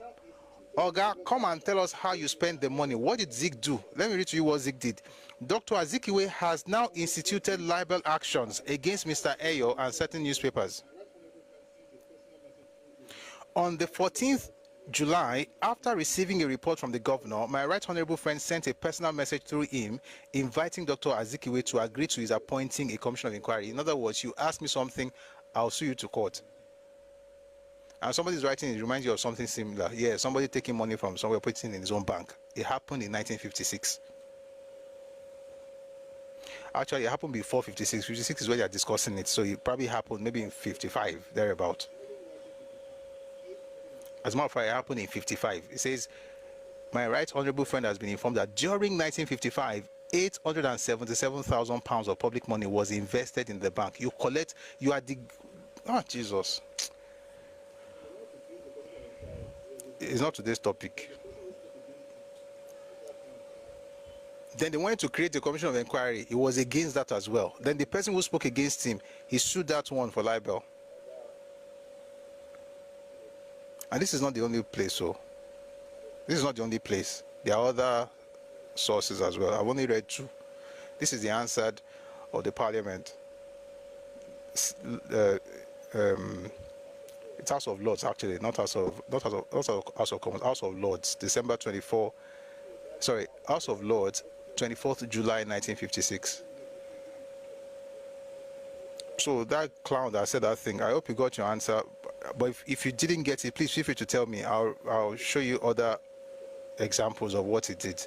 Oga, come and tell us how you spent the money. What did Zik do? Let me read to you what Zik did. Dr. Azikiwe has now instituted libel actions against Mr. Ayo and certain newspapers. On the 14th July, after receiving a report from the governor, my right honorable friend sent a personal message through him inviting Dr. Azikiwe to agree to his appointing a commission of inquiry. In other words, you ask me something, I'll sue you to court. And somebody's writing, it reminds you of something similar. Yeah, somebody taking money from somewhere, putting it in his own bank. It happened in 1956. Actually, it happened before 56. 56 is where they're discussing it, so it probably happened maybe in 55, thereabout. As a matter of fact, it happened in 55. It says, my right honorable friend has been informed that during 1955, £877,000 of public money was invested in the bank. You are the... Oh, Jesus. It's not today's topic. Then they wanted to create a commission of inquiry. He was against that as well. Then the person who spoke against him, he sued that one for libel. And this is not the only place, so this is not the only place. There are other sources as well. I've only read two. This is the answer of the Parliament. It's House of Lords, actually, not House of Commons, House of Lords, December 24. Sorry, House of Lords, 24th July 1956. also, that clown that said that thing, I hope you got your answer. But if you didn't get it, please feel free to tell me. I'll show you other examples of what he did.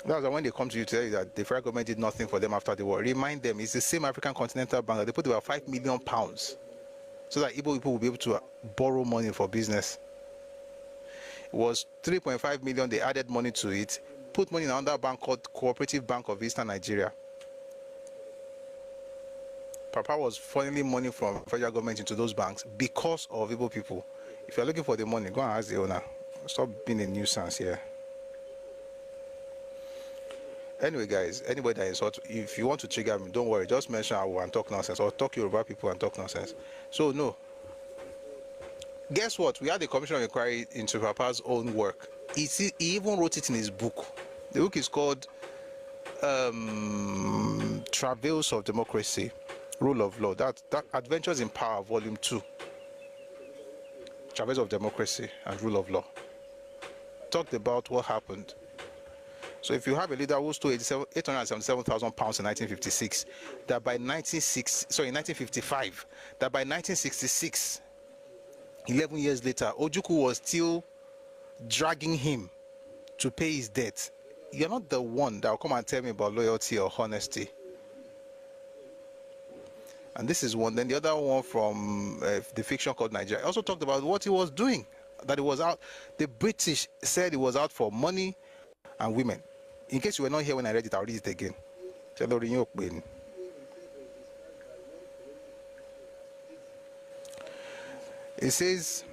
That's when they come to you to tell you that the federal government did nothing for them after the war. Remind them, it's the same African Continental Bank that they put about £5 million so that Igbo people will be able to borrow money for business. It was 3.5 million. They added money to it, put money in another bank called Cooperative Bank of Eastern Nigeria. Papa was funneling money from federal government into those banks because of Igbo people. If you're looking for the money, go and ask the owner. Stop being a nuisance here. Anyway, guys, anybody that insult, if you want to trigger me, don't worry. Just mention Awo and talk nonsense, or talk Yoruba people and talk nonsense. So, no. Guess what? We had a commission of inquiry into Papa's own work. He even wrote it in his book. The book is called Travails of Democracy, Rule of Law. That Adventures in Power, Volume 2. Travails of Democracy and Rule of Law. Talked about what happened. So if you have a leader who stole £877,000 in 1956, that by 1955, that by 1966, 11 years later, Ojukwu was still dragging him to pay his debt, you're not the one that will come and tell me about loyalty or honesty. And this is one. Then the other one from the fiction called Nigeria also talked about what he was doing, that he was out. The British said he was out for money and women. In case you were not here when I read it, I'll read it again. It says,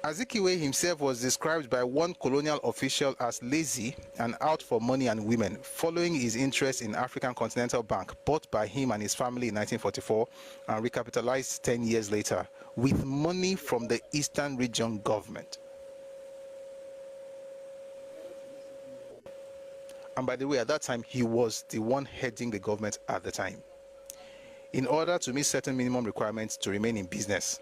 Azikiwe himself was described by one colonial official as lazy and out for money and women, following his interest in African Continental Bank, bought by him and his family in 1944 and recapitalized 10 years later with money from the Eastern Region government. And by the way, at that time, he was the one heading the government at the time, in order to meet certain minimum requirements to remain in business.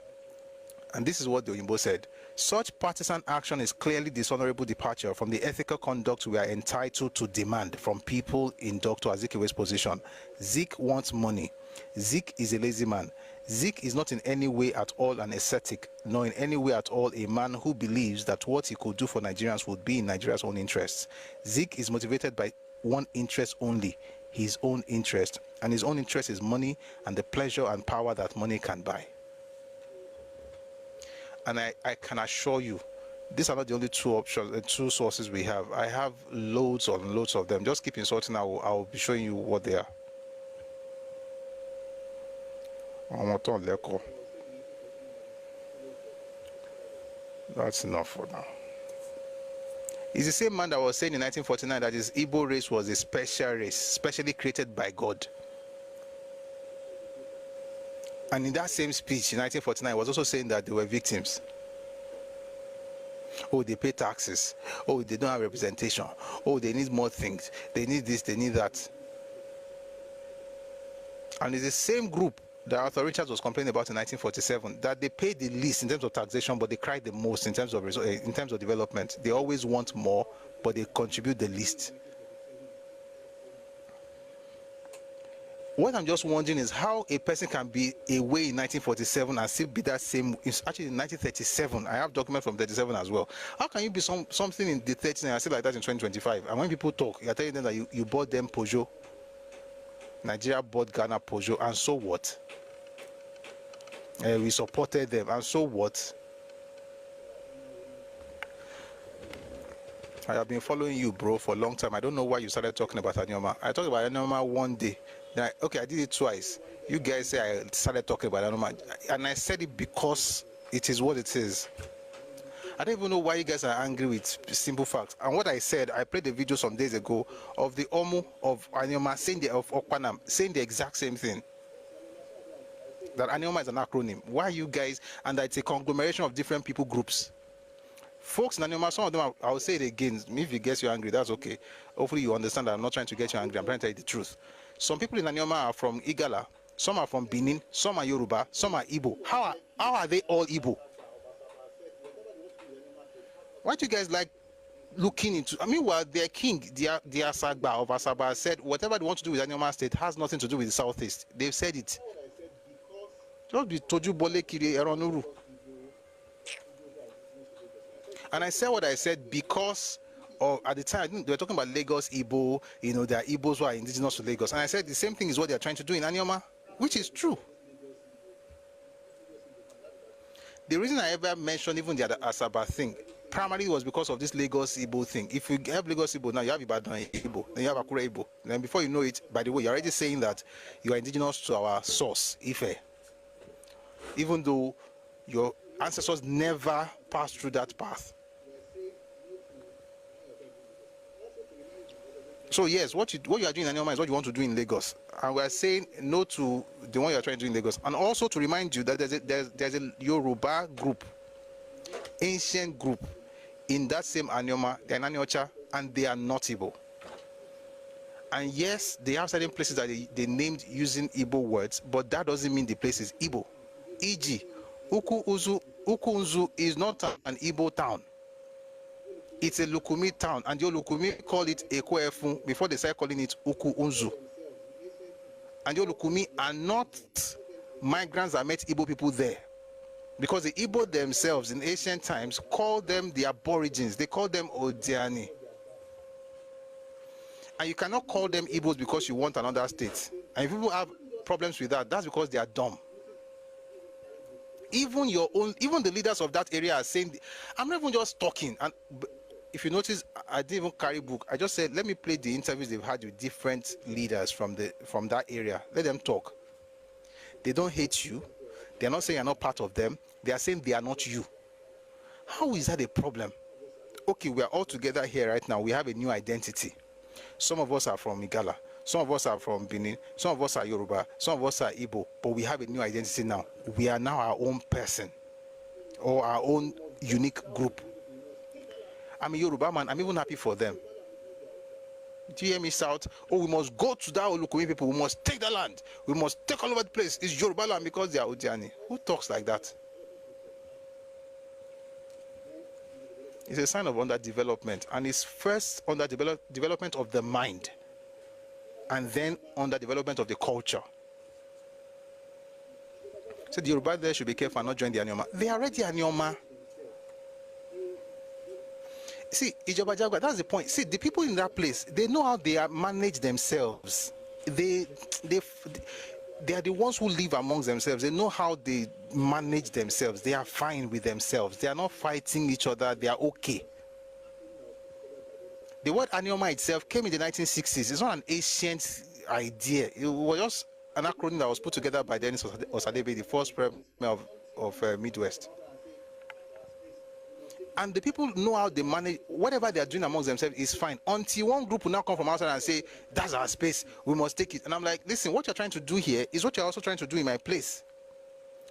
And this is what the Oyinbo said: such partisan action is clearly dishonorable departure from the ethical conduct we are entitled to demand from people in Dr. Azikiwe's position. Zik wants money. Zik is a lazy man. Zik is not in any way at all an ascetic, nor in any way at all a man who believes that what he could do for Nigerians would be in Nigeria's own interests. Zik is motivated by one interest only, his own interest. And his own interest is money and the pleasure and power that money can buy. And I can assure you, these are not the only two sources we have. I have loads and loads of them. Just keep insulting, I'll be showing you what they are. That's enough for now. He's the same man that was saying in 1949 that his Igbo race was a special race, specially created by God. And in that same speech in 1949, he was also saying that they were victims. Oh, they pay taxes. Oh, they don't have representation. Oh, they need more things. They need this, they need that. And it's the same group that Arthur Richards was complaining about in 1947, that they paid the least in terms of taxation, but they cried the most in terms of development. They always want more, but they contribute the least. What I'm just wondering is how a person can be away in 1947 and still be that same. It's actually in 1937. I have documents from 37 as well. How can you be something in the 30s and still like that in 2025? And when people talk, you're telling them that you bought them Peugeot. Nigeria bought Ghana Peugeot, and so what? We supported them, and so what? I have been following you, bro, for a long time. I don't know why you started talking about Anioma. I talked about Anioma one day. Then I did it twice. You guys say I started talking about Anioma, and I said it because it is what it is. I don't even know why you guys are angry with simple facts. And what I said, I played a video some days ago of the Omo of Anioma saying of Okpanam saying the exact same thing. That Anioma is an acronym. Why are you guys? And that it's a conglomeration of different people groups. Folks in Anioma, some of them, I'll say it again. If it gets you angry, that's okay. Hopefully you understand that I'm not trying to get you angry. I'm trying to tell you the truth. Some people in Anioma are from Igala. Some are from Benin. Some are Yoruba. Some are Igbo. How are they all Igbo? Why do you guys like looking into. I mean, well, their king, the Asagba of Asaba, said whatever they want to do with Anambra State has nothing to do with the Southeast. They've said it. Just be toju bole kiri eronuru. And I said what I said because at the time they were talking about Lagos Igbo. You know, there are Igbos who are indigenous to Lagos, and I said the same thing is what they are trying to do in Anioma, which is true. The reason I ever mentioned even the Asaba thing primarily was because of this Lagos Igbo thing. If you have Lagos Igbo now, you have Ibadan Igbo, then you have Akure Igbo. Then before you know it, by the way, you're already saying that you are indigenous to our source, Ife. Even though your ancestors never passed through that path. So yes, what you are doing in Anioma is what you want to do in Lagos. And we are saying no to the one you are trying to do in Lagos. And also to remind you that there's a Yoruba group, ancient group, in that same Anioma, they're Aniocha, and they are not Igbo. And yes, they have certain places that they named using Igbo words, but that doesn't mean the place is Igbo. E.g., Ukunzu is not an Igbo town. It's a Lukumi town, and the Lukumi call it Ekoefun before they start calling it Ukunzu. And the Lukumi are not migrants that met Igbo people there. Because the Igbo themselves in ancient times called them the Aborigines. They called them Odiani. And you cannot call them Igbos because you want another state. And if people have problems with that, that's because they are dumb. Even the leaders of that area are saying, I'm not even just talking. And if you notice, I didn't even carry book. I just said, let me play the interviews they've had with different leaders from that area. Let them talk. They don't hate you. They're not saying you're not part of them. They are saying they are not you. How is that a problem? Okay, we are all together here right now. We have a new identity. Some of us are from Igala. Some of us are from Benin. Some of us are Yoruba. Some of us are Igbo. But we have a new identity now. We are now our own person or our own unique group. I'm a Yoruba man. I'm even happy for them. Do you hear me shout? Oh, we must go to that Olukumi people. We must take the land. We must take all over the place. It's Yoruba land because they are Odiani. Who talks like that? It's a sign of underdevelopment. And it's first underdevelopment of the mind. And then underdevelopment of the culture. So the Yoruba there should be careful and not join the Anioma. They are already Anioma. See, Ijoba Jagwa, that's the point. See, the people in that place, they know how they manage themselves. They are the ones who live amongst themselves. They know how they manage themselves. They are fine with themselves. They are not fighting each other. They are okay. The word Anioma itself came in the 1960s. It's not an ancient idea. It was just an acronym that was put together by Dennis Osadebe, the first premier of Midwest. And the people know how they manage. Whatever they are doing amongst themselves is fine. Until one group will now come from outside and say, that's our space, we must take it. And I'm like, listen, what you're trying to do here is what you're also trying to do in my place.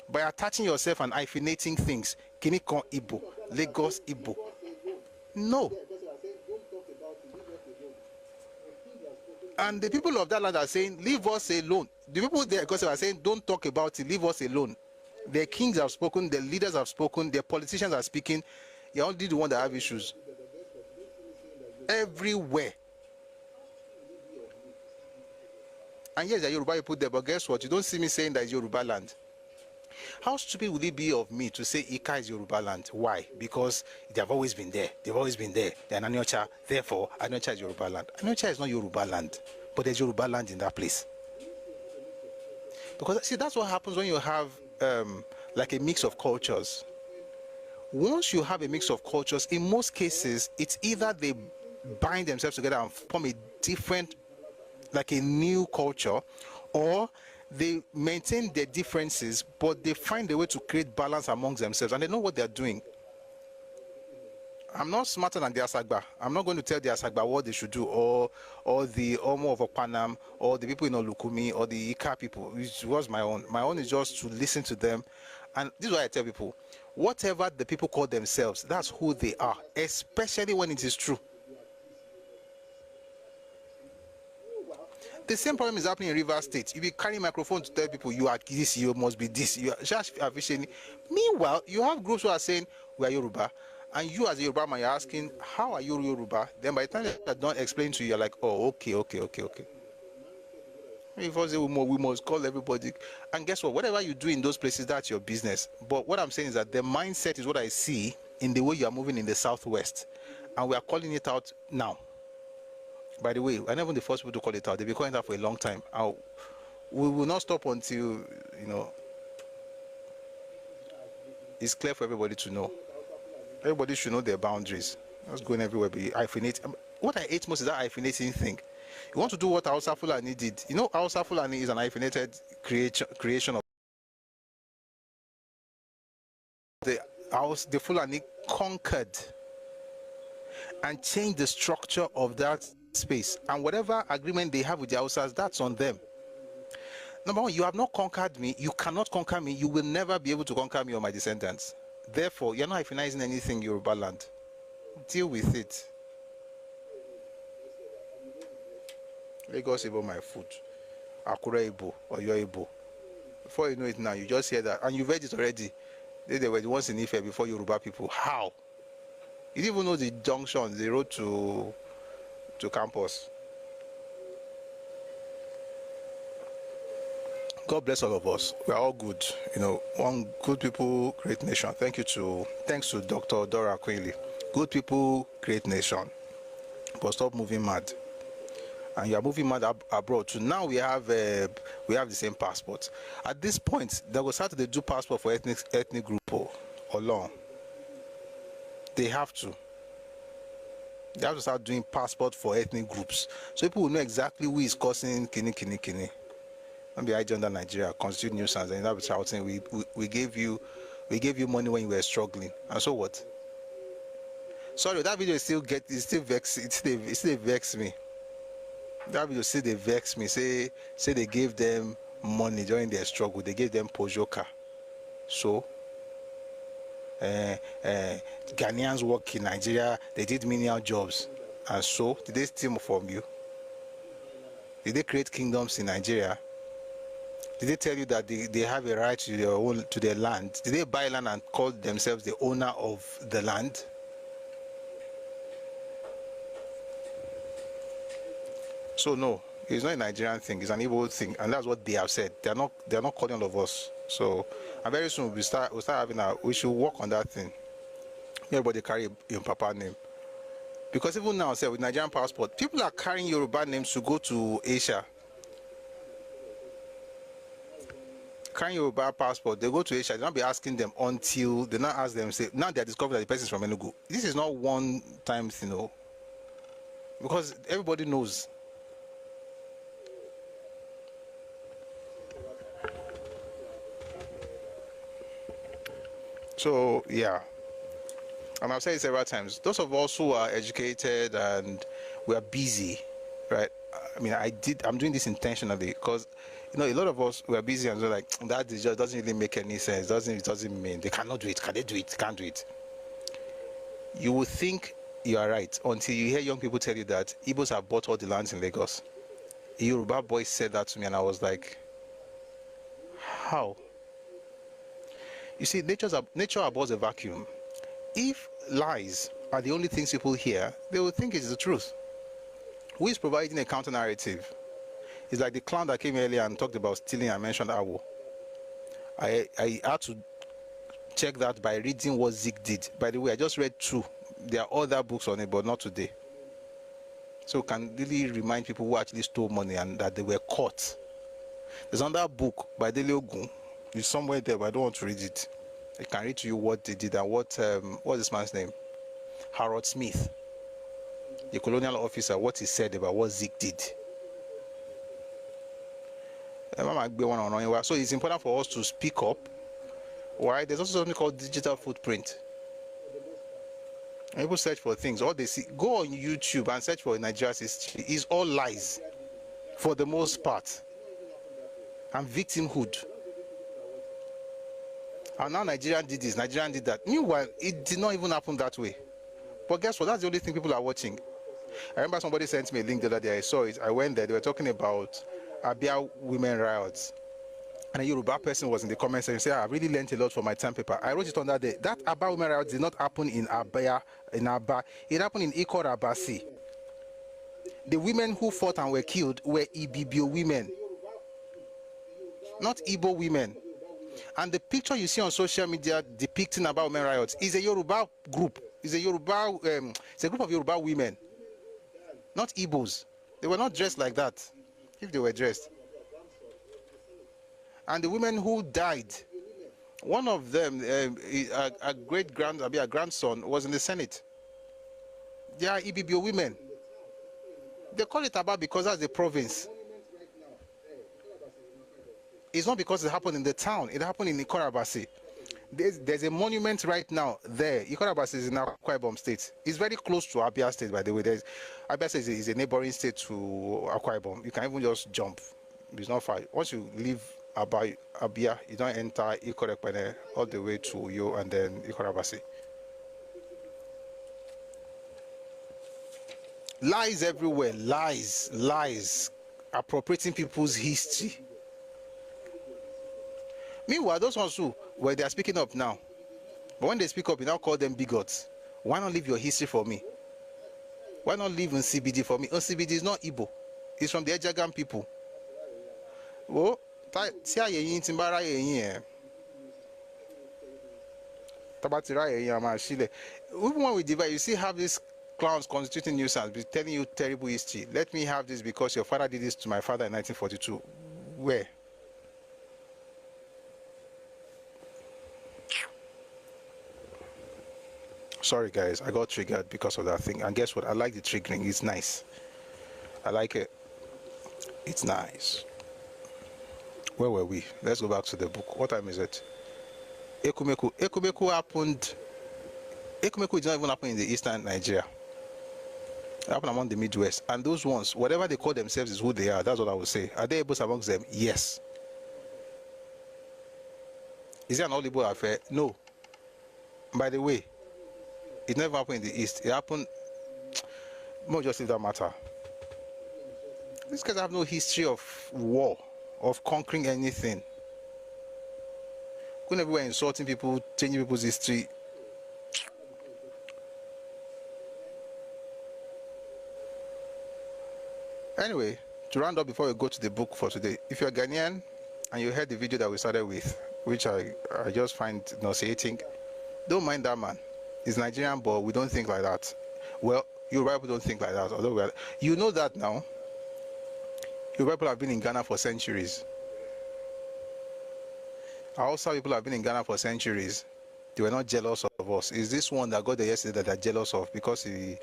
By attaching yourself and hyphenating things. Kinikon Igbo, Lagos Igbo. No. And the people of that land are saying, leave us alone. The people there are saying, don't talk about it, leave us alone. Their kings have spoken, their leaders have spoken, their politicians are speaking. You're only the one that have issues. Everywhere. And yes, there are Yoruba people there, but guess what? You don't see me saying that it's Yoruba land. How stupid would it be of me to say Ika is Yoruba land? Why? Because they have always been there. They've always been there. They're Aniocha. Therefore, Aniocha is Yoruba land. Aniocha is not Yoruba land, but there's Yoruba land in that place. Because, see, that's what happens when you have like a mix of cultures. Once you have a mix of cultures, in most cases, it's either they bind themselves together and form a different, like a new culture, or they maintain their differences, but they find a way to create balance amongst themselves, and they know what they're doing. I'm not smarter than the Asagba. I'm not going to tell the Asagba what they should do, or the Omo of Okpanam, or the people in Olukumi, or the Ika people. It was my own. My own is just to listen to them. And this is why I tell people, whatever the people call themselves, that's who they are, especially when it is true. The same problem is happening in Rivers State. If you carry a microphone to tell people you are this, you must be this, you are just efficient. Meanwhile, you have groups who are saying we are Yoruba, And you as a Yoruba man, you're asking, how are you Yoruba? Then by the time I don't explain to you, you're like, oh, okay. If I say we must call everybody. And guess what? Whatever you do in those places, that's your business. But what I'm saying is that the mindset is what I see in the way you are moving in the Southwest. And we are calling it out now. By the way, we're not even the first people to call it out. They've been calling it out for a long time. We will not stop until, it's clear for everybody to know. Everybody should know their boundaries. Not going everywhere, be hyphenate. What I hate most is that hyphenating thing. You want to do what Hausa Fulani did. Hausa Fulani is an hyphenated creation of the Fulani conquered and changed the structure of that space. And whatever agreement they have with the Hausas, that's on them. Number one, you have not conquered me. You cannot conquer me. You will never be able to conquer me or my descendants. Therefore, you're not hyphenizing anything Yoruba land. Deal with it. Lagos Igbo my food. Akure Igbo or Oyo Igbo. Before you know it now, you just hear that. And you've read it already. They were the ones in Ife before Yoruba people. How? You didn't even know the junction, the road to campus. God bless all of us. We are all good. One good people, great nation. Thanks to Dr. Dora Quayle. Good people, great nation. But stop moving mad. And you are moving mad abroad. So now we have the same passports. At this point, they will start to do passport for ethnic group or long. They have to. They have to start doing passport for ethnic groups, so people will know exactly who is causing kini. Don't be agenda Nigeria, constitute nuisance, and that shouting. We gave you money when you were struggling, and so what? Sorry, that video still vex me. That video still they vex me. Say they gave them money during their struggle. They gave them Pojoka. So Ghanaians work in Nigeria. They did menial jobs, and so did they steal from you? Did they create kingdoms in Nigeria? Did they tell you that they have a right to their land? Did they buy land and call themselves the owner of the land? So no, it's not a Nigerian thing. It's an Igbo thing, and that's what they have said. They're not calling all of us. So, and very soon we start having we should work on that thing. Everybody carry your papa name, because even now, say with Nigerian passport, people are carrying Yoruba names to go to Asia. Carrying Yoruba passport, they go to Asia. They don't be asking them until they not ask them. Say now they are discovered that the person is from Enugu. This is not one time thing, because everybody knows. So yeah, and I've said it several times. Those of us who are educated and we are busy, right? I mean, I'm doing this intentionally because a lot of us we are busy and we're like that just doesn't really make any sense. It doesn't mean they cannot do it. Can they do it? Can't do it. You will think you are right until you hear young people tell you that Igbos have bought all the lands in Lagos. A Yoruba boy said that to me, and I was like, how? You see, nature abhors a vacuum. If lies are the only things people hear, they will think it's the truth. Who is providing a counter narrative? It's like the clown that came earlier and talked about stealing and mentioned Awo. I had to check that by reading what Zeke did. By the way, I just read 2. There are other books on it, but not today. So can really remind people who actually stole money and that they were caught. There's another book by Dele Ogun. It's somewhere there, but I don't want to read it. I can read to you what they did and what's this man's name? Harold Smith, the colonial officer, what he said about what Zeke did. So it's important for us to speak up. Why? There's also something called digital footprint. People search for things. All they see, go on YouTube and search for Nigeria's history. It's all lies, for the most part, and victimhood. And now Nigerian did this, Nigerian did that. Meanwhile, it did not even happen that way. But guess what? That's the only thing people are watching. I remember somebody sent me a link the other day. I saw it. I went there. They were talking about Abia women riots. and a Yoruba person was in the comment section saying, I really learned a lot from my term paper. I wrote it on that day. That Aba women rights did not happen in Aba. It happened in Ikor Abasi. The women who fought and were killed were Ibibio women, not Igbo women. And the picture you see on social media depicting about women riots is a Yoruba group. It's a group of Yoruba women, not Igbos. They were not dressed like that, if they were dressed. And the women who died, one of them, a grandson, was in the Senate. They are Ibibio women. They call it Aba because that's the province. It's not because it happened in the town. It happened in Ikor Abasi. There's a monument right now there. Ikor Abasi is in Ẹkáàbọ state. It's very close to Abia state, by the way. Abia state is a neighboring state to Ẹkáàbọ. You can even just jump. It's not far. Once you leave Abia, you don't enter Ikor Ekpene all the way to Uyo and then Ikor Abasi. Lies everywhere. Lies. Appropriating people's history. Meanwhile, those ones who, they are speaking up now. But when they speak up, you now call them bigots. Why not leave your history for me? Why not leave CBD for me? CBD is not Igbo. It's from the Ejagam people. Oh, even when we divide, you see have these clowns constituting nuisance, telling you terrible history. Let me have this because your father did this to my father in 1942. Where? Sorry guys, I got triggered because of that thing. And guess what? I like the triggering. It's nice. I like it. It's nice. Where were we? Let's go back to the book. What time is it? Ekumeku. Ekumeku happened. Ekumeku did not even happen in the eastern Nigeria. It happened among the Midwest. And those ones, whatever they call themselves is who they are. That's what I would say. Are there Igbos amongst them? Yes. Is it an all Igbo affair? No. By the way, it never happened in the East. It happened. More just leave that matter. These guys have no history of war, of conquering anything. Going everywhere insulting people, changing people's history. Anyway, to round up before we go to the book for today, if you're Ghanaian and you heard the video that we started with, which I just find nauseating, don't mind that man. He's Nigerian, but we don't think like that. Well, Yoruba people don't think like that. Although you know that now. Yoruba people have been in Ghana for centuries. Hausa people have been in Ghana for centuries. They were not jealous of us. Is this one that got there yesterday that they're jealous of because he...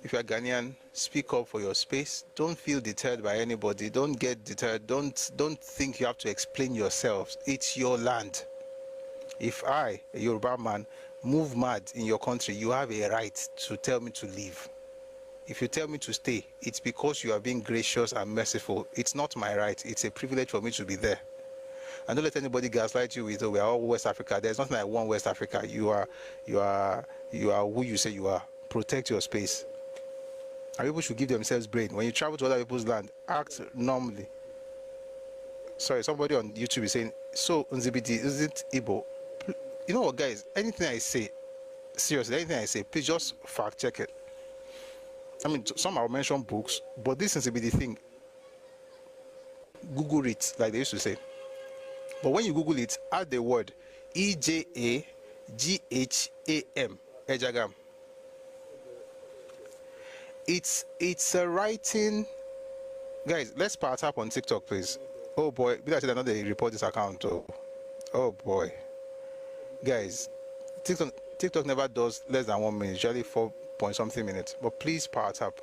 If you're Ghanaian, speak up for your space. Don't feel deterred by anybody. Don't get deterred. Don't think you have to explain yourselves. It's your land. If I, a Yoruba man, move mad in your country, you have a right to tell me to leave. If you tell me to stay, it's because you are being gracious and merciful. It's not my right. It's a privilege for me to be there. And don't let anybody gaslight you with, oh, we are all West Africa. There's nothing like one West Africa. You are who you say you are. Protect your space. And people should give themselves brain. When you travel to other people's land, act normally. Sorry, somebody on YouTube is saying, so Nzibidi isn't Igbo. You know what, guys? Anything I say, seriously, anything I say, please just fact check it. I mean, some I'll mention books, but this Nzibidi thing, Google it, like they used to say. But when you Google it, add the word EJAGHAM, Ejagam. It's a writing. Guys, let's part up on TikTok, please. Oh boy, because I know they report this account. Oh boy. Guys, TikTok never does less than 1 minute, usually 4-point-something minutes. But please part up.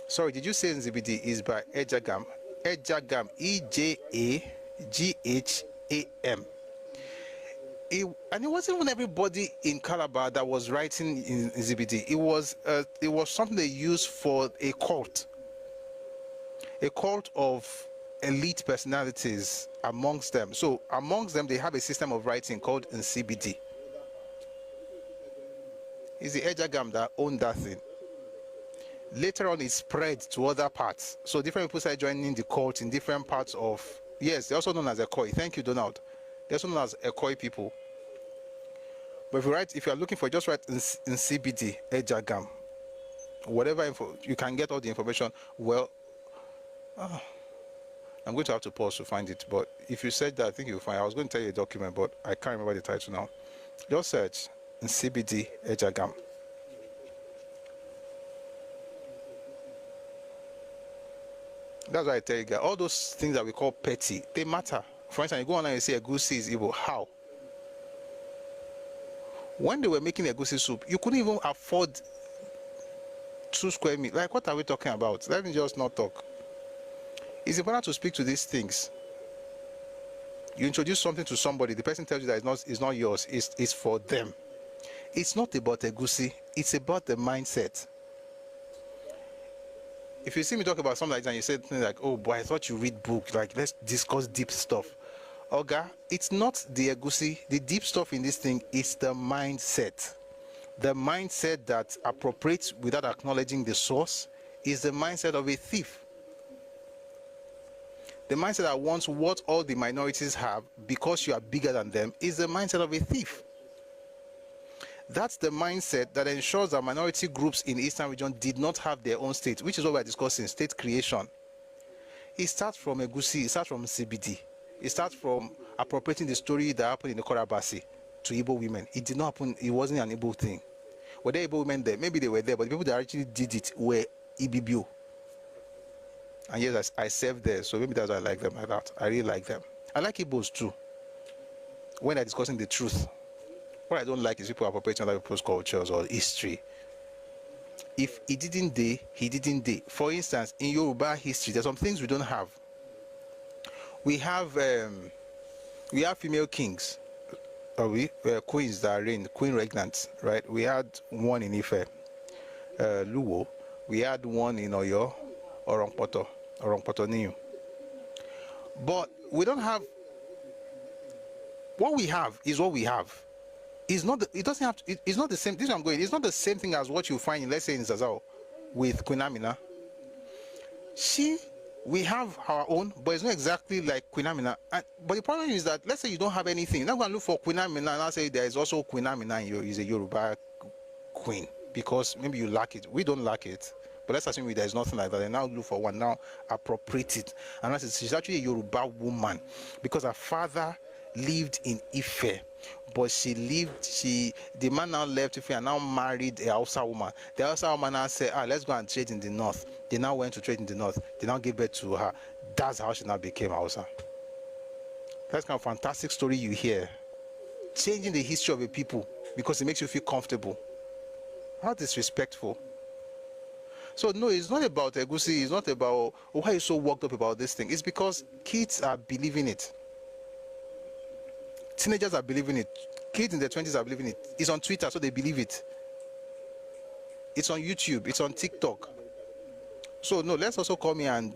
Sorry, did you say Nzibidi is by Ejagam? Ejagam, EJAGHAM. And it wasn't even everybody in Calabar that was writing in Nzibidi. It was something they used for a cult of elite personalities amongst them. So amongst them, they have a system of writing called NCBD. It's the Ejagam that owned that thing. Later on, it spread to other parts. So different people started joining the cult in different parts of, yes, they're also known as Ekoi. Thank you, Donald. They're also known as Ekoi people. But if you are looking for, just write in CBD, Ejagam. Whatever info, you can get all the information. Well, I'm going to have to pause to find it. But if you said that, I think you'll find. I was going to tell you a document, but I can't remember the title now. Just search in CBD, Ejagam. That's why I tell you guys, all those things that we call petty, they matter. For instance, you go on and you say egusi is evil. How? When they were making egusi soup, you couldn't even afford 2 square meters. Like, what are we talking about? Let me just not talk. It's important to speak to these things. You introduce something to somebody, the person tells you that it's not yours, it's for them. It's not about egusi, it's about the mindset. If you see me talk about something like that and you say things like, oh boy, I thought you read books, like let's discuss deep stuff. Oga, it's not the egusi, the deep stuff in this thing, it's the mindset. The mindset that appropriates without acknowledging the source is the mindset of a thief. The mindset that wants what all the minorities have because you are bigger than them is the mindset of a thief. That's the mindset that ensures that minority groups in the Eastern region did not have their own state, which is what we're discussing, state creation. It starts from egusi, it starts from CBD. It starts from appropriating the story that happened in the Korabasi to Igbo women. It did not happen, it wasn't an Igbo thing. Were there Igbo women there? Maybe they were there, but the people that actually did it were Ibibio. And yes, I served there, so maybe that's why I like them like that. I really like them. I like Igbos too, when they're discussing the truth. What I don't like is people appropriating other people's cultures or history. If he didn't day, he didn't day. For instance, in Yoruba history, there's some things we don't have. We have female kings, queens that reign, queen regnants, right? We had one in Ife, Luwo. We had one in Oyo, Orongpoto Niu. But we don't have. What we have is what we have. It's not. It doesn't have to. It's not the same. This is where I'm going. It's not the same thing as what you find in, let's say, in Zazao, with Queen Amina. We have our own, but it's not exactly like Queen Amina. But the problem is that, let's say you don't have anything. You're not going to look for Queen Amina and I'll say there is also Queen Amina is a Yoruba queen, because maybe you lack it. We don't lack it. But let's assume there is nothing like that. And now look for one, now appropriate it. And she's actually a Yoruba woman, because her father lived in Ife. But the man now left Ife and now married a Hausa woman. The Hausa woman now said, let's go and trade in the north. They now went to trade in the north. They now gave birth to her. That's how she now became Hausa. That's kind of fantastic story you hear. Changing the history of a people because it makes you feel comfortable. How disrespectful. So no, it's not about egusi. It's not about, why are you so worked up about this thing? It's because kids are believing it. Teenagers are believing it. Kids in their 20s are believing it. It's on Twitter, so they believe it. It's on YouTube. It's on TikTok. So no, let's also come here and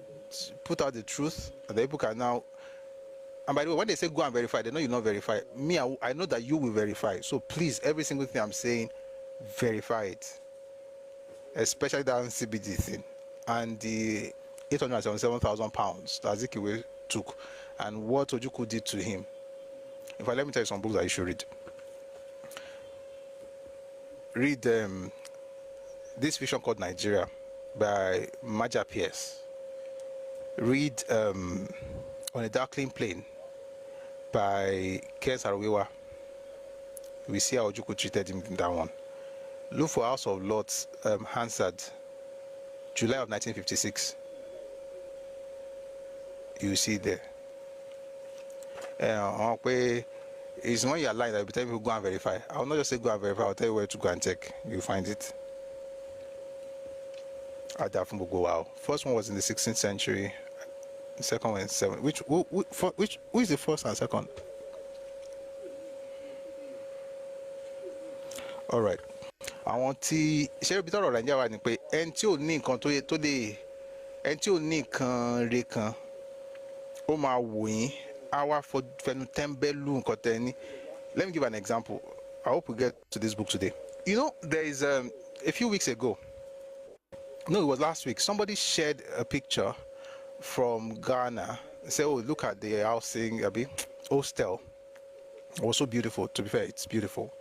put out the truth. And the people can now. And by the way, when they say go and verify, they know you not verify. Me, I know that you will verify. So please, every single thing I'm saying, verify it. Especially that CBD thing and the £877,000 that Azikiwe took, and what Ojukwu did to him. In fact, let me tell you some books that you should read. Read this fiction called Nigeria by Maja Pierce. Read On a Darkling Plain by Ken Saro-Wiwa. We see how Ojukwu treated him in that one. Look for House of Lords, Hansard, July of 1956. You see there. It's when you're lying that you tell people go and verify. I will not just say go and verify, I'll tell you where to go and check. You'll find it. First one was in the 16th century. The second one in 7th. Who is the first and second? All right. Àwọn tí ṣe ibi tọ́rọ̀ Nàìjíríà wà ní pé ẹni tí ò ní nǹkan tó lè ẹni tí ò ní nǹkan re kan ó máa wò yín á wá fẹnu tẹ́ńbẹ́lú nǹkan tẹ́ ní. Let me give an example. I hope we get to this book today. You know, there is a few weeks ago No, it was last week. Somebody shared a picture from Ghana. They said, oh, look at the housing, hostel. Also beautiful, to be fair, it's beautiful.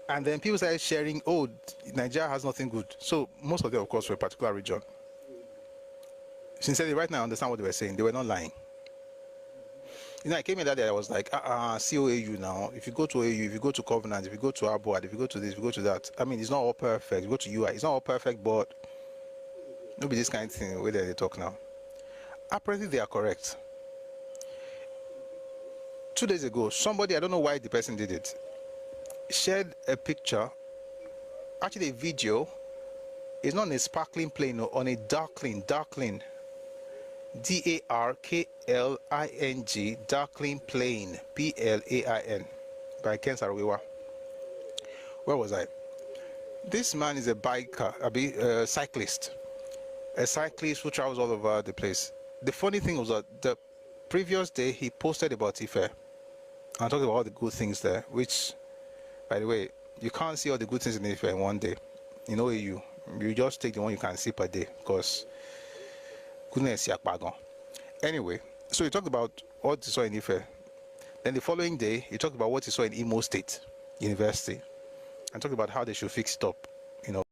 And then people started sharing, oh, Nigeria has nothing good. So most of them, of course, were a particular region. Sincerely, right now, I understand what they were saying. They were not lying. You know, I came in that day, I was like, COAU now. If you go to AU, if you go to Covenant, if you go to Aboad, if you go to this, if you go to that. I mean, it's not all perfect. You go to UI, it's not all perfect, but nobody this kind of thing, where they talk now. Apparently, they are correct. 2 days ago, somebody, I don't know why the person did it, shared a picture, actually a video. It's not on a sparkling plane, no, on a darkling, darkling, D-A-R-K-L-I-N-G, darkling plane, P-L-A-I-N, by Ken Sarawiwa. Where was I? This man is a biker, a cyclist who travels all over the place. The funny thing was that the previous day he posted about Ife and talked about all the good things there, which, by the way, you can't see all the good things in Ife in one day. You know, you just take the one you can see per day, because goodness yakbagon. Anyway, so he talked about what he saw in Ife. Then the following day, he talked about what he saw in Imo State University and talked about how they should fix it up, you know,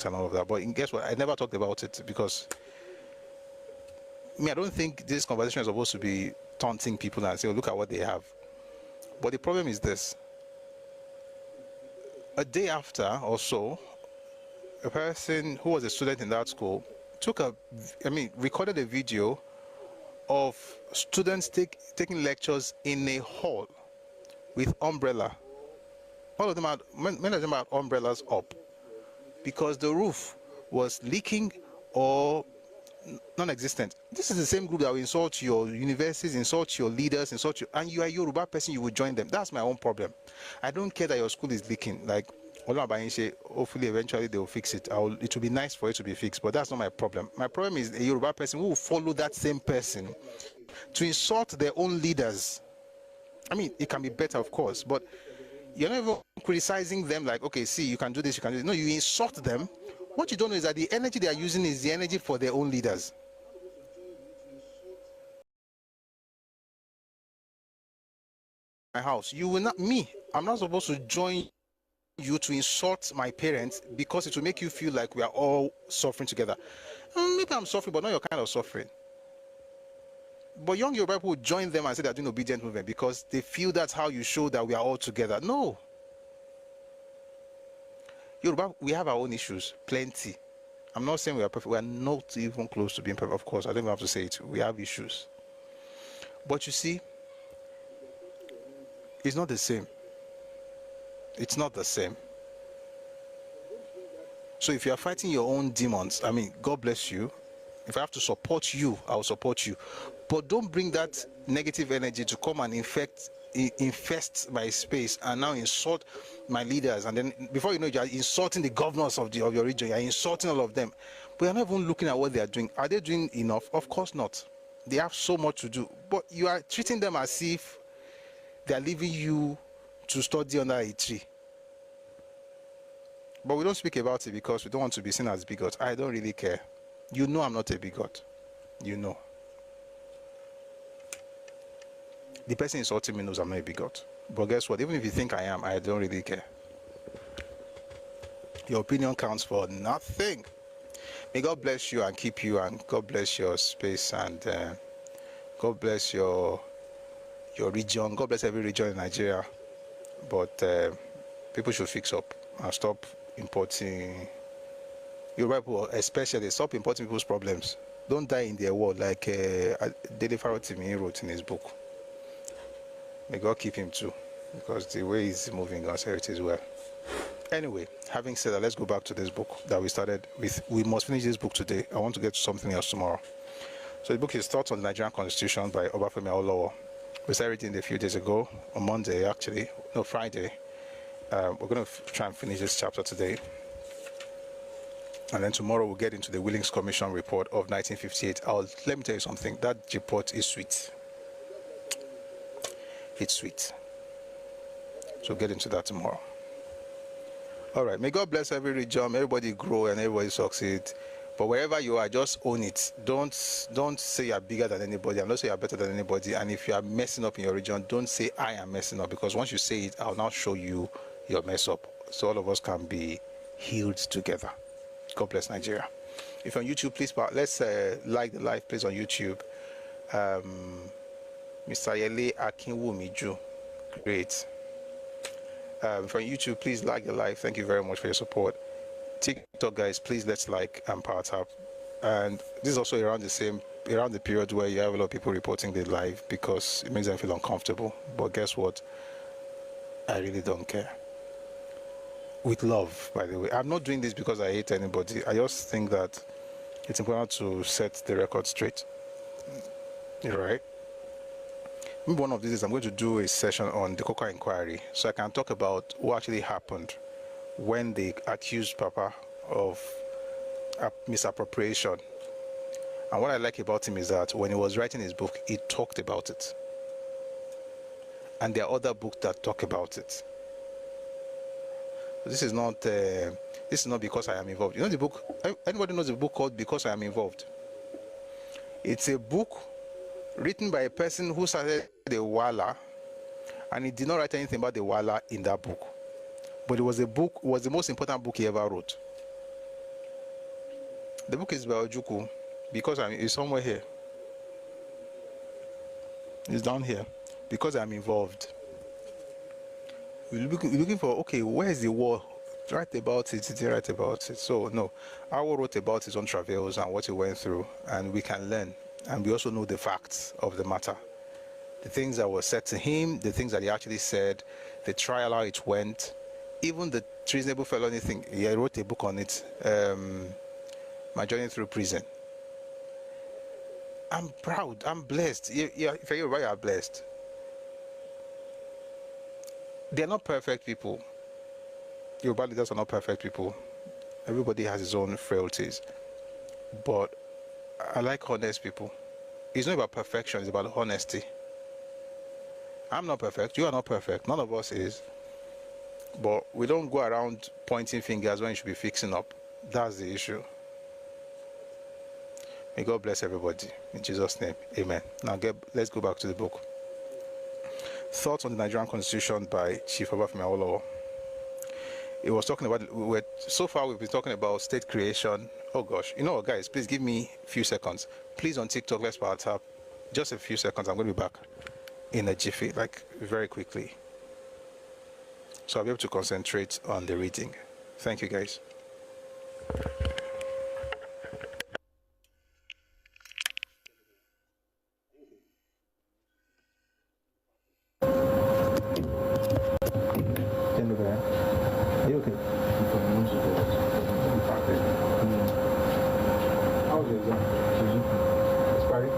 and all of that. But guess what? I never talked about it because I don't think this conversation is supposed to be taunting people and say, oh, look at what they have. But the problem is this. A day after or so, a person who was a student in that school recorded a video of students taking lectures in a hall with umbrella. All of them had, many of them had umbrellas up because the roof was leaking or non-existent. This is the same group that will insult your universities, insult your leaders, insult you, and you are a Yoruba person, you will join them. That's my own problem. I don't care that your school is leaking. Like, hopefully eventually they will fix it. It will be nice for it to be fixed, but that's not my problem. My problem is a Yoruba person who will follow that same person to insult their own leaders. I mean, it can be better, of course, but you're not even criticizing them like, okay, see, you can do this, you can do this. No, you insult them. What you don't know is that the energy they are using is the energy for their own leaders. My house, you will not, I'm not supposed to join you to insult my parents because it will make you feel like we are all suffering together. Maybe I'm suffering, but not your kind of suffering. But young Yoruba people join them and say they're doing obedient movement because they feel that's how you show that we are all together. No. Yoruba, we have our own issues, plenty. I'm not saying we are perfect. We are not even close to being perfect. Of course, I don't even have to say it. We have issues. But you see, it's not the same. It's not the same. So if you are fighting your own demons, I mean, God bless you. If I have to support you, I will support you. But don't bring that negative energy to come and infest my space and now insult my leaders. And then before you know it, you are insulting the governors of your region. You are insulting all of them. But you're not even looking at what they are doing. Are they doing enough? Of course not. They have so much to do. But you are treating them as if they are leaving you to study under a tree. But we don't speak about it because we don't want to be seen as bigots. I don't really care. You know I'm not a bigot. You know. The person insulting me knows I'm not a bigot. But guess what? Even if you think I am, I don't really care. Your opinion counts for nothing. May God bless you and keep you, and God bless your space, and God bless your region. God bless every region in Nigeria. But people should fix up and stop importing. Yoruba people especially, stop importing people's problems. Don't die in their world like Dele Farotimi wrote in his book. May God keep him too, because the way he's moving God's heritage well. Anyway, having said that, let's go back to this book that we started with. We must finish this book today. I want to get to something else tomorrow. So the book is Thoughts on the Nigerian Constitution by Obafemi Awolowo. We started it a few days ago, on Monday actually, no, Friday. We're going to try and finish this chapter today. And then tomorrow we'll get into the Willings Commission report of 1958. Let me tell you something, that report is sweet. It's sweet. So we'll get into that tomorrow. All right. May God bless every region. Everybody grow and everybody succeed. But wherever you are, just own it. Don't say you're bigger than anybody. I'm not saying you're better than anybody. And if you are messing up in your region, don't say I am messing up, because once you say it, I'll now show you your mess up, so all of us can be healed together. God bless Nigeria. If you're on YouTube, please let's like the live, please, on YouTube. Mr. Yele Akinwumiju, great. If you're on YouTube, please like the live. Thank you very much for your support. TikTok, guys, please let's like and power tap. And this is also around the period where you have a lot of people reporting the live, because it makes them feel uncomfortable. But guess what? I really don't care. With love, by the way. I'm not doing this because I hate anybody. I just think that it's important to set the record straight. You're right. Maybe one of these days I'm going to do a session on the Coca inquiry, so I can talk about what actually happened when they accused Papa of misappropriation. And what I like about him is that when he was writing his book, he talked about it. And there are other books that talk about it. This is not because I am involved. You know the book, anybody knows the book called Because I Am Involved? It's a book written by a person who started the Wala, and he did not write anything about the Wala in that book. But it was the most important book he ever wrote. The book is by Ojukwu, Because it's somewhere here. It's down here. Because I'm involved. We're looking for, okay, where's the war? Write about it, didn't write about it. So, no. Awo wrote about his own travails and what he went through, and we can learn. And we also know the facts of the matter. The things that were said to him, the things that he actually said, the trial, how it went, even the treasonable felony thing. He wrote a book on it, My Journey Through Prison. I'm proud, I'm blessed. If you're right, you're blessed. They're not perfect people. Yoruba leaders are not perfect people. Everybody has his own frailties. But I like honest people. It's not about perfection, it's about honesty. I'm not perfect, you are not perfect, none of us is. But we don't go around pointing fingers when you should be fixing up. That's the issue. May God bless everybody. In Jesus' name, amen. Now let's go back to the book. Thoughts on the Nigerian Constitution by Chief Obafemi Awolowo. It was talking about, so far we've been talking about state creation. Oh gosh, you know what, guys, please give me a few seconds. Please on TikTok, let's power tap. Just a few seconds, I'm going to be back in a jiffy, like very quickly. So I'll be able to concentrate on the reading. Thank you, guys. Are you okay? How was your exam? Expiring?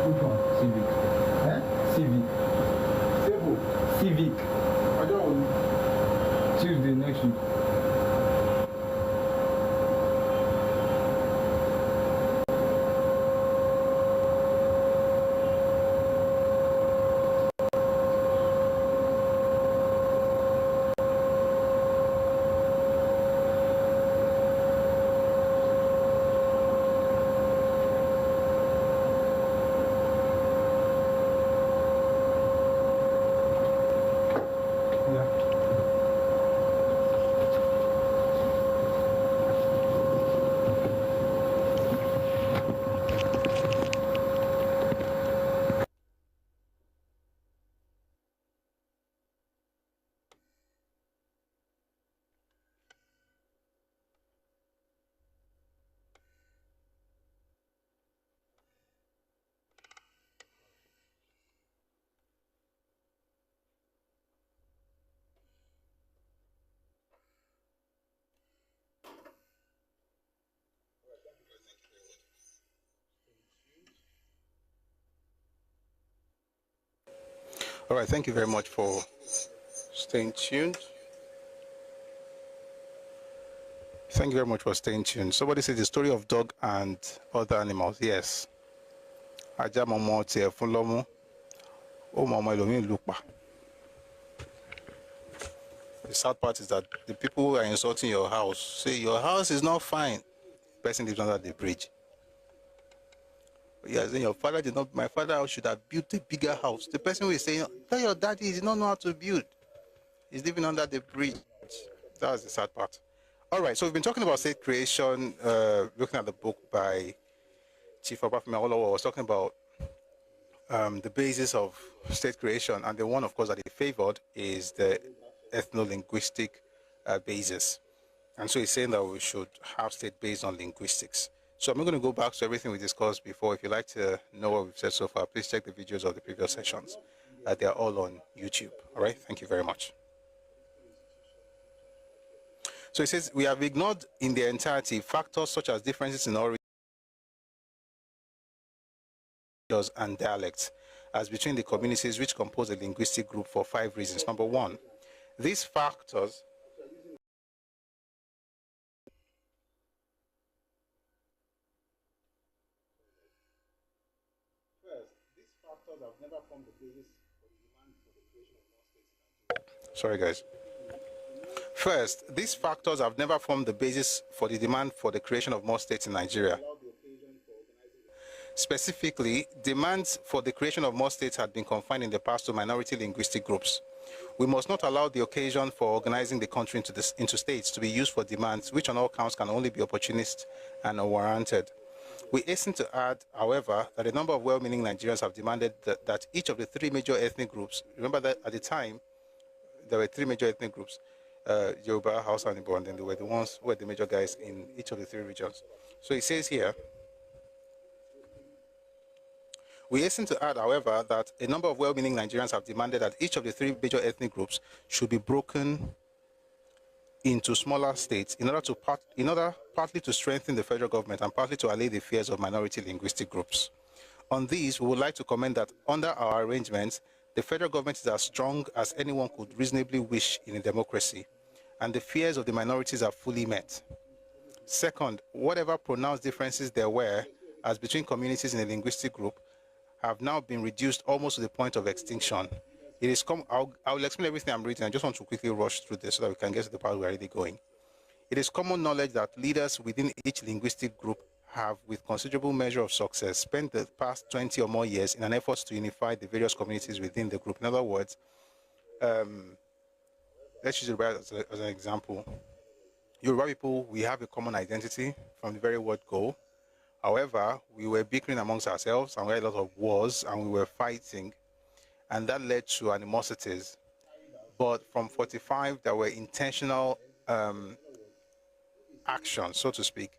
Which one? Civic. Civic. Civic. I don't. Tuesday next week. All right, thank you very much for staying tuned. Thank you very much for staying tuned. Somebody said the story of dog and other animals. Yes. Aja momo tie fun lomu. O momo elomi lupa. The sad part is that the people who are insulting your house say your house is not fine. The person lives under the bridge. Yeah, saying your father did not. My father should have built a bigger house. The person who is saying, tell your daddy he does not know how to build. He's living under the bridge. That's the sad part. All right, so we've been talking about state creation, looking at the book by Chief Obafemi Awolowo. Was talking about the basis of state creation, and the one, of course, that he favored is the ethno-linguistic basis. And so he's saying that we should have state based on linguistics. So I'm not going to go back to everything we discussed before. If you'd like to know what we've said so far, please check the videos of the previous sessions. They are all on YouTube. All right, thank you very much. So he says, we have ignored in their entirety factors such as differences in origin and dialects as between the communities which compose a linguistic group for 5 reasons. Number 1, these factors have never formed the basis for the demand for the creation of more states. Sorry, guys. First, these factors have never formed the basis for the demand for the creation of more states in Nigeria. Specifically, demands for the creation of more states had been confined in the past to minority linguistic groups. We must not allow the occasion for organizing the country into states to be used for demands which on all counts can only be opportunist and unwarranted. We hasten to add, however, that a number of well-meaning Nigerians have demanded that each of the 3 major ethnic groups, remember that at the time, there were 3 major ethnic groups, Yoruba, Hausa, and Igbo, and then they were the ones who were the major guys in each of the 3 regions. So it says here, we hasten to add, however, that a number of well-meaning Nigerians have demanded that each of the 3 major ethnic groups should be broken into smaller states in order partly to strengthen the federal government and partly to allay the fears of minority linguistic groups. On these, we would like to comment that under our arrangements, the federal government is as strong as anyone could reasonably wish in a democracy, and the fears of the minorities are fully met. Second, whatever pronounced differences there were as between communities in a linguistic group have now been reduced almost to the point of extinction. It is I'll explain everything I'm reading. I just want to quickly rush through this so that we can get to the part we're already going. It is common knowledge that leaders within each linguistic group have, with considerable measure of success, spent the past 20 or more years in an effort to unify the various communities within the group. In other words, let's use Yoruba as an example. Yoruba people, we have a common identity from the very word go. However, we were bickering amongst ourselves and we had a lot of wars and we were fighting, and that led to animosities. But from 45, there were intentional actions, so to speak,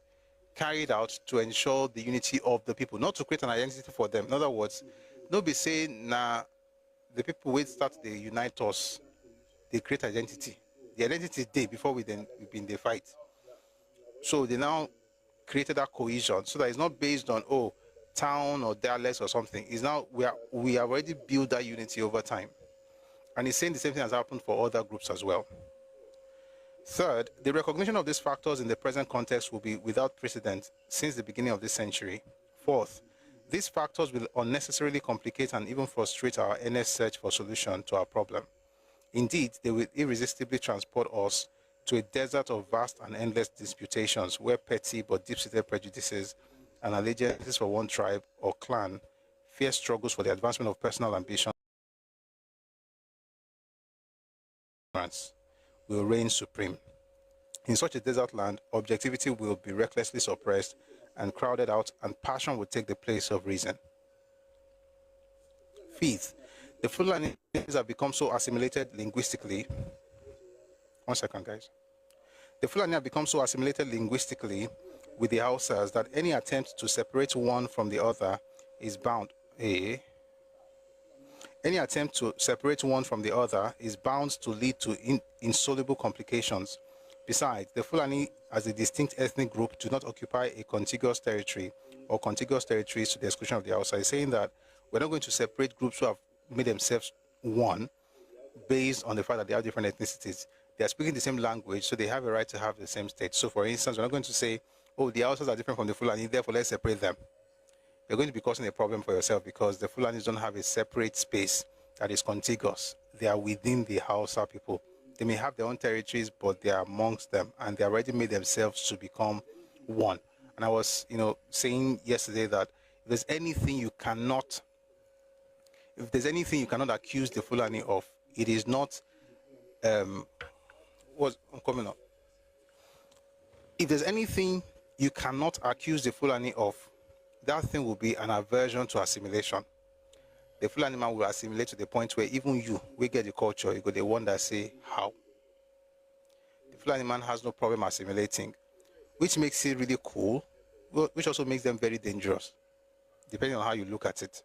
carried out to ensure the unity of the people, not to create an identity for them. In other words, don't be saying, nah, the people will start, they unite us, they create identity. The identity is there before we begin the fight. So they now created that cohesion so that it's not based on, oh, town or dialects or something. It's now, we have already built that unity over time. And he's saying the same thing has happened for other groups as well. Third, the recognition of these factors in the present context will be without precedent since the beginning of this century. Fourth, these factors will unnecessarily complicate and even frustrate our earnest search for solution to our problem. Indeed, they will irresistibly transport us to a desert of vast and endless disputations where petty but deep-seated prejudices and allegiances for one tribe or clan, fierce struggles for the advancement of personal ambition will reign supreme. In such a desert land, objectivity will be recklessly suppressed and crowded out, and passion will take the place of reason. Fifth, the Fulani have become so assimilated linguistically. One second, guys. The Fulani have become so assimilated linguistically with the Hausas that any attempt to separate one from the other is bound. Any attempt to separate one from the other is bound to lead to insoluble complications. Besides, the Fulani as a distinct ethnic group do not occupy a contiguous territory or contiguous territories to the exclusion of the Hausa. He's saying that we're not going to separate groups who have made themselves one based on the fact that they have different ethnicities. They are speaking the same language, so they have a right to have the same state. So, for instance, we're not going to say, oh, the Hausas are different from the Fulani, therefore let's separate them. You're going to be causing a problem for yourself because the Fulanis don't have a separate space that is contiguous. They are within the Hausa people. They may have their own territories, but they are amongst them, and they already made themselves to become one. And I was, saying yesterday that if there's anything you cannot accuse the Fulani of, it is not what's coming up. If there's anything you cannot accuse the Fulani of, that thing will be an aversion to assimilation. The Fulani man will assimilate to the point where even you, we get the culture, you go the one that say how. The Fulani man has no problem assimilating, which makes it really cool, which also makes them very dangerous, depending on how you look at it.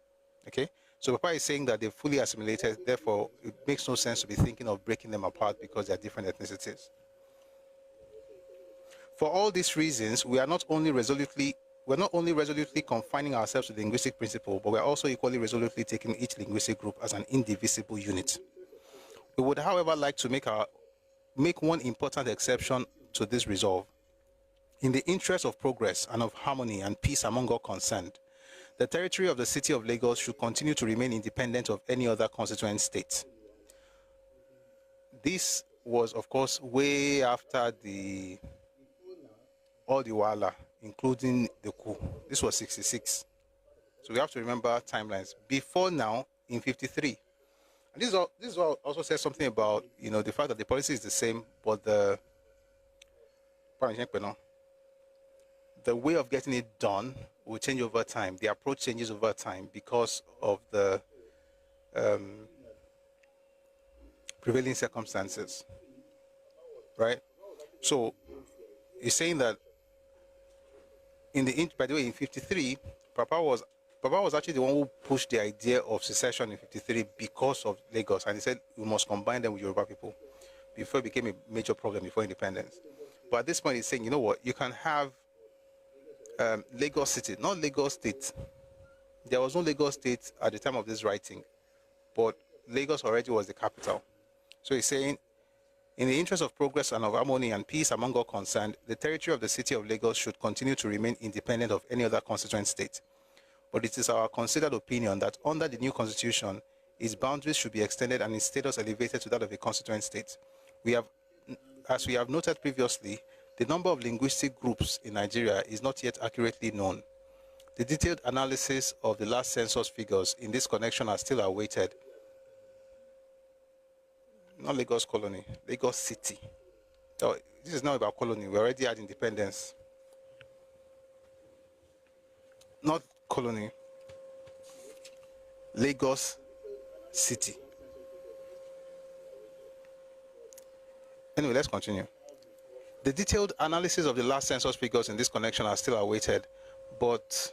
Okay? So Papa is saying that they're fully assimilated, therefore it makes no sense to be thinking of breaking them apart because they are different ethnicities. For all these reasons, we're not only resolutely confining ourselves to the linguistic principle, but we're also equally resolutely taking each linguistic group as an indivisible unit. We would, however, like to make one important exception to this resolve. In the interest of progress and of harmony and peace among all concerned, the territory of the city of Lagos should continue to remain independent of any other constituent state. This was, of course, way after all the Wala, including the coup. This was 66. So we have to remember timelines. Before now, in 53. And this also says something about, the fact that the policy is the same, but the way of getting it done will change over time. The approach changes over time because of the prevailing circumstances, right? So he's saying that by the way, in 53, Papa was actually the one who pushed the idea of secession in 53 because of Lagos, and he said we must combine them with Yoruba people before it became a major problem before independence. But at this point, he's saying, you know what, you can have Lagos City, not Lagos State. There was no Lagos State at the time of this writing, but Lagos already was the capital. So he's saying, in the interest of progress and of harmony and peace among all concerned, the territory of the city of Lagos should continue to remain independent of any other constituent state. But it is our considered opinion that under the new constitution, its boundaries should be extended and its status elevated to that of a constituent state. As we have noted previously, the number of linguistic groups in Nigeria is not yet accurately known. The detailed analysis of the last census figures in this connection are still awaited. Not Lagos Colony, Lagos City. So this is not about colony. We already had independence. Not colony. Lagos City. Anyway, let's continue. The detailed analysis of the last census figures in this connection are still awaited, but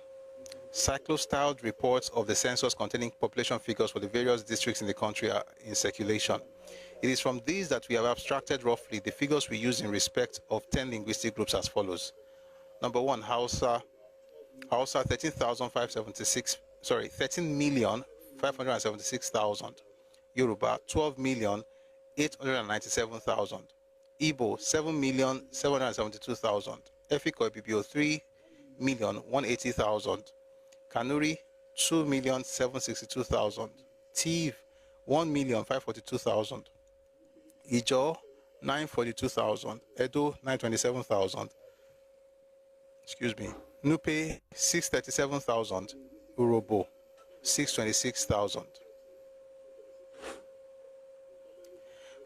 cyclo-styled reports of the census containing population figures for the various districts in the country are in circulation. It is from these that we have abstracted roughly the figures we use in respect of 10 linguistic groups as follows. Number 1, Hausa 13,576,000. Yoruba 12,897,000. Igbo 7,772,000. Efiko Ibibio 3,180,000. Kanuri 2,762,000. Tiv 1,542,000. Ijo 942,000. Edo 927,000. Excuse me. Nupe 637,000. Urobo 626,000.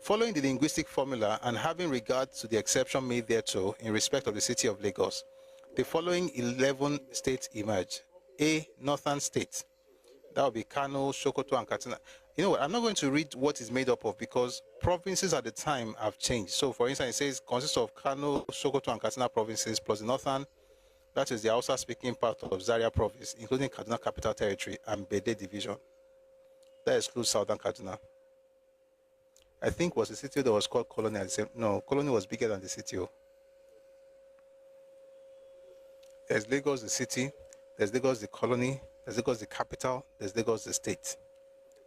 Following the linguistic formula and having regard to the exception made thereto in respect of the city of Lagos, the following 11 states emerge. A, northern state. That would be Kano, Sokoto, and Katsina. You know what? I'm not going to read what it's made up of because provinces at the time have changed. So, for instance, it says consists of Kano, Sokoto, and Katsina provinces plus the northern, that is the Hausa-speaking part of Zaria province, including Kaduna Capital Territory and Bede Division. That excludes southern Kaduna. I think was the city that was called Colony. No, Colony was bigger than the city. There's Lagos, the city. There's Lagos, the colony. There's Lagos, the capital. There's Lagos, the state.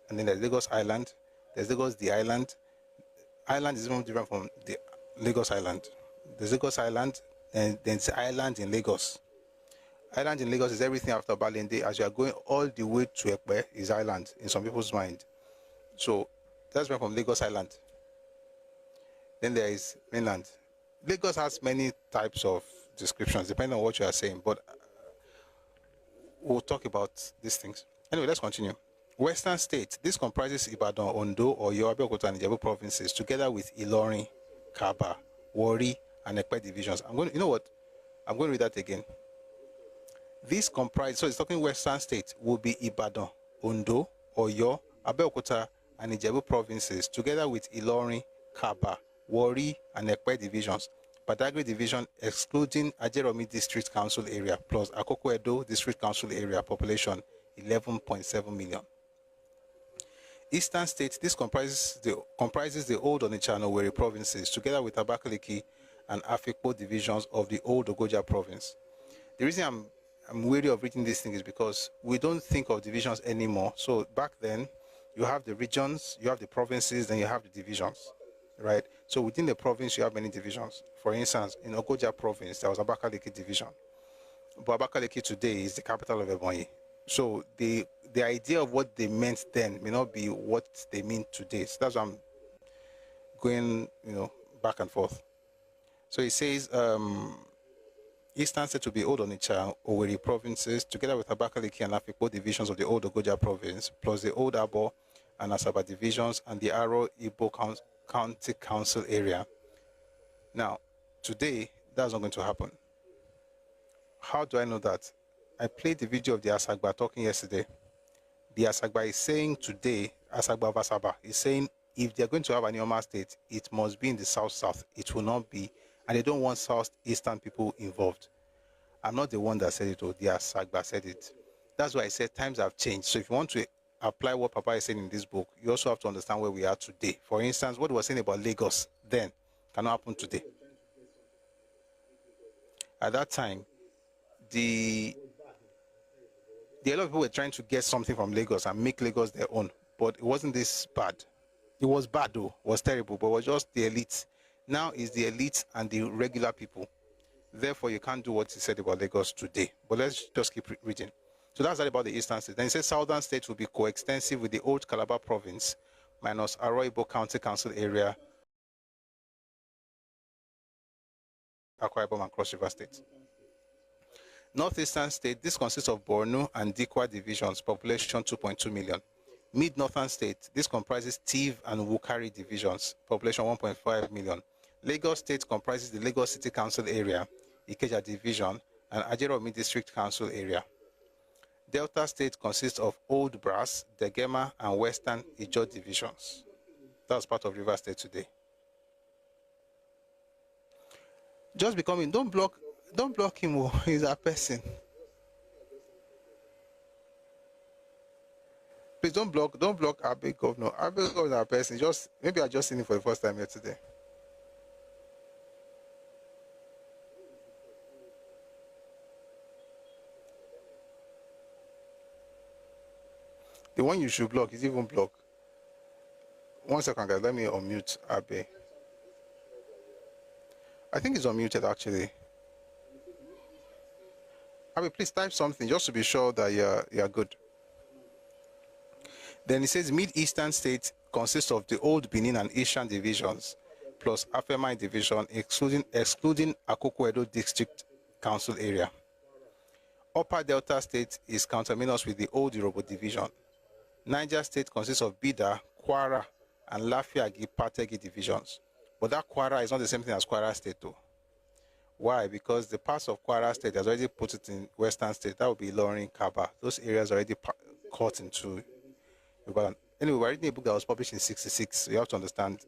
And then there's Lagos Island. There's Lagos, the island. Island is even different from the Lagos Island. There's Lagos Island, and there's the island in Lagos. Island in Lagos is everything after Balende. As you are going all the way to Ekpe, is island in some people's mind. So that's from Lagos Island. Then there is mainland. Lagos has many types of descriptions, depending on what you are saying, but we'll talk about these things. Anyway, let's continue. Western states. This comprises Ibadan, Ondo, Oyo, Abeokuta, and Ijebu provinces, together with Ilorin, Kaba, Warri, and Ekpe divisions. You know what? I'm going to read that again. This comprises, so it's talking Western states, will be Ibadan, Ondo, Oyo, Abeokuta, and Ijebu provinces, together with Ilorin, Kaba, Warri, and Ekpe divisions. Badagry division excluding Ajeromi district council area plus Akoko Edo district council area, population 11.7 million. Eastern states, this comprises the old Onitsha and Owerri provinces, together with Abakaliki and Afikpo divisions of the old Ogoja province. The reason I'm wary of reading this thing is because we don't think of divisions anymore. So back then, you have the regions, you have the provinces, then you have the divisions, right? So within the province, you have many divisions. For instance, in Ogoja province, there was Abakaliki division. But Abakaliki today is the capital of Ebonyi. So the idea of what they meant then may not be what they mean today. So that's why I'm going, back and forth. So it says, Eastern state to be old Onitsha, Owerri provinces, together with Abakaliki and Afikpo divisions of the old Ogoja province, plus the old Abo and Asaba divisions and the Aro Igbo County Council area. Now, today, that's not going to happen. How do I know that? I played the video of the Asagba talking yesterday. The Asagba is saying today, Asagba of Asaba is saying if they're going to have an Ioma state, it must be in the south-south. It will not be, and they don't want southeastern people involved. I'm not the one that said it, or the Asagba said it. That's why I said times have changed. So if you want to apply what Papa is saying in this book, you also have to understand where we are today. For instance, what he was saying about Lagos then cannot happen today. At that time, a lot of people were trying to get something from Lagos and make Lagos their own, but it wasn't this bad. It was bad though, it was terrible, but it was just the elite. Now it's the elite and the regular people. Therefore, you can't do what he said about Lagos today. But let's just keep reading. So that's all about the eastern states. Then he says southern states will be coextensive with the old Calabar province minus Aro Igbo County Council area, Akwa Ibom and Cross River State. Northeastern state, this consists of Borno and Dikwa divisions, population 2.2 million. Mid-northern state, this comprises Tiv and Wukari divisions, population 1.5 million. Lagos state comprises the Lagos City Council area, Ikeja division, and Ajeromi district council area. Delta state consists of Old Brass, Degema, and Western Ijo divisions. That's part of River State today. Just becoming, don't block him, he's a person. Please don't block our big governor. Our big governor is a person. Maybe I just seen him for the first time here today. The one you should block is even blocked. 1 second, guys. Let me unmute Abe. I think he's unmuted, actually. Abe, please type something just to be sure that you're good. Then it says Mid-Eastern states consist of the old Benin and Eastern divisions, plus Afemai division, excluding Akoko Edo District Council area. Upper Delta state is counterminous with the old Yoruba division. Niger state consists of Bida, Kwara, and Lafiagi Pategi divisions. But that Kwara is not the same thing as Kwara state, though. Why? Because the parts of Kwara state has already put it in Western state. That would be Ilorin, Kaba. Those areas already cut into. Anyway, we're reading a book that was published in '66, so you have to understand,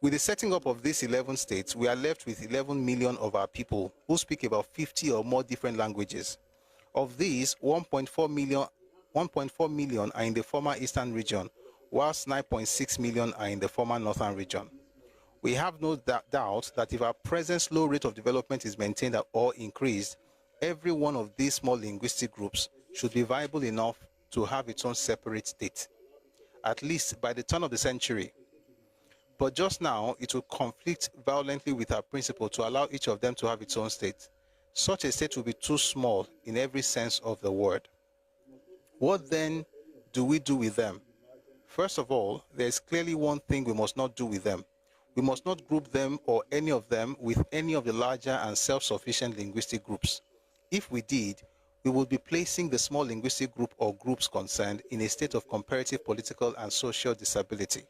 With the setting up of these 11 states, we are left with 11 million of our people who speak about 50 or more different languages. Of these, 1.4 million are in the former Eastern region, whilst 9.6 million are in the former Northern region. We have no doubt that if our present slow rate of development is maintained or increased, every one of these small linguistic groups should be viable enough to have its own separate state, at least by the turn of the century. But just now, it will conflict violently with our principle to allow each of them to have its own state. Such a state will be too small in every sense of the word. What then do we do with them? First of all, there is clearly one thing we must not do with them. We must not group them or any of them with any of the larger and self-sufficient linguistic groups. If we did, we would be placing the small linguistic group or groups concerned in a state of comparative political and social disability,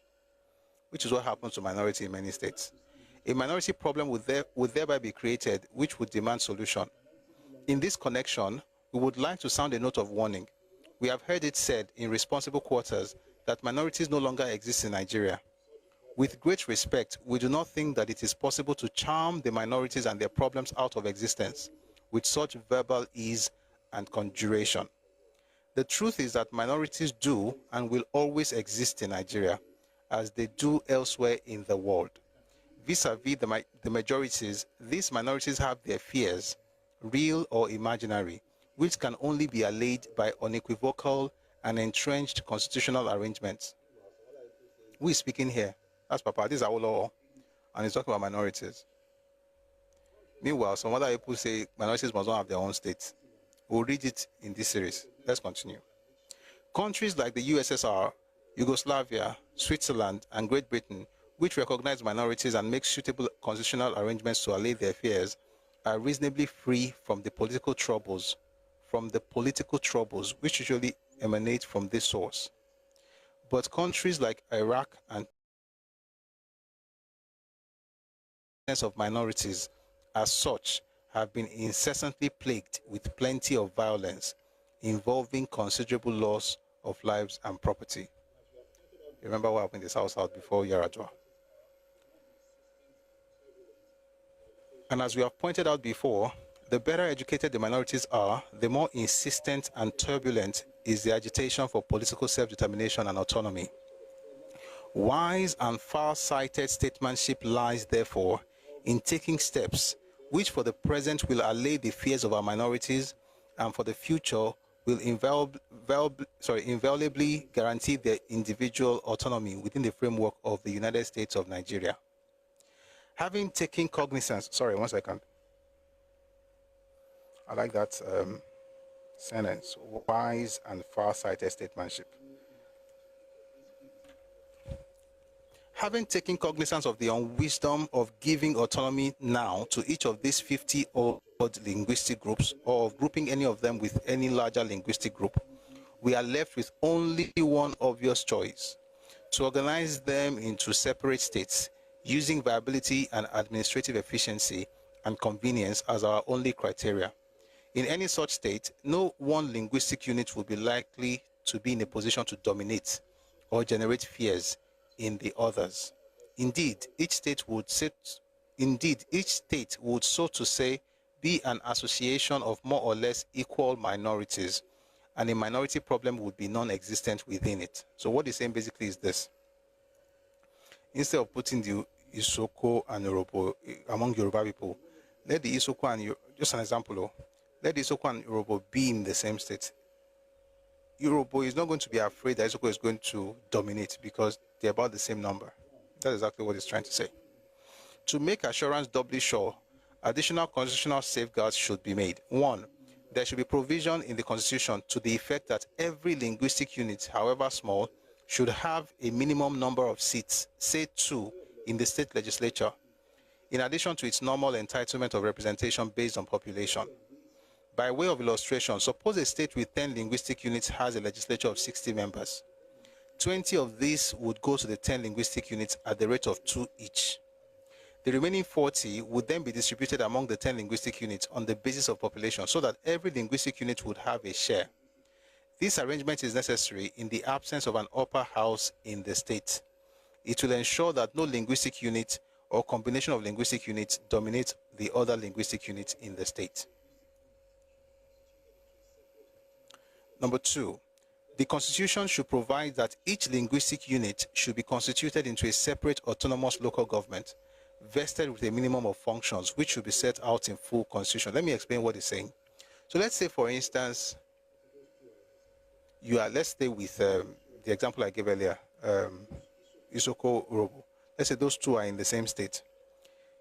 which is what happens to minority in many states. A minority problem would thereby be created, which would demand solution. In this connection, we would like to sound a note of warning. We have heard it said in responsible quarters that minorities no longer exist in Nigeria. With great respect, we do not think that it is possible to charm the minorities and their problems out of existence with such verbal ease and conjuration. The truth is that minorities do and will always exist in Nigeria, as they do elsewhere in the world. Vis-a-vis the majorities, these minorities have their fears, real or imaginary, which can only be allayed by unequivocal and entrenched constitutional arrangements. Who is speaking here? That's Papa. This is our law, and he's talking about minorities. Meanwhile, some other people say minorities must not have their own state. We'll read it in this series. Let's continue. Countries like the USSR, Yugoslavia, Switzerland, and Great Britain, which recognize minorities and make suitable constitutional arrangements to allay their fears, are reasonably free from the political troubles which usually emanate from this source. But countries like Iraq and of minorities as such have been incessantly plagued with plenty of violence involving considerable loss of lives and property. Remember what happened in the South before Yaradua. And as we have pointed out before, the better educated the minorities are, the more insistent and turbulent is the agitation for political self-determination and autonomy. Wise and far-sighted statesmanship lies, therefore, in taking steps which for the present will allay the fears of our minorities and for the future will invaluably guarantee their individual autonomy within the framework of the United States of Nigeria. Having taken cognizance, sorry, one second. I like that sentence, wise and far-sighted statesmanship. Having taken cognizance of the unwisdom of giving autonomy now to each of these 50 odd linguistic groups, or of grouping any of them with any larger linguistic group, we are left with only one obvious choice: to organize them into separate states, using viability and administrative efficiency and convenience as our only criteria. In any such state, no one linguistic unit will be likely to be in a position to dominate or generate fears in the others. Indeed, each state would, so to say, be an association of more or less equal minorities, and a minority problem would be non-existent within it. So what he's saying basically is this: instead of putting the Isoko and Yoruba among Yoruba people, let the Isoko and, just an example, let the Isoko and Yoruba be in the same state. Yoruba is not going to be afraid that Isoko is going to dominate because they're about the same number. That's exactly what he's trying to say. To make assurance doubly sure, additional constitutional safeguards should be made. 1, there should be provision in the Constitution to the effect that every linguistic unit, however small, should have a minimum number of seats, say 2, in the state legislature, in addition to its normal entitlement of representation based on population. By way of illustration, suppose a state with 10 linguistic units has a legislature of 60 members. 20 of these would go to the 10 linguistic units at the rate of 2 each. The remaining 40 would then be distributed among the 10 linguistic units on the basis of population, so that every linguistic unit would have a share. This arrangement is necessary in the absence of an upper house in the state. It will ensure that no linguistic unit or combination of linguistic units dominates the other linguistic units in the state. Number 2, the Constitution should provide that each linguistic unit should be constituted into a separate autonomous local government, vested with a minimum of functions, which should be set out in full Constitution. Let me explain what he's saying. So let's say, for instance, let's stay with the example I gave earlier, Isoko, Urobo. Let's say those two are in the same state.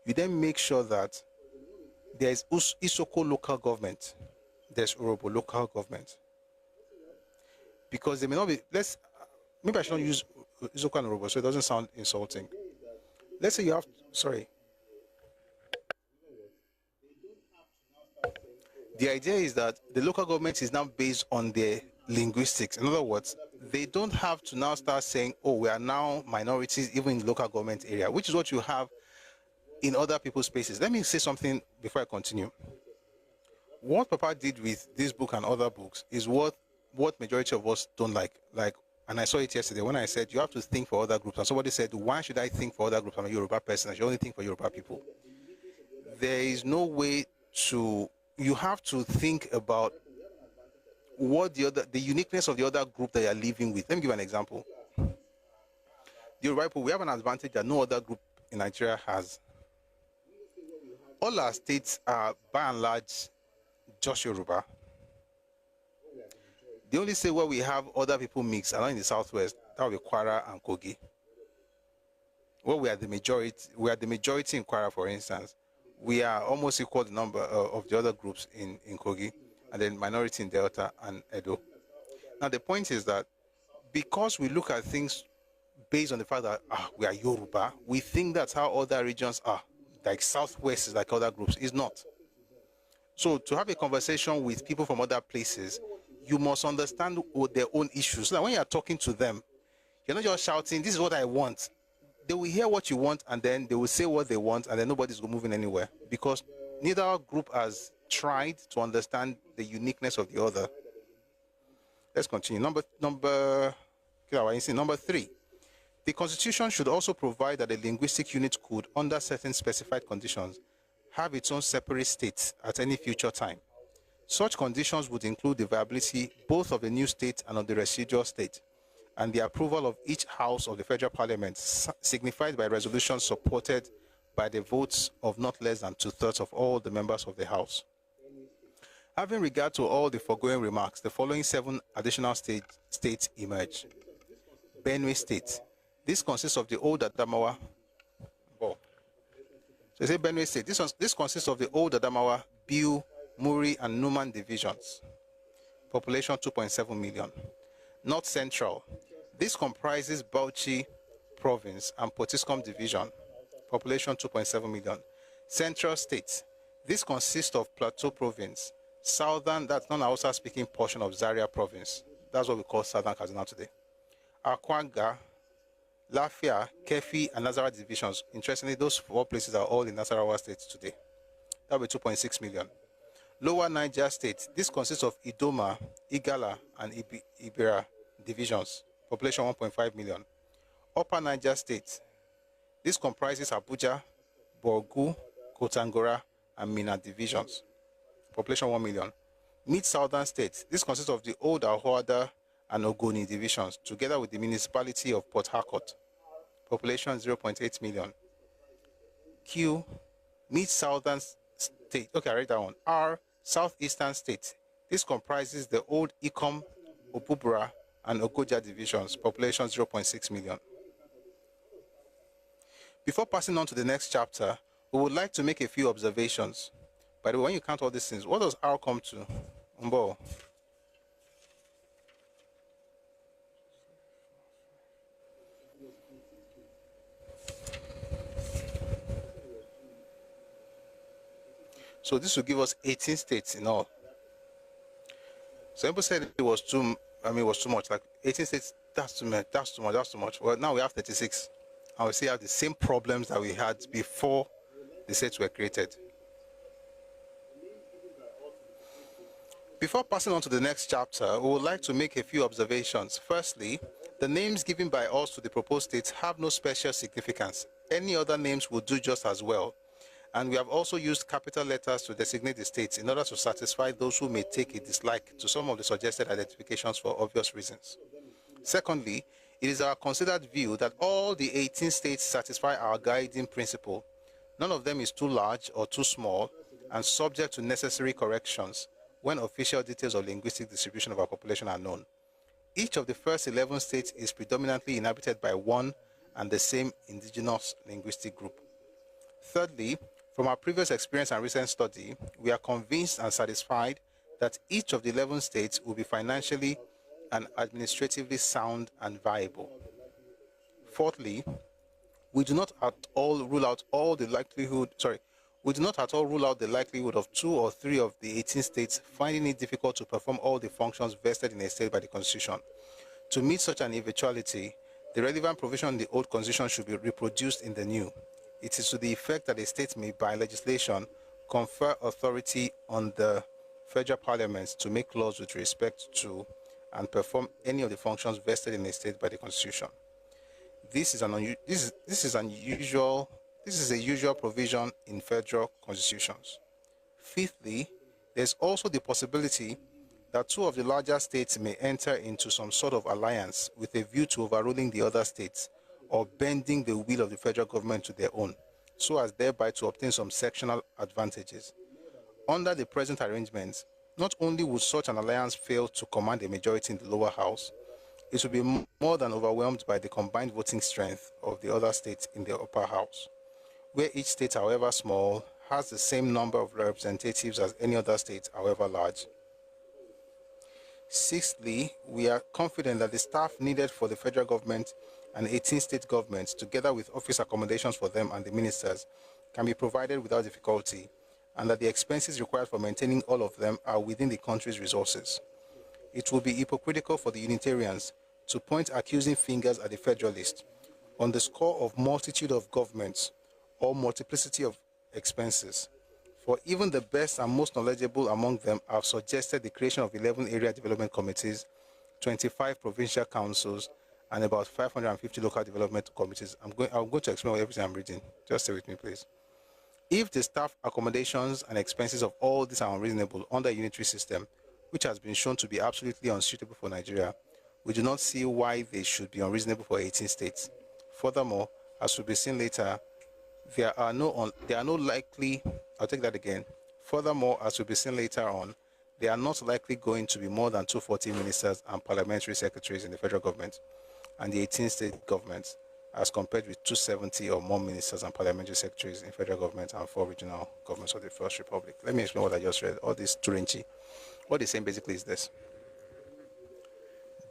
You then make sure that there's Isoko local government, there's Urobo local government. Because they may not be, maybe I should not use Isoko and Urobo so it doesn't sound insulting. let's say you have, sorry. The idea is that the local government is now based on their linguistics. In other words, they don't have to now start saying, oh, we are now minorities even in the local government area, which is what you have in other people's spaces. Let me say something before I continue. What Papa did with this book and other books is what majority of us don't like. And I saw it yesterday when I said you have to think for other groups. And somebody said, why should I think for other groups? I'm a Yoruba person. I should only think for Yoruba people. There is no way to, you have to think about what the uniqueness of the other group that you're living with. Let me give you an example. The Yoruba people, we have an advantage that no other group in Nigeria has. All our states are, by and large, just Yoruba. The only state where we have other people mix are in the southwest. That would be Kwara and Kogi. Well, we are the majority in Kwara, for instance. We are almost equal the number of the other groups in Kogi, and then minority in Delta and Edo. Now, the point is that because we look at things based on the fact that we are Yoruba, we think that's how other regions are. Like Southwest is like other groups. It's not. So to have a conversation with people from other places, you must understand their own issues. So that when you're talking to them, you're not just shouting, this is what I want. They will hear what you want, and then they will say what they want, and then nobody's moving anywhere. Because neither group has tried to understand the uniqueness of the other. Let's continue. Number 3. The Constitution should also provide that a linguistic unit could, under certain specified conditions, have its own separate state at any future time. Such conditions would include the viability both of the new state and of the residual state, and the approval of each house of the federal parliament, signified by resolutions supported by the votes of not less than 2/3 of all the members of the house. Having regard to all the foregoing remarks, the following 7 additional states emerge. Benue State. This consists of the old Adamawa. So they say Benue State. This consists of the old Adamawa, Biu, Muri, and Numan divisions. Population 2.7 million. North Central. This comprises Bauchi Province and Potiskum Division. Population 2.7 million. Central State. This consists of Plateau Province, Southern, that's non-Hausa speaking portion of Zaria Province. That's what we call Southern Kaduna today. Akwanga, Lafia, Kefi, and Nazara divisions. Interestingly, those 4 places are all in Nasarawa State today. That will be 2.6 million. Lower Niger State. This consists of Idoma, Igala, and Ibera divisions. Population 1.5 million. Upper Niger State. This comprises Abuja, Borgu, Kotangora, and Mina divisions. Population 1 million. Mid-Southern State. This consists of the old Ahoada and Ogoni divisions, together with the municipality of Port Harcourt. Population 0.8 million. Q. Mid-Southern State. Okay, I read that one. R. Southeastern State. This comprises the old Ikom, Opubra, and Ogoja divisions. Population 0.6 million. Before passing on to the next chapter, we would like to make a few observations. By the way, when you count all these things, what does R come to? Umbo. So this will give us 18 states in all. So people said it was too much. Like 18 states, that's too much. Well, now we have 36. And we still have the same problems that we had before the states were created. Before passing on to the next chapter, we would like to make a few observations. Firstly, the names given by us to the proposed states have no special significance. Any other names will do just as well. And we have also used capital letters to designate the states in order to satisfy those who may take a dislike to some of the suggested identifications for obvious reasons. Secondly, it is our considered view that all the 18 states satisfy our guiding principle. None of them is too large or too small and subject to necessary corrections when official details of linguistic distribution of our population are known. Each of the first 11 states is predominantly inhabited by one and the same indigenous linguistic group. Thirdly, from our previous experience and recent study, we are convinced and satisfied that each of the 11 states will be financially and administratively sound and viable. Fourthly, We do not at all rule out the likelihood of 2 or 3 of the 18 states finding it difficult to perform all the functions vested in a state by the Constitution. To meet such an eventuality, the relevant provision in the old Constitution should be reproduced in the new. It is to the effect that a state may, by legislation, confer authority on the federal parliament to make laws with respect to and perform any of the functions vested in a state by the Constitution. This is a usual provision in federal constitutions. Fifthly, there's also the possibility that 2 of the larger states may enter into some sort of alliance with a view to overruling the other states or bending the will of the federal government to their own, so as thereby to obtain some sectional advantages. Under the present arrangements, not only would such an alliance fail to command a majority in the lower house, it would be more than overwhelmed by the combined voting strength of the other states in the upper house, where each state, however small, has the same number of representatives as any other state, however large. Sixthly, we are confident that the staff needed for the federal government and 18 state governments, together with office accommodations for them and the ministers, can be provided without difficulty, and that the expenses required for maintaining all of them are within the country's resources. It will be hypocritical for the Unitarians to point accusing fingers at the Federalists on the score of multitude of governments or multiplicity of expenses. For even the best and most knowledgeable among them have suggested the creation of 11 area development committees, 25 provincial councils, and about 550 local development committees. I'm going to explain everything I'm reading. Just stay with me, please. If the staff accommodations and expenses of all these are unreasonable under a unitary system, which has been shown to be absolutely unsuitable for Nigeria, we do not see why they should be unreasonable for 18 states. Furthermore, as will be seen later, there are no likely, I'll take that again. Furthermore, as will be seen later on, there are not likely going to be more than 240 ministers and parliamentary secretaries in the federal government and the 18 state governments, as compared with 270 or more ministers and parliamentary secretaries in federal government and 4 regional governments of the First Republic. Let me explain what I just read, all this Turinchi. What they're saying basically is this.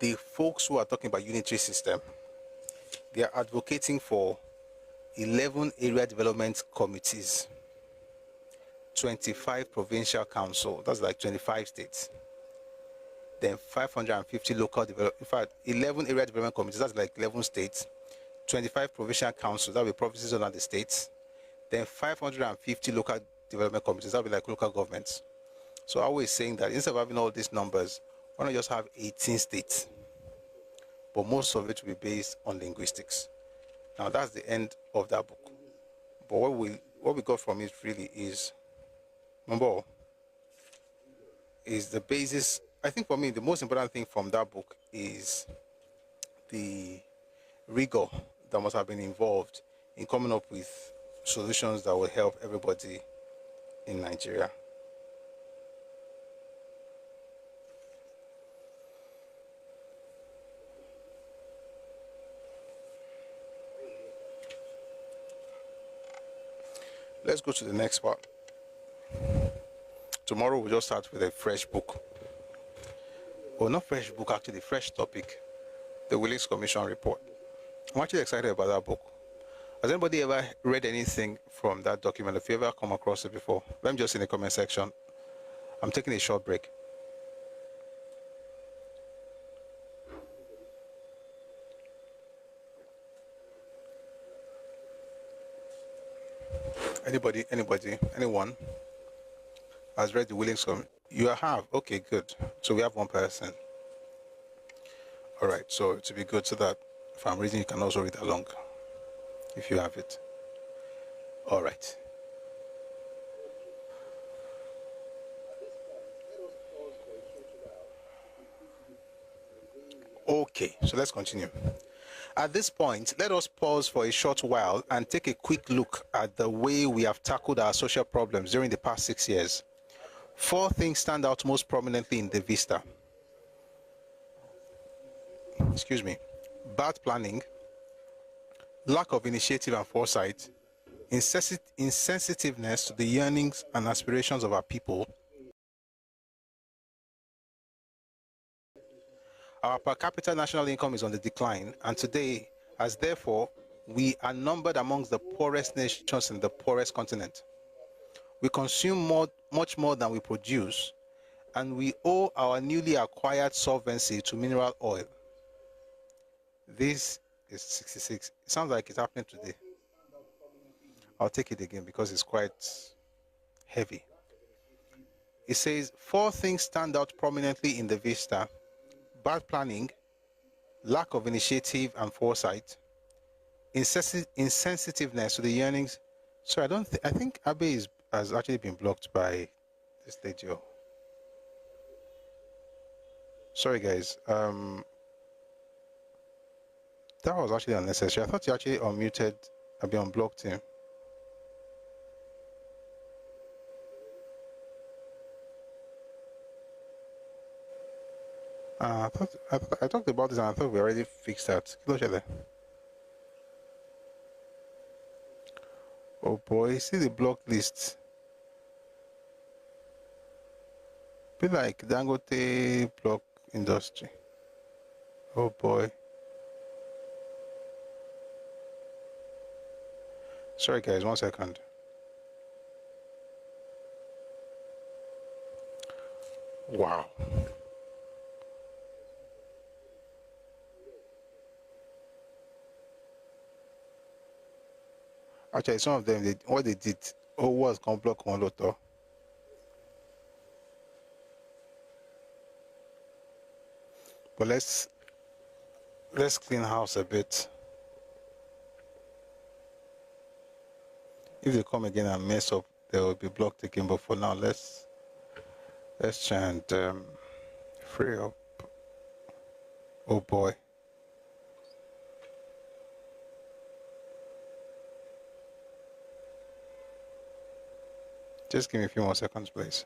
The folks who are talking about unitary system, they are advocating for 11 area development committees, 25 provincial council, that's like 25 states, then 550 local development, in fact, 11 area development committees, that's like 11 states, 25 provincial councils, that will be provinces under the states, then 550 local development committees, that will be like local governments. So I was saying that instead of having all these numbers, why not just have 18 states? But most of it will be based on linguistics. Now that's the end of that book. But what we got from it really is, number one, is the basis. I think for me, the most important thing from that book is the rigor that must have been involved in coming up with solutions that will help everybody in Nigeria. Let's go to the next part. Tomorrow we'll just start with a fresh book. Well, not fresh book, actually, fresh topic. The Willis Commission report. I'm actually excited about that book. Has anybody ever read anything from that document? If you ever come across it before, let me just in the comment section. I'm taking a short break. Anybody, anyone has read the Willis Commission? You have? Okay, good. So we have one person. All right, so to be good so that if I'm reading, you can also read along if you have it. All right. Okay, so let's continue. At this point, let us pause for a short while and take a quick look at the way we have tackled our social problems during the past 6 years. 4 things stand out most prominently in the vista. Bad planning, lack of initiative and foresight, insensitiveness to the yearnings and aspirations of our people. Our per capita national income is on the decline, and today has therefore We are numbered amongst the poorest nations in the poorest continent. We consume much more than we produce, and we owe our newly acquired solvency to mineral oil. This is 66. It sounds like it's happening today. I'll take it again because it's quite heavy. It says 4 things stand out prominently in the vista: bad planning, lack of initiative and foresight, insensitiveness to the yearnings. So I think Abe has actually been blocked by this lady. Sorry guys, that was actually unnecessary. I thought you actually unmuted, Abe unblocked him. I talked about this and I thought we already fixed that. Oh boy, see the blocked list. Be like Dangote block industry. Oh boy. Sorry guys, 1 second. Wow. Actually, some of them, what they did, was can block one lot. But let's clean house a bit. If they come again and mess up, they will be blocked again. But for now, let's try and free up. Oh boy. Just give me a few more seconds, please.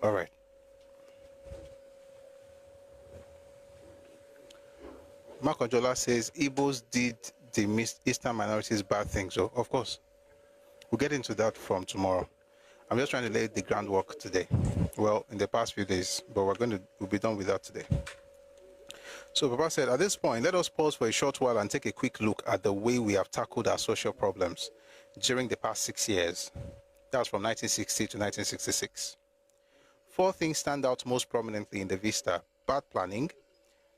All right. Mark Ojola says Igbos did the Eastern minorities bad things. So, of course, we'll get into that from tomorrow. I'm just trying to lay the groundwork today. Well, in the past few days, but we'll be done with that today. So Papa said, at this point, let us pause for a short while and take a quick look at the way we have tackled our social problems during the past 6 years. That was from 1960 to 1966. 4 things stand out most prominently in the vista: bad planning,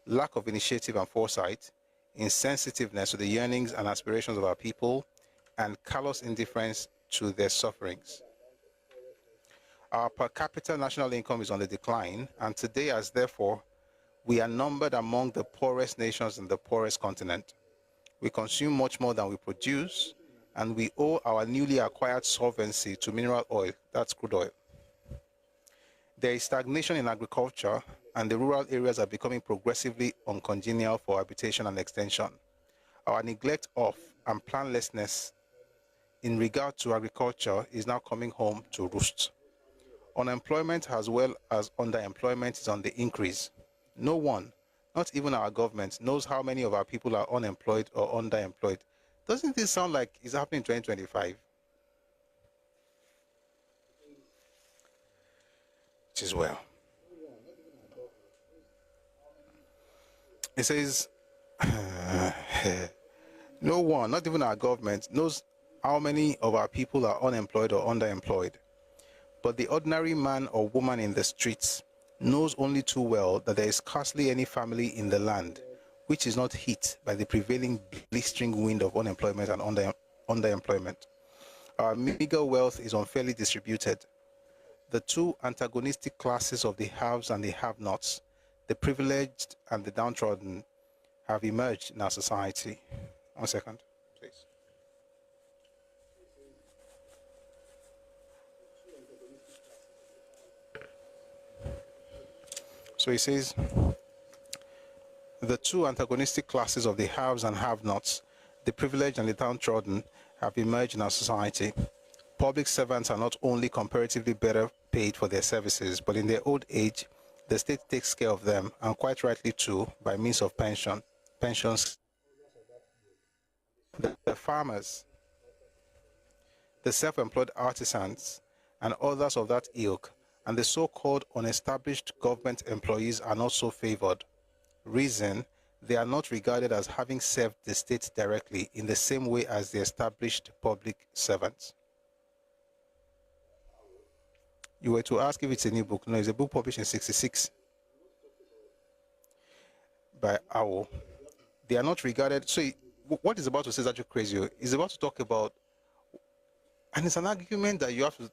lack of initiative and foresight, insensitiveness to the yearnings and aspirations of our people, and callous indifference to their sufferings. Our per capita national income is on the decline, and today, as therefore, we are numbered among the poorest nations in the poorest continent. We consume much more than we produce, and we owe our newly acquired solvency to mineral oil, that's crude oil. There is stagnation in agriculture, and the rural areas are becoming progressively uncongenial for habitation and extension. Our neglect of and planlessness in regard to agriculture is now coming home to roost. Unemployment as well as underemployment is on the increase. No one, not even our government, knows how many of our people are unemployed or underemployed. Doesn't this sound like it's happening in 2025? Which is well. It says, no one, not even our government, knows how many of our people are unemployed or underemployed. But the ordinary man or woman in the streets knows only too well that there is scarcely any family in the land which is not hit by the prevailing blistering wind of unemployment and underemployment. Our meager wealth is unfairly distributed. The 2 antagonistic classes of the haves and the have-nots, the privileged and the downtrodden, have emerged in our society. 1 second, please. So he says, the 2 antagonistic classes of the haves and have-nots, the privileged and the downtrodden, have emerged in our society. Public servants are not only comparatively better paid for their services, but in their old age, the state takes care of them, and quite rightly too, by means of pensions. The farmers, the self-employed artisans, and others of that ilk, and the so-called unestablished government employees are not so favored. Reason, they are not regarded as having served the state directly in the same way as the established public servants. You were to ask if it's a new book. No, it's a book published in 1966 by Awo. They are not regarded. So what is about to say is actually crazy. It's about to talk about, and it's an argument that you have to,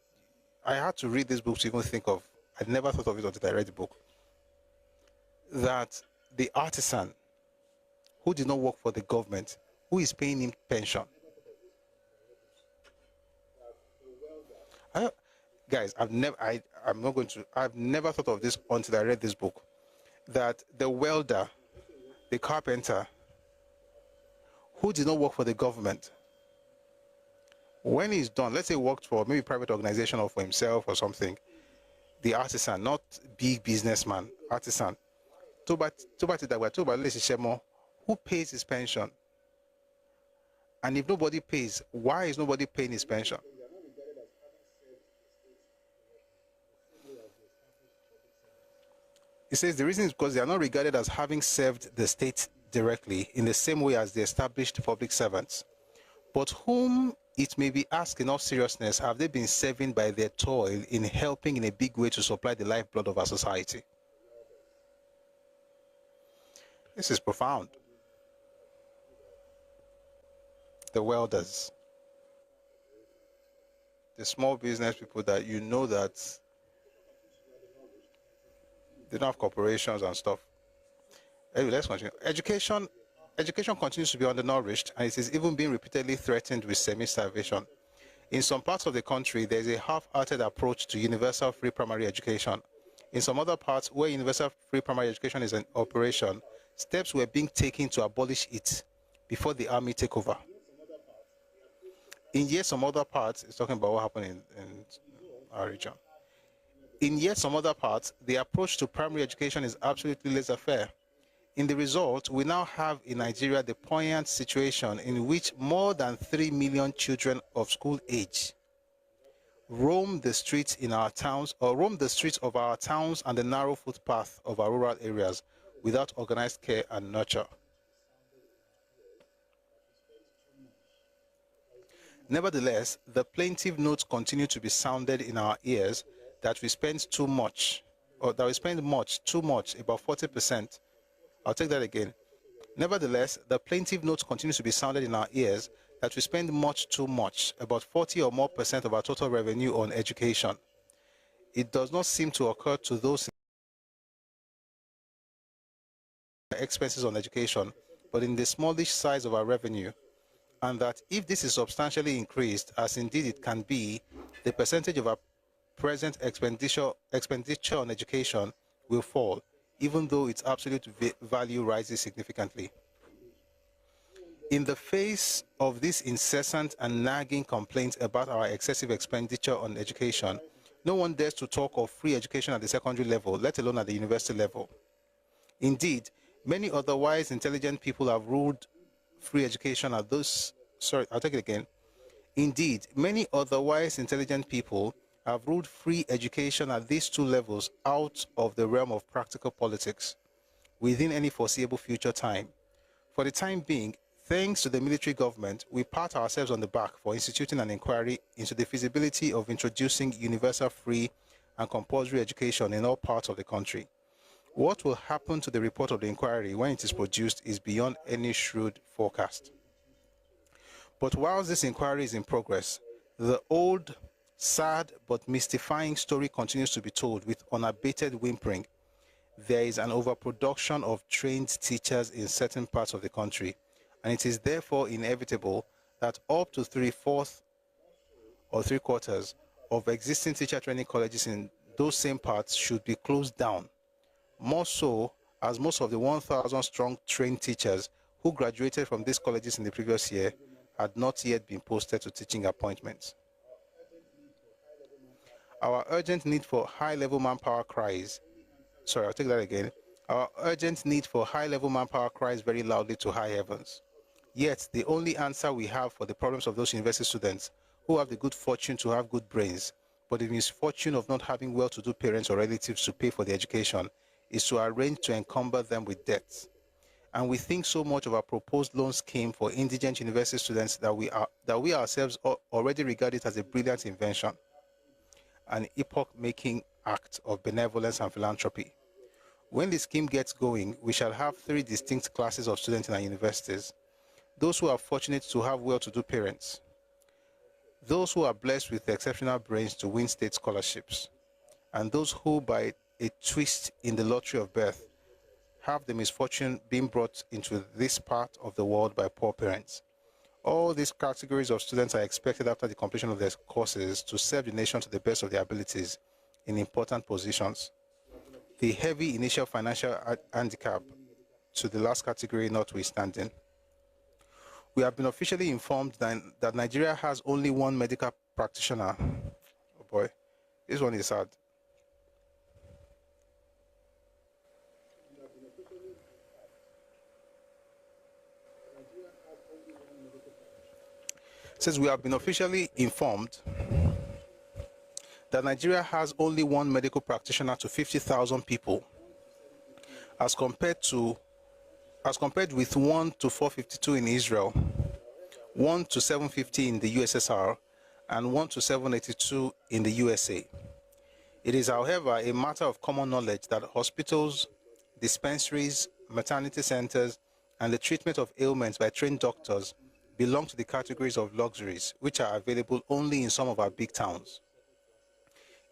I had to read this book to even think of. I never thought of it until I read the book. That the artisan who did not work for the government, who is paying him pension. Guys, I've never thought of this until I read this book. That the welder, the carpenter, who did not work for the government, when he's done, let's say worked for maybe private organization or for himself or something, the artisan, not big businessman, artisan, who pays his pension? And if nobody pays, why is nobody paying his pension? It says the reason is because they are not regarded as having served the state directly in the same way as the established public servants, but whom it may be asked in all seriousness, have they been serving by their toil in helping in a big way to supply the lifeblood of our society? This is profound. The welders, the small business people that you know that they don't have corporations and stuff. Anyway, let's continue. Education continues to be undernourished, and it is even being repeatedly threatened with semi-starvation. In some parts of the country, there is a half-hearted approach to universal free primary education. In some other parts, where universal free primary education is in operation, steps were being taken to abolish it before the army take over. In yet some other parts, it's talking about what happened in our region. In yet some other parts, the approach to primary education is absolutely laissez-faire. In the result, we now have in Nigeria the poignant situation in which more than 3 million children of school age roam the streets in our towns, or roam the streets of our towns and the narrow footpath of our rural areas without organized care and nurture. Nevertheless, the plaintive notes continue to be sounded in our ears that we spend too much, or that we spend too much, about 40%. I'll take that again. Nevertheless, the plaintive notes continue to be sounded in our ears that we spend too much, about 40 or more % of our total revenue on education. It does not seem to occur to those expenses on education, but in the smallish size of our revenue, and that if this is substantially increased, as indeed it can be, the percentage of our present expenditure on education will fall, even though its absolute value rises significantly. In the face of this incessant and nagging complaints about our excessive expenditure on education, no one dares to talk of free education at the secondary level, let alone at the university level. Indeed, many otherwise intelligent people have ruled free education at those, I'll take it again. Indeed, many otherwise intelligent people have ruled free education at these two levels out of the realm of practical politics within any foreseeable future time. For the time being, thanks to the military government, we pat ourselves on the back for instituting an inquiry into the feasibility of introducing universal free and compulsory education in all parts of the country. What will happen to the report of the inquiry when it is produced is beyond any shrewd forecast. But whilst this inquiry is in progress, the old, sad but mystifying story continues to be told with unabated whimpering. There is an overproduction of trained teachers in certain parts of the country, and it is therefore inevitable that up to 3/4 or 3/4 of existing teacher training colleges in those same parts should be closed down. More so, as most of the 1,000-strong trained teachers who graduated from these colleges in the previous year had not yet been posted to teaching appointments. Our urgent need for high-level manpower cries. Sorry, I'll take that again. Our urgent need for high-level manpower cries very loudly to high heavens. Yet, the only answer we have for the problems of those university students who have the good fortune to have good brains but the misfortune of not having well-to-do parents or relatives to pay for their education is to arrange to encumber them with debts. And we think so much of our proposed loan scheme for indigent university students that we ourselves already regard it as a brilliant invention, an epoch-making act of benevolence and philanthropy. When the scheme gets going, we shall have 3 distinct classes of students in our universities: those who are fortunate to have well-to-do parents, those who are blessed with exceptional brains to win state scholarships, and those who, by a twist in the lottery of birth, have the misfortune being brought into this part of the world by poor parents. All these categories of students are expected after the completion of their courses to serve the nation to the best of their abilities in important positions. The heavy initial financial handicap to the last category notwithstanding, we have been officially informed that Nigeria has only one medical practitioner. Oh boy, this one is sad. It says we have been officially informed that Nigeria has only one medical practitioner to 50,000 people, as compared with 1 to 452 in Israel, 1 to 750 in the USSR, and 1 to 782 in the USA. It is, however, a matter of common knowledge that hospitals, dispensaries, maternity centers, and the treatment of ailments by trained doctors belong to the categories of luxuries, which are available only in some of our big towns.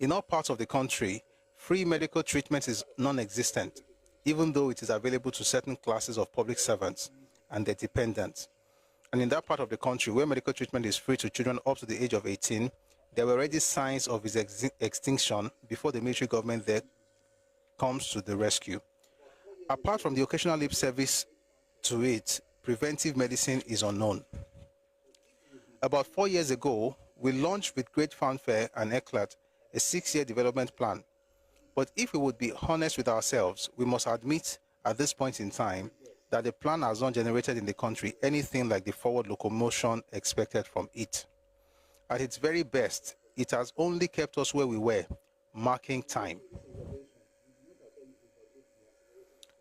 In all parts of the country, free medical treatment is non-existent, even though it is available to certain classes of public servants and their dependents. And in that part of the country where medical treatment is free to children up to the age of 18, there were already signs of its extinction before the military government there comes to the rescue. Apart from the occasional lip service to it, preventive medicine is unknown. About 4 years ago, we launched with great fanfare and eclat a 6-year development plan. But if we would be honest with ourselves, we must admit at this point in time that the plan has not generated in the country anything like the forward locomotion expected from it. At its very best, it has only kept us where we were, marking time.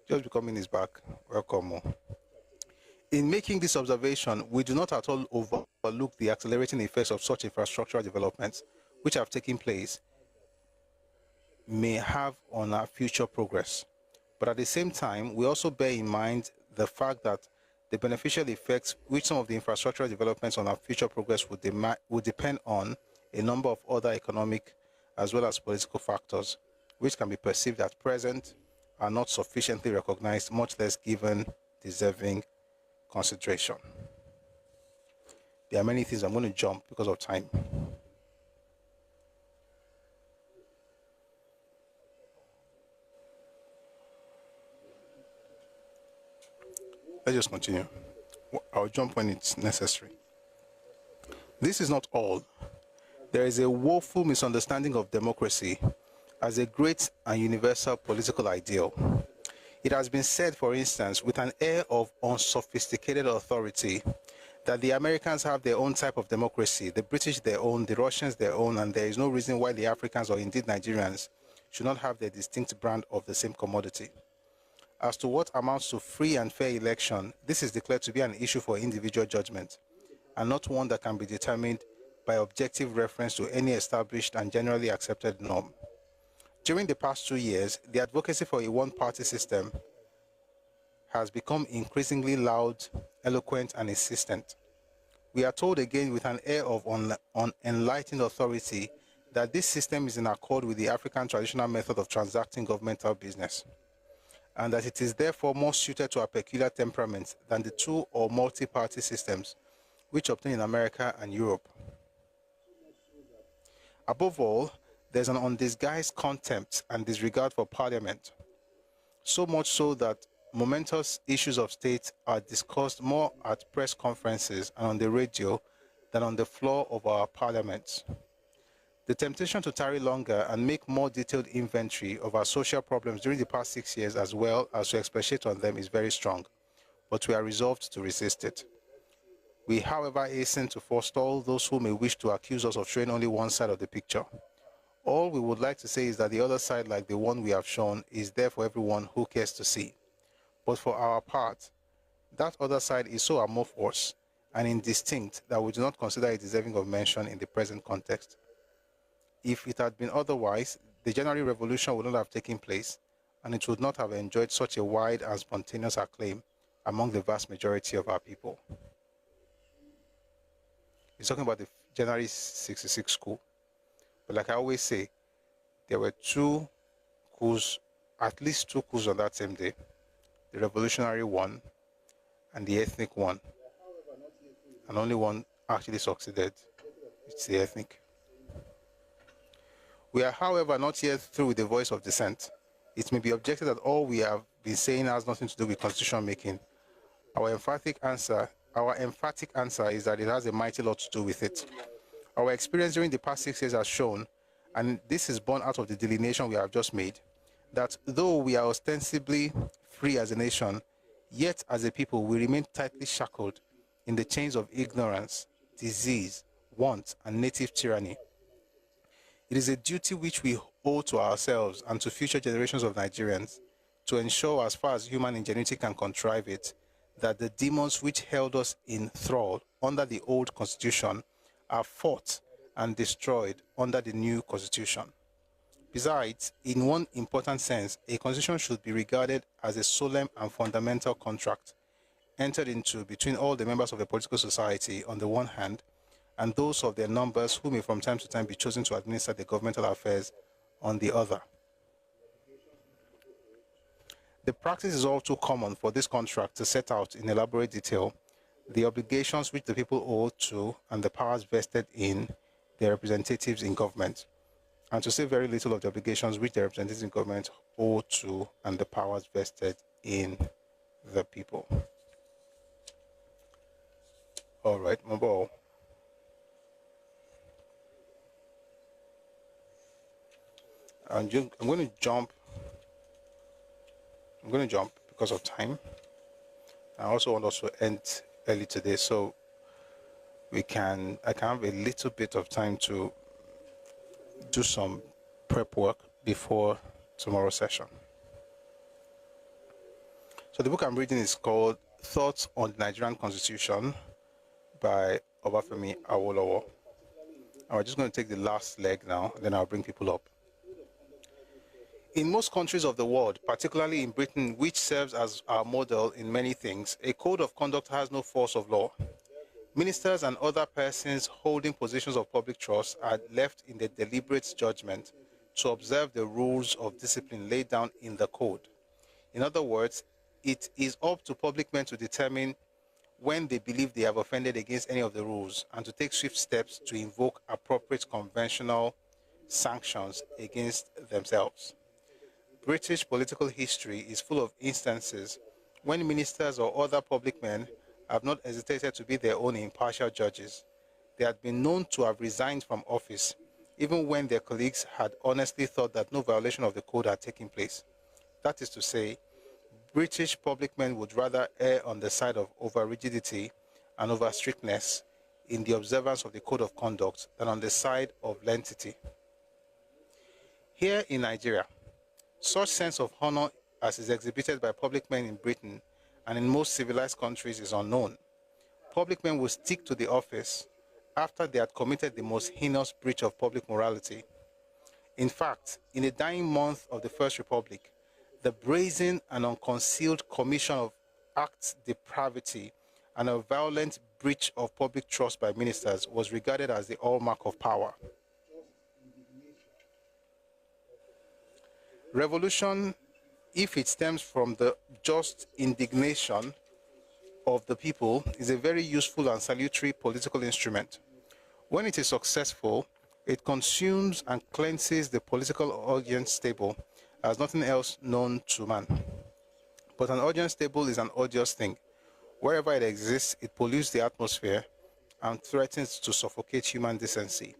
Just becoming is back. Welcome. In making this observation, we do not at all overlook the accelerating effects of such infrastructural developments, which have taken place, may have on our future progress. But at the same time, we also bear in mind the fact that the beneficial effects which some of the infrastructural developments on our future progress would depend on a number of other economic as well as political factors, which can be perceived at present are not sufficiently recognized, much less given deserving consideration. There are many things I'm going to jump because of time. Let's just continue. I'll jump when it's necessary. This is not all. There is a woeful misunderstanding of democracy as a great and universal political ideal. It has been said, for instance, with an air of unsophisticated authority, that the Americans have their own type of democracy, the British their own, the Russians their own, and there is no reason why the Africans or indeed Nigerians should not have their distinct brand of the same commodity. As to what amounts to free and fair election, this is declared to be an issue for individual judgment, and not one that can be determined by objective reference to any established and generally accepted norm. During the past 2 years, the advocacy for a one-party system has become increasingly loud, eloquent, and insistent. We are told again with an air of unenlightened authority that this system is in accord with the African traditional method of transacting governmental business, and that it is therefore more suited to our peculiar temperaments than the two or multi-party systems which obtain in America and Europe. Above all, there's an undisguised contempt and disregard for Parliament, so much so that momentous issues of state are discussed more at press conferences and on the radio than on the floor of our parliaments. The temptation to tarry longer and make more detailed inventory of our social problems during the past 6 years, as well as to expatiate on them, is very strong, but we are resolved to resist it. We, however, hasten to forestall those who may wish to accuse us of showing only one side of the picture, All we would like to say is that the other side, like the one we have shown, is there for everyone who cares to see. But for our part, that other side is so amorphous and indistinct that we do not consider it deserving of mention in the present context. If it had been otherwise, the January Revolution would not have taken place, and it would not have enjoyed such a wide and spontaneous acclaim among the vast majority of our people. He's talking about the January 66 coup. But like I always say, there were two coups, at least two coups on that same day. The revolutionary one and the ethnic one. And only one actually succeeded. It's the ethnic. We are, however, not yet through with the voice of dissent. It may be objected that all we have been saying has nothing to do with constitution making. Our emphatic answer is that it has a mighty lot to do with it. Our experience during the past 6 years has shown, and this is born out of the delineation we have just made, that though we are ostensibly free as a nation, yet as a people we remain tightly shackled in the chains of ignorance, disease, want, and native tyranny. It is a duty which we owe to ourselves and to future generations of Nigerians to ensure, as far as human ingenuity can contrive it, that the demons which held us in thrall under the old constitution are fought and destroyed under the new constitution. Besides, in one important sense, a constitution should be regarded as a solemn and fundamental contract entered into between all the members of a political society on the one hand, and those of their numbers who may from time to time be chosen to administer the governmental affairs on the other. The practice is all too common for this contract to set out in elaborate detail the obligations which the people owe to and the powers vested in their representatives in government, and to say very little of the obligations which their representatives in government owe to and the powers vested in the people. All right, Mobile. I'm going to jump because of time. I also want us to end early today, so I can have a little bit of time to do some prep work before tomorrow's session. So the book I'm reading is called Thoughts on the Nigerian Constitution by Obafemi Awolowo. And we're just going to take the last leg now, then I'll bring people up. In most countries of the world, particularly in Britain, which serves as our model in many things, a code of conduct has no force of law. Ministers and other persons holding positions of public trust are left in their deliberate judgment to observe the rules of discipline laid down in the code. In other words, it is up to public men to determine when they believe they have offended against any of the rules and to take swift steps to invoke appropriate conventional sanctions against themselves. British political history is full of instances when ministers or other public men have not hesitated to be their own impartial judges. They had been known to have resigned from office, even when their colleagues had honestly thought that no violation of the code had taken place. That is to say, British public men would rather err on the side of over-rigidity and over-strictness in the observance of the code of conduct than on the side of lenity. Here in Nigeria, such sense of honor as is exhibited by public men in Britain and in most civilized countries is unknown. Public men will stick to the office after they had committed the most heinous breach of public morality. In fact, in the dying month of the First Republic, the brazen and unconcealed commission of acts depravity and a violent breach of public trust by ministers was regarded as the hallmark of power. Revolution, if it stems from the just indignation of the people, is a very useful and salutary political instrument. When it is successful, it consumes and cleanses the political audience table as nothing else known to man. But an audience table is an odious thing. Wherever it exists, it pollutes the atmosphere and threatens to suffocate human decency.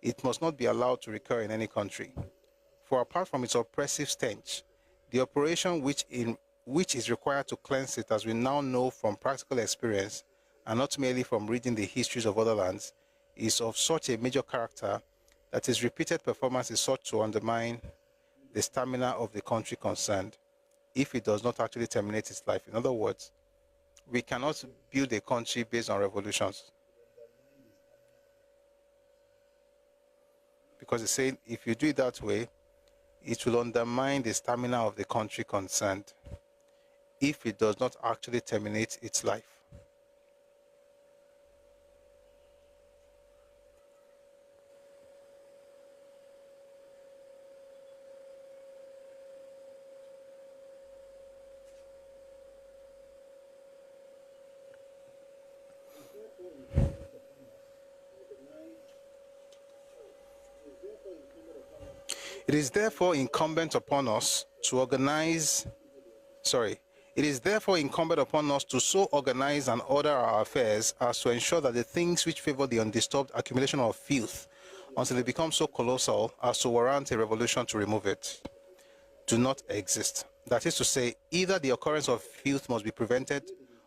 It must not be allowed to recur in any country. For apart from its oppressive stench, the operation which is required to cleanse it, as we now know from practical experience, and not merely from reading the histories of other lands, is of such a major character that his repeated performance is sought to undermine the stamina of the country concerned if it does not actually terminate its life. In other words, we cannot build a country based on revolutions. Because it's saying if you do it that way, it will undermine the stamina of the country concerned if it does not actually terminate its life. It is therefore incumbent upon us to so organize and order our affairs as to ensure that the things which favor the undisturbed accumulation of filth until it becomes so colossal as to warrant a revolution to remove it do not exist. That is to say, either the occurrence of filth must be prevented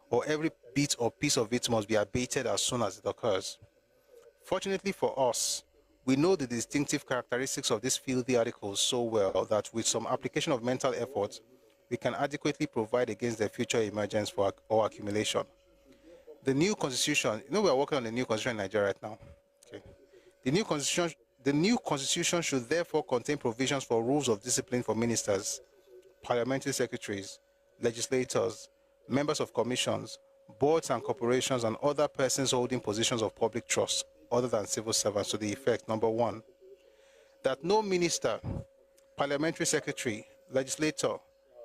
or every bit or piece of it must be abated as soon as it occurs. Fortunately for us, we know the distinctive characteristics of these filthy articles so well that with some application of mental effort, we can adequately provide against their future emergence or accumulation. The new constitution, we are working on the new constitution in Nigeria right now. Okay. The new constitution should therefore contain provisions for rules of discipline for ministers, parliamentary secretaries, legislators, members of commissions, boards and corporations, and other persons holding positions of public trust other than civil servants, to the effect, number one, that no minister, parliamentary secretary, legislator,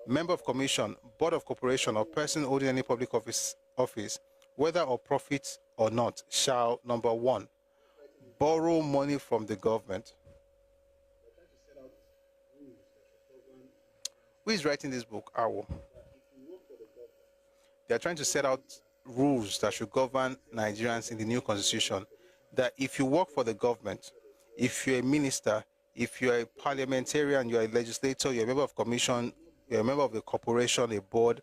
member of commission, board of corporation, or person holding any public office, whether of profit or not, shall, number one, borrow money from the government. Who is writing this book? Awo. They are trying to set out rules that should govern Nigerians in the new constitution, that if you work for the government, if you're a minister, if you're a parliamentarian, you're a legislator, you're a member of commission, you're a member of the corporation, a board,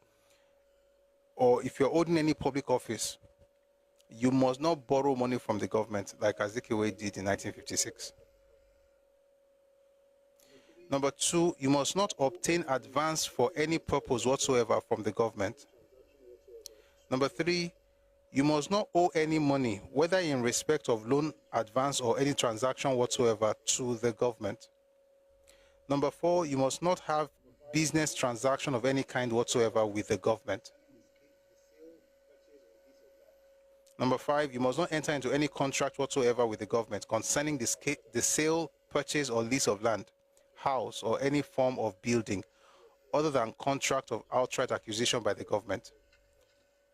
or if you're holding any public office, you must not borrow money from the government like Azikiwe did in 1956. Number two, you must not obtain advance for any purpose whatsoever from the government. Number three, you must not owe any money, whether in respect of loan, advance, or any transaction whatsoever to the government. Number four, you must not have business transaction of any kind whatsoever with the government. Number five, you must not enter into any contract whatsoever with the government concerning the sale, purchase, or lease of land, house, or any form of building, other than contract of outright acquisition by the government,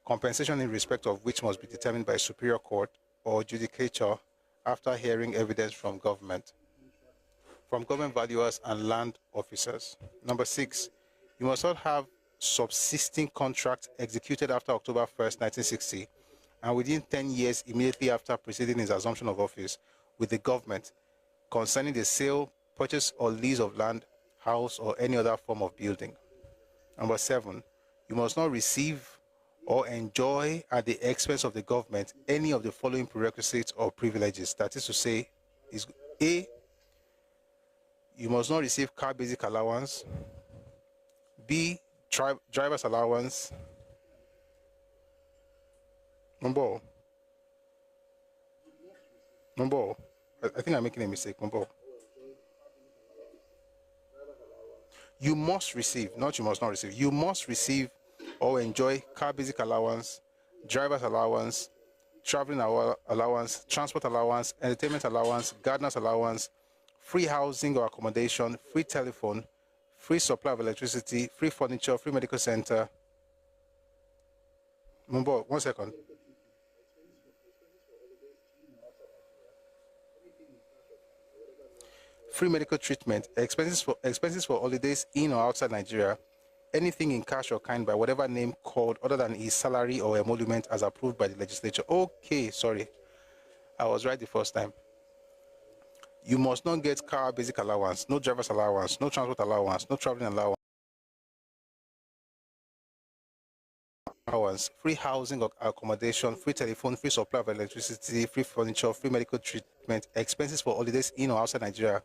compensation in respect of which must be determined by a superior court or judicature after hearing evidence from government valuers and land officers. Number six, you must not have subsisting contracts executed after October 1st, 1960, and within 10 years immediately after preceding his assumption of office with the government concerning the sale, purchase, or lease of land, house, or any other form of building. Number seven, you must not receive or enjoy at the expense of the government any of the following prerequisites or privileges. That is to say, is A, you must not receive car basic allowance. B, driver's allowance. Number, I think I'm making a mistake. Number, you must receive, not you must not receive. You must receive or enjoy car basic allowance, driver's allowance, traveling allowance, transport allowance, entertainment allowance, gardener's allowance, free housing or accommodation, free telephone, free supply of electricity, free furniture, free medical center. Mumbo, 1 second. Free medical treatment, expenses for holidays in or outside Nigeria, anything in cash or kind by whatever name called other than his salary or emolument as approved by the legislature. Okay, sorry. I was right the first time. You must not get car basic allowance, no driver's allowance, no transport allowance, no traveling allowance, allowance, free housing or accommodation, free telephone, free supply of electricity, free furniture, free medical treatment, expenses for holidays in or outside Nigeria,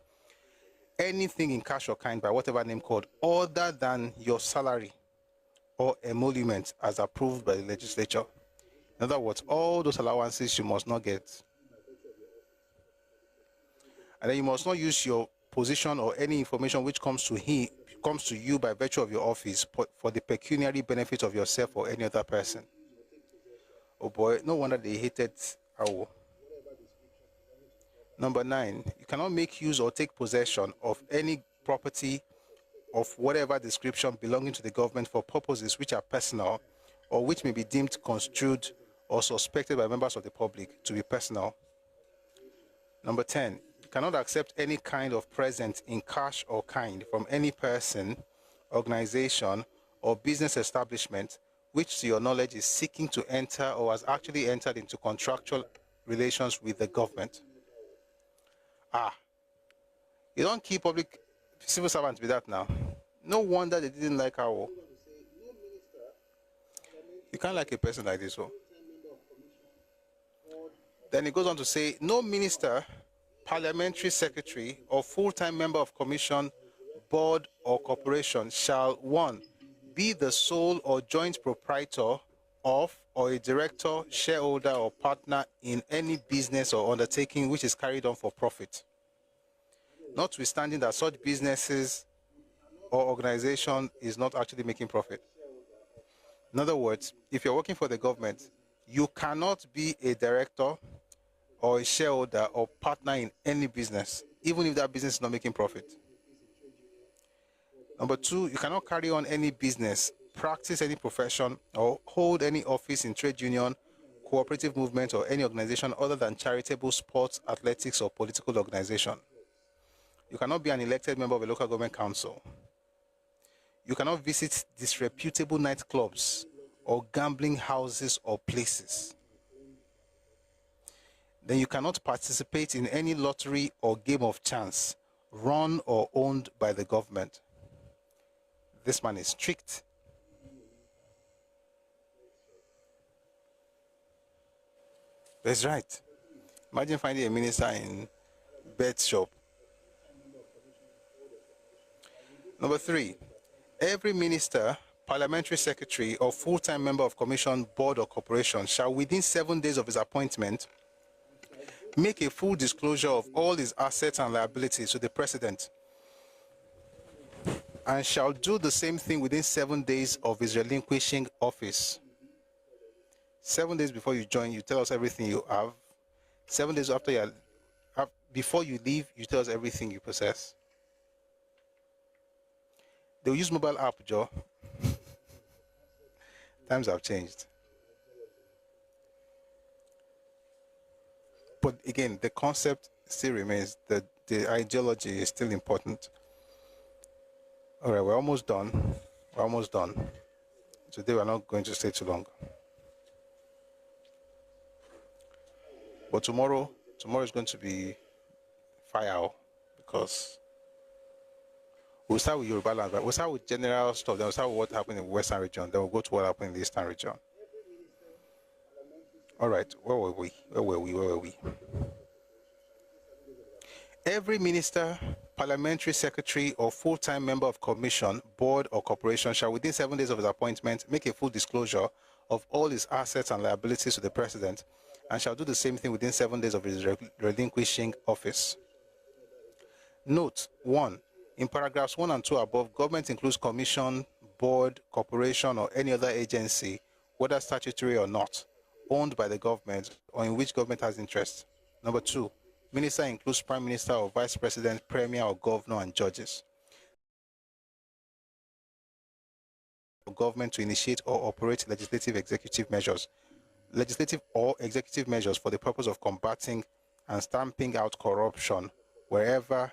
anything in cash or kind by whatever name called, other than your salary or emolument as approved by the legislature. In other words, all those allowances you must not get. And then you must not use your position or any information which comes to you by virtue of your office for the pecuniary benefit of yourself or any other person. Oh boy, no wonder they hated our. Number 9, you cannot make use or take possession of any property of whatever description belonging to the government for purposes which are personal or which may be deemed construed or suspected by members of the public to be personal. Number 10, you cannot accept any kind of present in cash or kind from any person, organization, or business establishment which to your knowledge is seeking to enter or has actually entered into contractual relations with the government. You don't keep public civil servants with that now. No wonder they didn't like our. You can't like a person like this. Oh. Then it goes on to say, no minister, parliamentary secretary, or full-time member of commission, board, or corporation shall, 1, be the sole or joint proprietor of or a director, shareholder, or partner in any business or undertaking which is carried on for profit, notwithstanding that such businesses or organization is not actually making profit. In other words, if you're working for the government, you cannot be a director or a shareholder or partner in any business, even if that business is not making profit. Number 2, you cannot carry on any business, practice any profession, or hold any office in trade union, cooperative movement, or any organization other than charitable, sports, athletics, or political organization. You cannot be an elected member of a local government council. You cannot visit disreputable nightclubs or gambling houses or places. Then you cannot participate in any lottery or game of chance run or owned by the government. This man is strict. That's right. Imagine finding a minister in bet shop. Number 3, every minister, parliamentary secretary, or full-time member of commission, board, or corporation shall within 7 days of his appointment make a full disclosure of all his assets and liabilities to the president, and shall do the same thing within 7 days of his relinquishing office. 7 days before you join, you tell us everything you have. 7 days after before you leave, you tell us everything you possess. They'll use mobile app, Joe. Times have changed. But again, the concept still remains, the ideology is still important. All right, we're almost done. We're almost done. Today we're not going to stay too long. But tomorrow is going to be fire, because we'll start with Yoruba land, right? We'll start with general stuff, then we'll start with what happened in the Western region, then we'll go to what happened in the Eastern region. All right, where were we? Every minister, parliamentary secretary, or full-time member of commission, board, or corporation shall within 7 days of his appointment make a full disclosure of all his assets and liabilities to the president, and shall do the same thing within 7 days of his relinquishing office. Note 1. In paragraphs 1 and 2 above, government includes commission, board, corporation, or any other agency, whether statutory or not, owned by the government or in which government has interest. Number 2. Minister includes prime minister or vice president, premier or governor, and judges. Government to initiate or operate legislative or executive measures for the purpose of combating and stamping out corruption wherever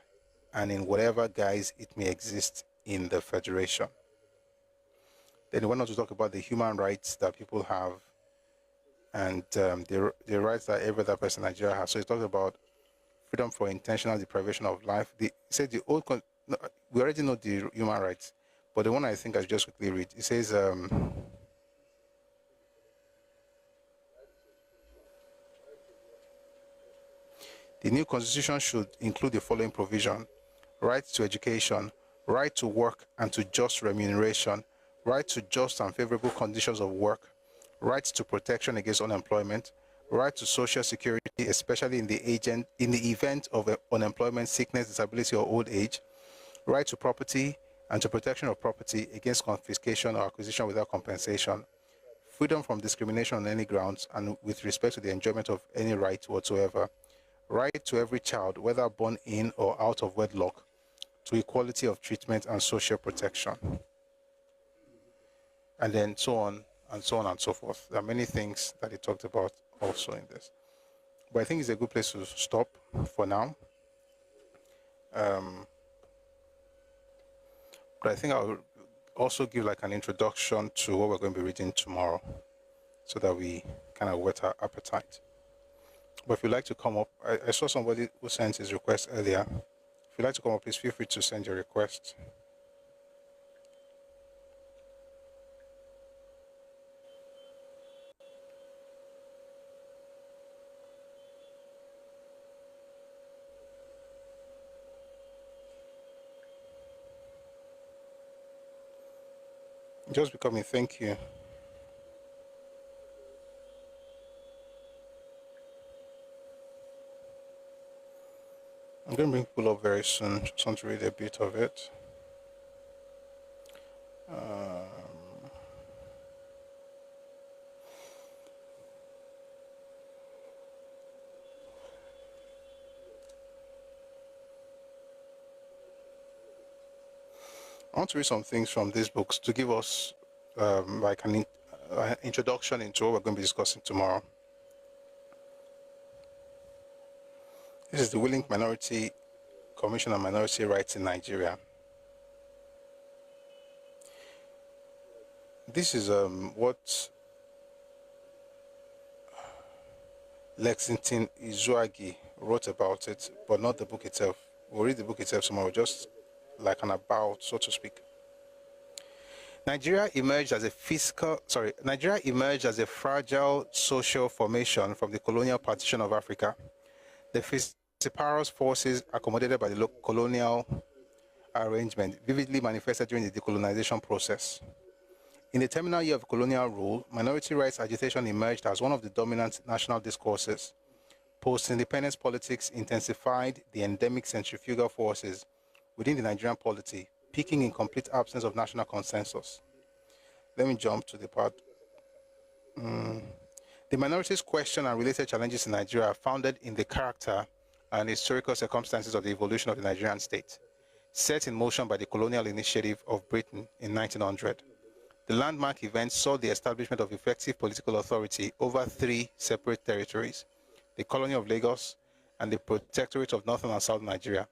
and in whatever guise it may exist in the federation. Then he went on to talk about the human rights that people have and the rights that every other person in Nigeria has. So he talked about freedom for intentional deprivation of life. He said we already know the human rights, but the one I think I should just quickly read. It says, The new constitution should include the following provision: right to education, right to work and to just remuneration, right to just and favorable conditions of work, right to protection against unemployment, right to social security, especially in the event of unemployment, sickness, disability, or old age, right to property and to protection of property against confiscation or acquisition without compensation, freedom from discrimination on any grounds and with respect to the enjoyment of any right whatsoever, right to every child, whether born in or out of wedlock, to equality of treatment and social protection. And then so on and so on and so forth. There are many things that he talked about also in this. But I think it's a good place to stop for now. But I think I'll also give like an introduction to what we're going to be reading tomorrow so that we kind of whet our appetite. But if you'd like to come up, I saw somebody who sent his request earlier. If you'd like to come up, please feel free to send your request. Just becoming, thank you. I'm going to bring people up very soon. Just want to read a bit of it. I want to read some things from these books to give us like an introduction into what we're going to be discussing tomorrow. This is the Willing Minority Commission on Minority Rights in Nigeria. This is what Lexington Izuagi wrote about it, but not the book itself. We'll read the book itself tomorrow, just like an about, so to speak. Nigeria emerged as a fragile social formation from the colonial partition of Africa. The vociferous forces accommodated by the colonial arrangement vividly manifested during the decolonization process. In the terminal year of colonial rule, minority rights agitation emerged as one of the dominant national discourses. Post-independence politics intensified the endemic centrifugal forces within the Nigerian polity, peaking in complete absence of national consensus. Let me jump to the part. The minorities question and related challenges in Nigeria are founded in the character and historical circumstances of the evolution of the Nigerian state, set in motion by the colonial initiative of Britain in 1900. The landmark event saw the establishment of effective political authority over three separate territories: the colony of Lagos and the protectorate of northern and southern Nigeria.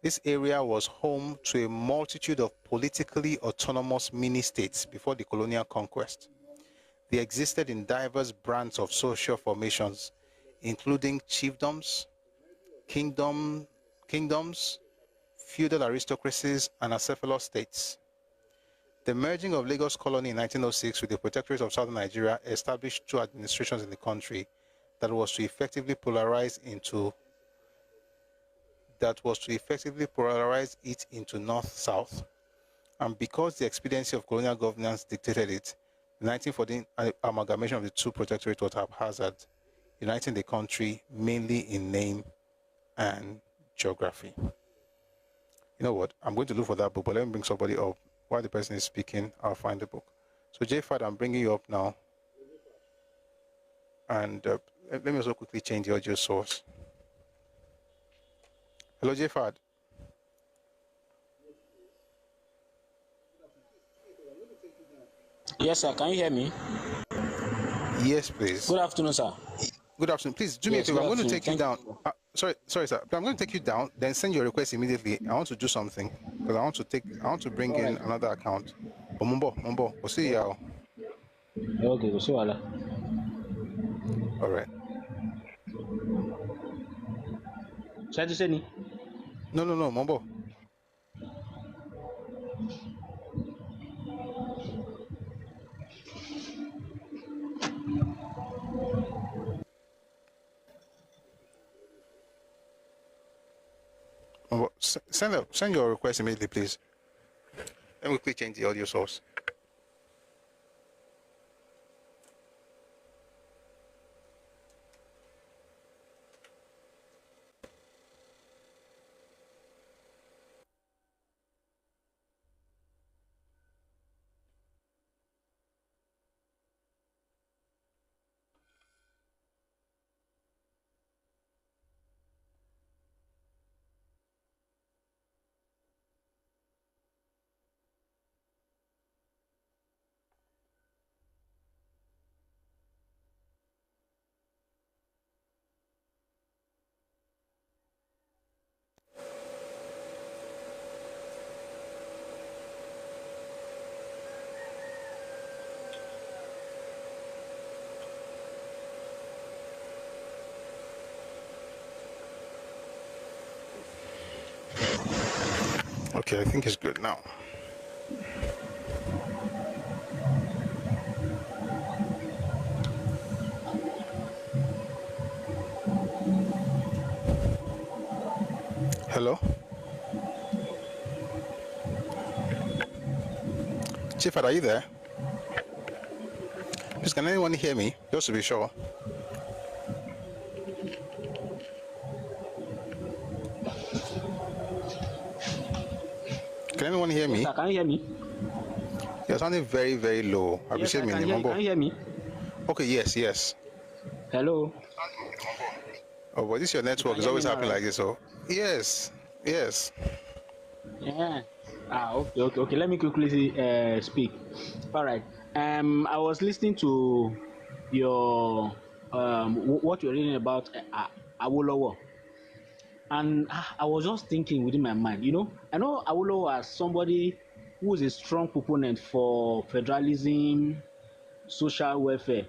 This area was home to a multitude of politically autonomous mini-states before the colonial conquest. They existed in diverse brands of social formations, including chiefdoms, kingdoms, feudal aristocracies, and acephalous states. The merging of Lagos colony in 1906 with the protectorate of southern Nigeria established two administrations in the country that was to effectively polarize it into north-south. And because the expediency of colonial governance dictated it, the 1914 amalgamation of the two protectorates was haphazard, uniting the country mainly in name and geography. You know what? I'm going to look for that book, but let me bring somebody up. While the person is speaking, I'll find the book. So, J-Fad, I'm bringing you up now. And let me also quickly change the audio source. Hello, J-Fad. Yes, sir. Can you hear me? Yes, please. Good afternoon, sir. Good afternoon. Please do me a favor. I'm going to take you down. Sorry, sir. But I'm going to take you down. Then send your request immediately. I want to do something because I want to bring in another account. Mumbo, we'll see you. Okay, we'll see you. All right. Should I say ni? No, Mumbo. Send your request immediately, please. Let me quickly change the audio source. Okay, I think it's good now. Hello? Chief, are you there? Please, can anyone hear me? Just to be sure. Can anyone hear me? Yes, sir, can you hear me? You're sounding very, very low. Yes, I can hear you. Can you hear me? Okay, yes. Hello? Oh, but this your network is always happening like this, so yes. Yeah. Okay. Let me quickly speak. All right. I was listening to your what you're reading about Awolowo, and I was just thinking within my mind. I know Awolowo as somebody who is a strong proponent for federalism, social welfare.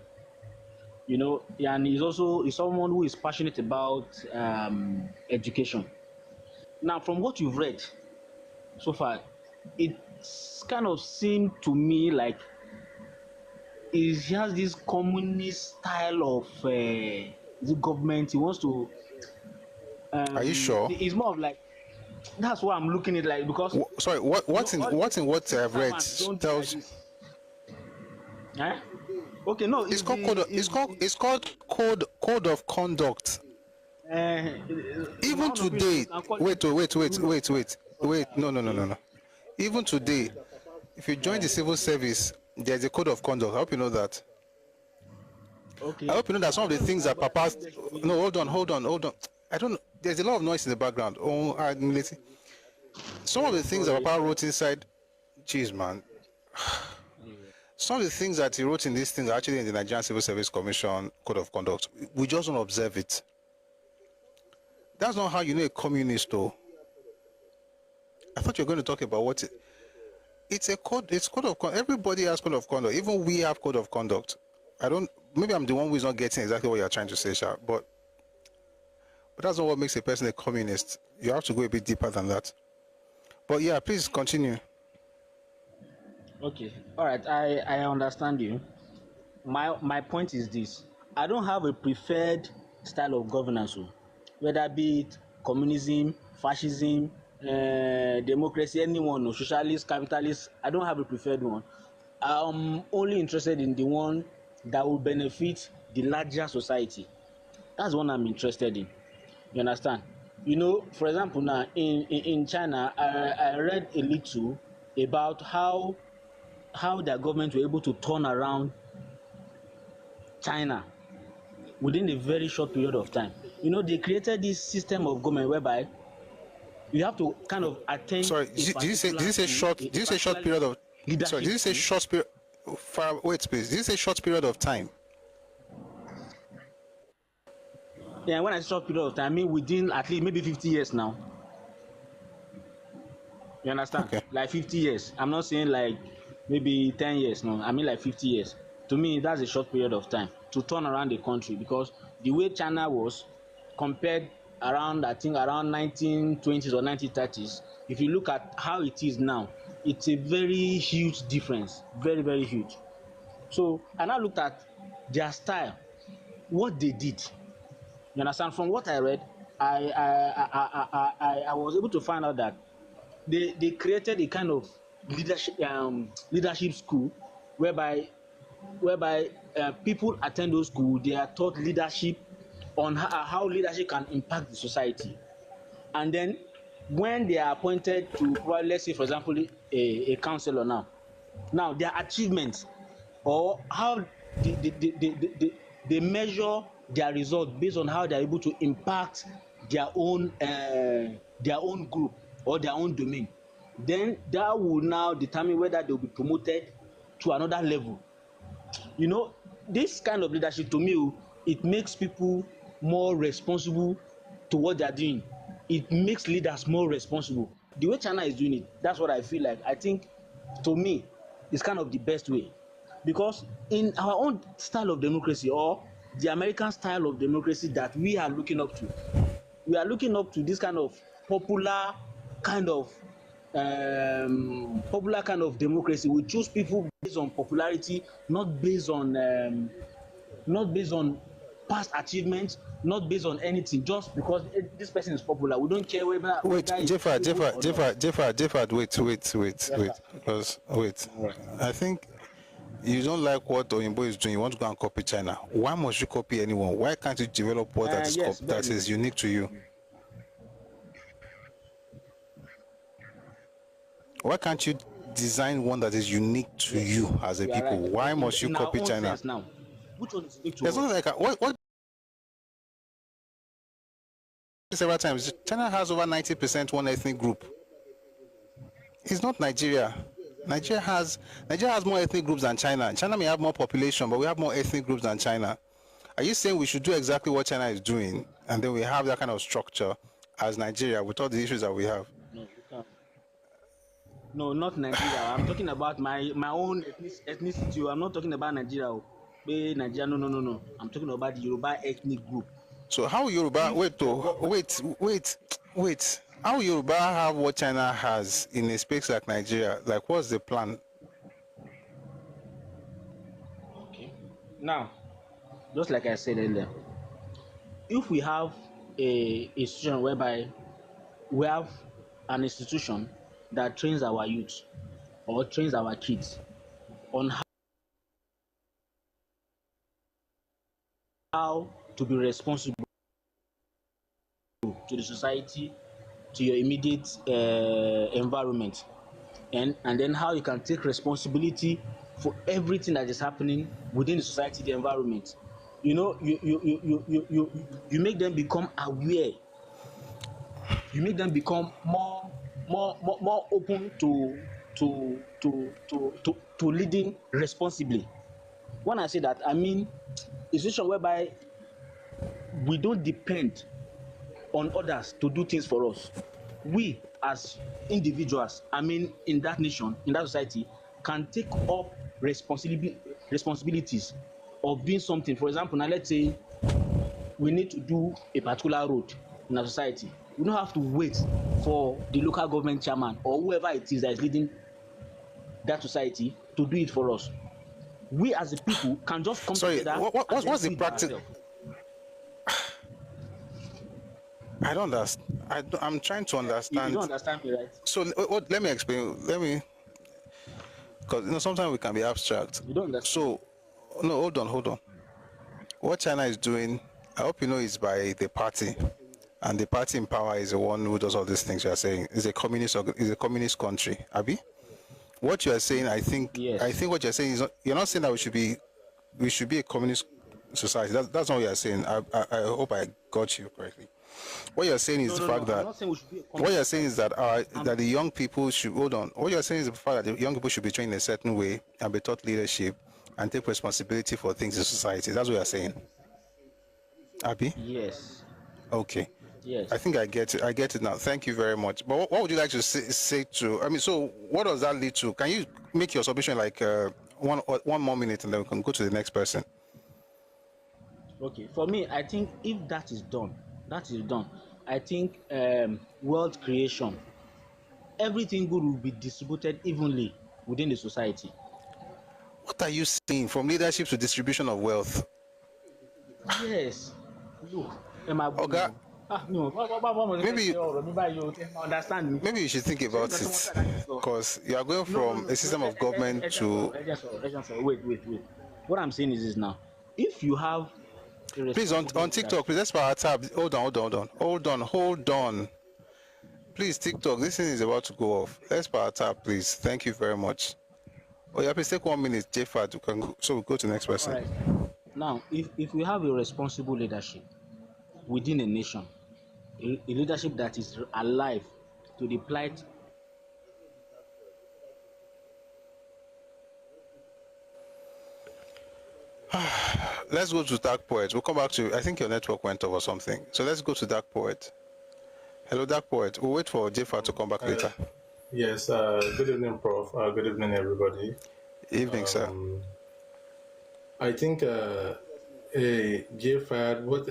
And he's someone who is passionate about education. Now, from what you've read so far, it's kind of seemed to me like he has this communist style of the government. He wants to. Are you sure? It's more of like that's what I'm looking at, like, because. Sorry, what's in what I've read tells. Okay, no. It's called code of conduct. Even today, wait. No. Even today, if you join the civil service, there's a code of conduct. I hope you know that. Okay. I hope you know that some of the things that Papa's. No, hold on. I don't know. There's a lot of noise in the background. Some of the things that Papa wrote inside. Jeez, man. Some of the things that he wrote in these things are actually in the Nigerian Civil Service Commission Code of Conduct. We just don't observe it. That's not how you know a communist, though. I thought you were going to talk about what it's a code. It's code of conduct. Everybody has code of conduct. Even we have code of conduct. Maybe I'm the one who is not getting exactly what you're trying to say, Sha, but that's not what makes a person a communist. You have to go a bit deeper than that. But yeah, please continue. Okay. All right. I understand you. My point is this. I don't have a preferred style of governance, whether be it communism, fascism, democracy, anyone, or socialist, capitalist. I don't have a preferred one. I'm only interested in the one that will benefit the larger society. That's what I'm interested in. You understand? For example, now in China, I read a little about how their government were able to turn around China within a very short period of time. They created this system of government whereby you have to kind of attain. Sorry, did you say short period of? Sorry, did you say short period? Wait, please. Did you say short period of time? Yeah, when I say short period of time, I mean within at least maybe 50 years now. You understand? Okay. Like 50 years. I'm not saying like maybe 10 years. No, I mean like 50 years. To me, that's a short period of time to turn around the country, because the way China was compared around 1920s or 1930s, if you look at how it is now, it's a very huge difference. Very, very huge. So I now looked at their style, what they did. You understand? From what I read, I was able to find out that they created a kind of leadership school whereby people attend those schools. They are taught leadership on how leadership can impact the society, and then when they are appointed to, probably, let's say for example, a councillor now their achievements or how they measure their results based on how they are able to impact their own group or their own domain. Then that will now determine whether they will be promoted to another level. You know, this kind of leadership, to me, it makes people more responsible to what they are doing. It makes leaders more responsible. The way China is doing it, that's what I feel like. I think, to me, it's kind of the best way. Because in our own style of democracy, or the American style of democracy that we are looking up to, we are looking up to this kind of popular kind of democracy. We choose people based on popularity, not based on past achievements, not based on anything, just because this person is popular. We don't care whether. Wait, Jeffard, wait. I think you don't like what Oyinbo is doing. You want to go and copy China. Why must you copy anyone? Why can't you develop what that is unique to you? Why can't you design one that is unique to you as a people? Right. Why must you copy China? Now, which one is unique to There's not like what several times. China has over 90% one ethnic group. It's not Nigeria. Nigeria has more ethnic groups than China. China may have more population, but we have more ethnic groups than China. Are you saying we should do exactly what China is doing, and then we have that kind of structure as Nigeria with all the issues that we have? No, you can't. No, not Nigeria. I'm talking about my own ethnicity. I'm not talking about Nigeria. Nigeria, no. I'm talking about the Yoruba ethnic group. So how Yoruba? Wait. How Yoruba have what China has in a space like Nigeria? Like, what's the plan? Okay. Now, just like I said earlier, if we have a institution whereby we have an institution that trains our youth or trains our kids on how to be responsible to the society, to your immediate environment, and then how you can take responsibility for everything that is happening within the society, the environment. You know, you make them become aware. You make them become more open to leading responsibly. When I say that, I mean a situation whereby we don't depend on others to do things for us. We as individuals, I mean in that nation, in that society, can take up responsibilities of doing something. For example, now let's say we need to do a particular road in our society. We don't have to wait for the local government chairman or whoever it is that is leading that society to do it for us. We as a people can just come together. What's the practice? I don't understand. I'm trying to understand. You don't understand me, right? So let me explain. Because sometimes we can be abstract. You don't understand. So no, hold on. What China is doing, I hope you know, is by the party, and the party in power is the one who does all these things. You are saying is a communist country, Abi. What you are saying, I think what you are saying is you're not saying that we should be a communist society. That's not what you are saying. I hope I got you correctly. What you're saying is the fact that what you're saying is that that the young people should hold on. What you're saying is the fact that the young people should be trained in a certain way and be taught leadership and take responsibility for things in society. That's what you're saying, Abi? Yes. Okay. Yes. I think I get it. I get it now. Thank you very much. But what would you like to say to? I mean, so what does that lead to? Can you make your submission like one more minute, and then we can go to the next person? Okay. For me, I think if that is done. I think wealth creation, everything good will be distributed evenly within the society. What are you saying? From leadership to distribution of wealth? Yes. Look, Maybe you should think about it, because you are going from a system of government to. Wait. What I'm saying is this now. If you have Please on TikTok, please, let's our tab. Hold on. Please, TikTok, this thing is about to go off. Let's our tab, please. Thank you very much. Oh yeah, please take 1 minute, Jfad. You can go, so we'll go to the next person. All right. Now, if we have a responsible leadership within a nation, a leadership that is alive to the plight. Let's go to Dark Poet. We'll come back to. I think your network went off or something. So let's go to Dark Poet. Hello, Dark Poet. We'll wait for Jfad to come back later. Yes. Good evening, Prof. Good evening, everybody. Evening, sir. I think Jfad. What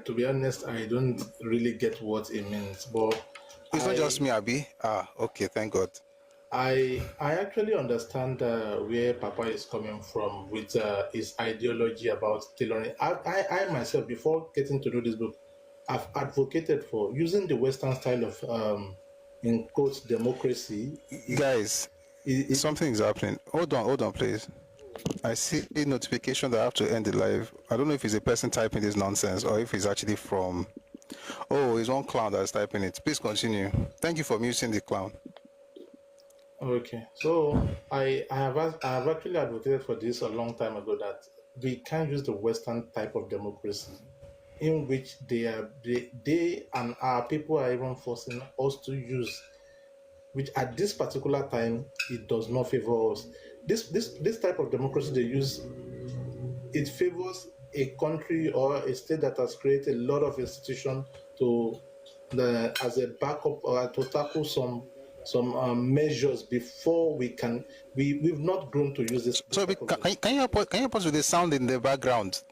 to be honest, I don't really get what it means. But it's not just me, Abi. Okay. Thank God. I actually understand where Papa is coming from with his ideology about tailoring. I myself, before getting to know this book, I've advocated for using the Western style of, in quotes, democracy. Guys, something is happening. Hold on, please. I see a notification that I have to end the live. I don't know if it's a person typing this nonsense or if it's actually from. Oh, it's one clown that's typing it. Please continue. Thank you for muting the clown. Okay, so I have actually advocated for this a long time ago, that we can't use the Western type of democracy in which they and our people are even forcing us to use, which at this particular time it does not favor us. This type of democracy they use, it favors a country or a state that has created a lot of institutions as a backup or to tackle some measures before we can. We've not grown to use this. So can you help us with the sound in the background?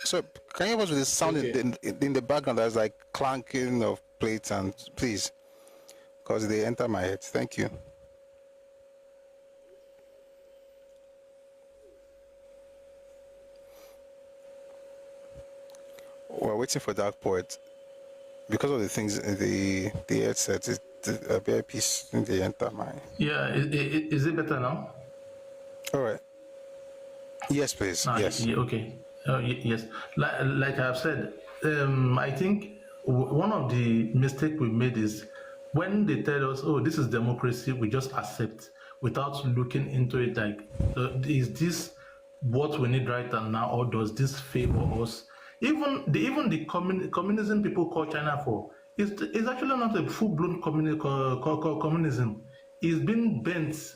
So can you help us with the sound in the background that's like clanking of plates, and please, because they enter my head. Thank you. We're waiting for Dark Poet because of the things the headset is. A bare piece in the enter my. Yeah, is it better now? All right. Yes, please. Yes. Okay. Yes. Like I've said, I think one of the mistakes we made is when they tell us, "Oh, this is democracy," we just accept without looking into it. Like, is this what we need right now, or does this favor us? Even the communism people call China for. It's actually not a full-blown communism. It's been bent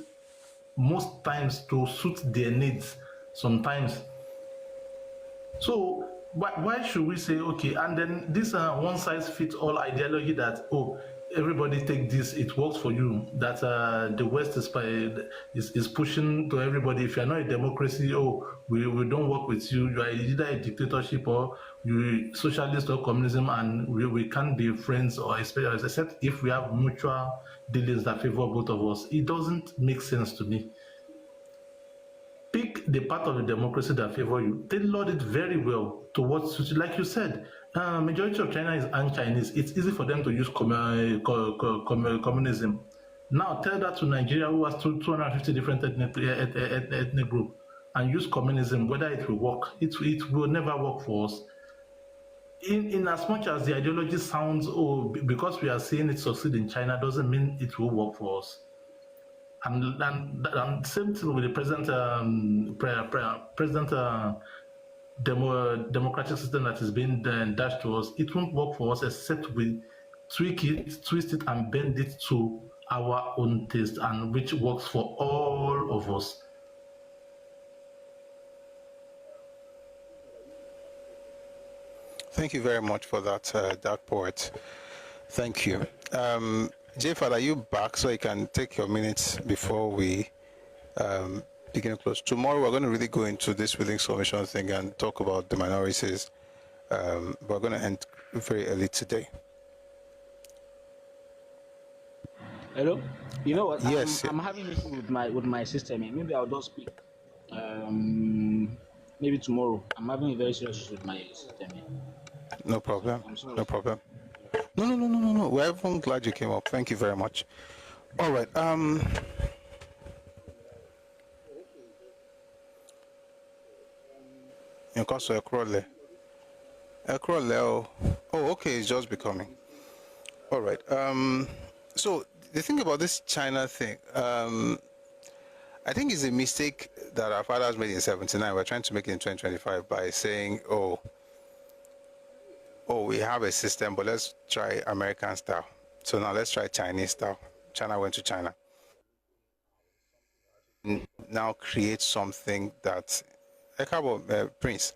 most times to suit their needs sometimes. So why should we say, okay, and then this one-size-fits-all ideology that, oh, everybody take this, it works for you, that the West is pushing to everybody. If you're not a democracy, we don't work with you. You are either a dictatorship or you socialist or communism, and we can't be friends or except if we have mutual dealings that favor both of us. It doesn't make sense to me. Pick the part of the democracy that favor you. Tailor it very well to what suits you. Like you said, majority of China is un-Chinese. It's easy for them to use communism. Now tell that to Nigeria, who has 250 different ethnic groups, and use communism, whether it will work. It will never work for us. In as much as the ideology sounds, because we are seeing it succeed in China, doesn't mean it will work for us. And same thing with the present democratic system that is being dashed to us. It won't work for us except we tweak it, twist it, and bend it to our own taste, and which works for all of us. Thank you very much for that, Dark Poet. Thank you. Jfad, are you back so you can take your minutes before we begin to close? Tomorrow we're going to really go into this willing submission thing and talk about the minorities. We're going to end very early today. Hello? You know what? Yes. I'm having issue with my system. Maybe I'll just speak. Maybe tomorrow. I'm having a very serious issue with my system. No problem. No problem. No. We're everyone glad you came up. Thank you very much. All right. Oh, okay, it's just becoming. All right. So the thing about this China thing, I think it's a mistake that our fathers made in '79. We're trying to make it in 2025 by saying, oh, we have a system, but let's try American style. So now let's try Chinese style. China went to China. Now create something that, Ẹkáàbọ, Prince,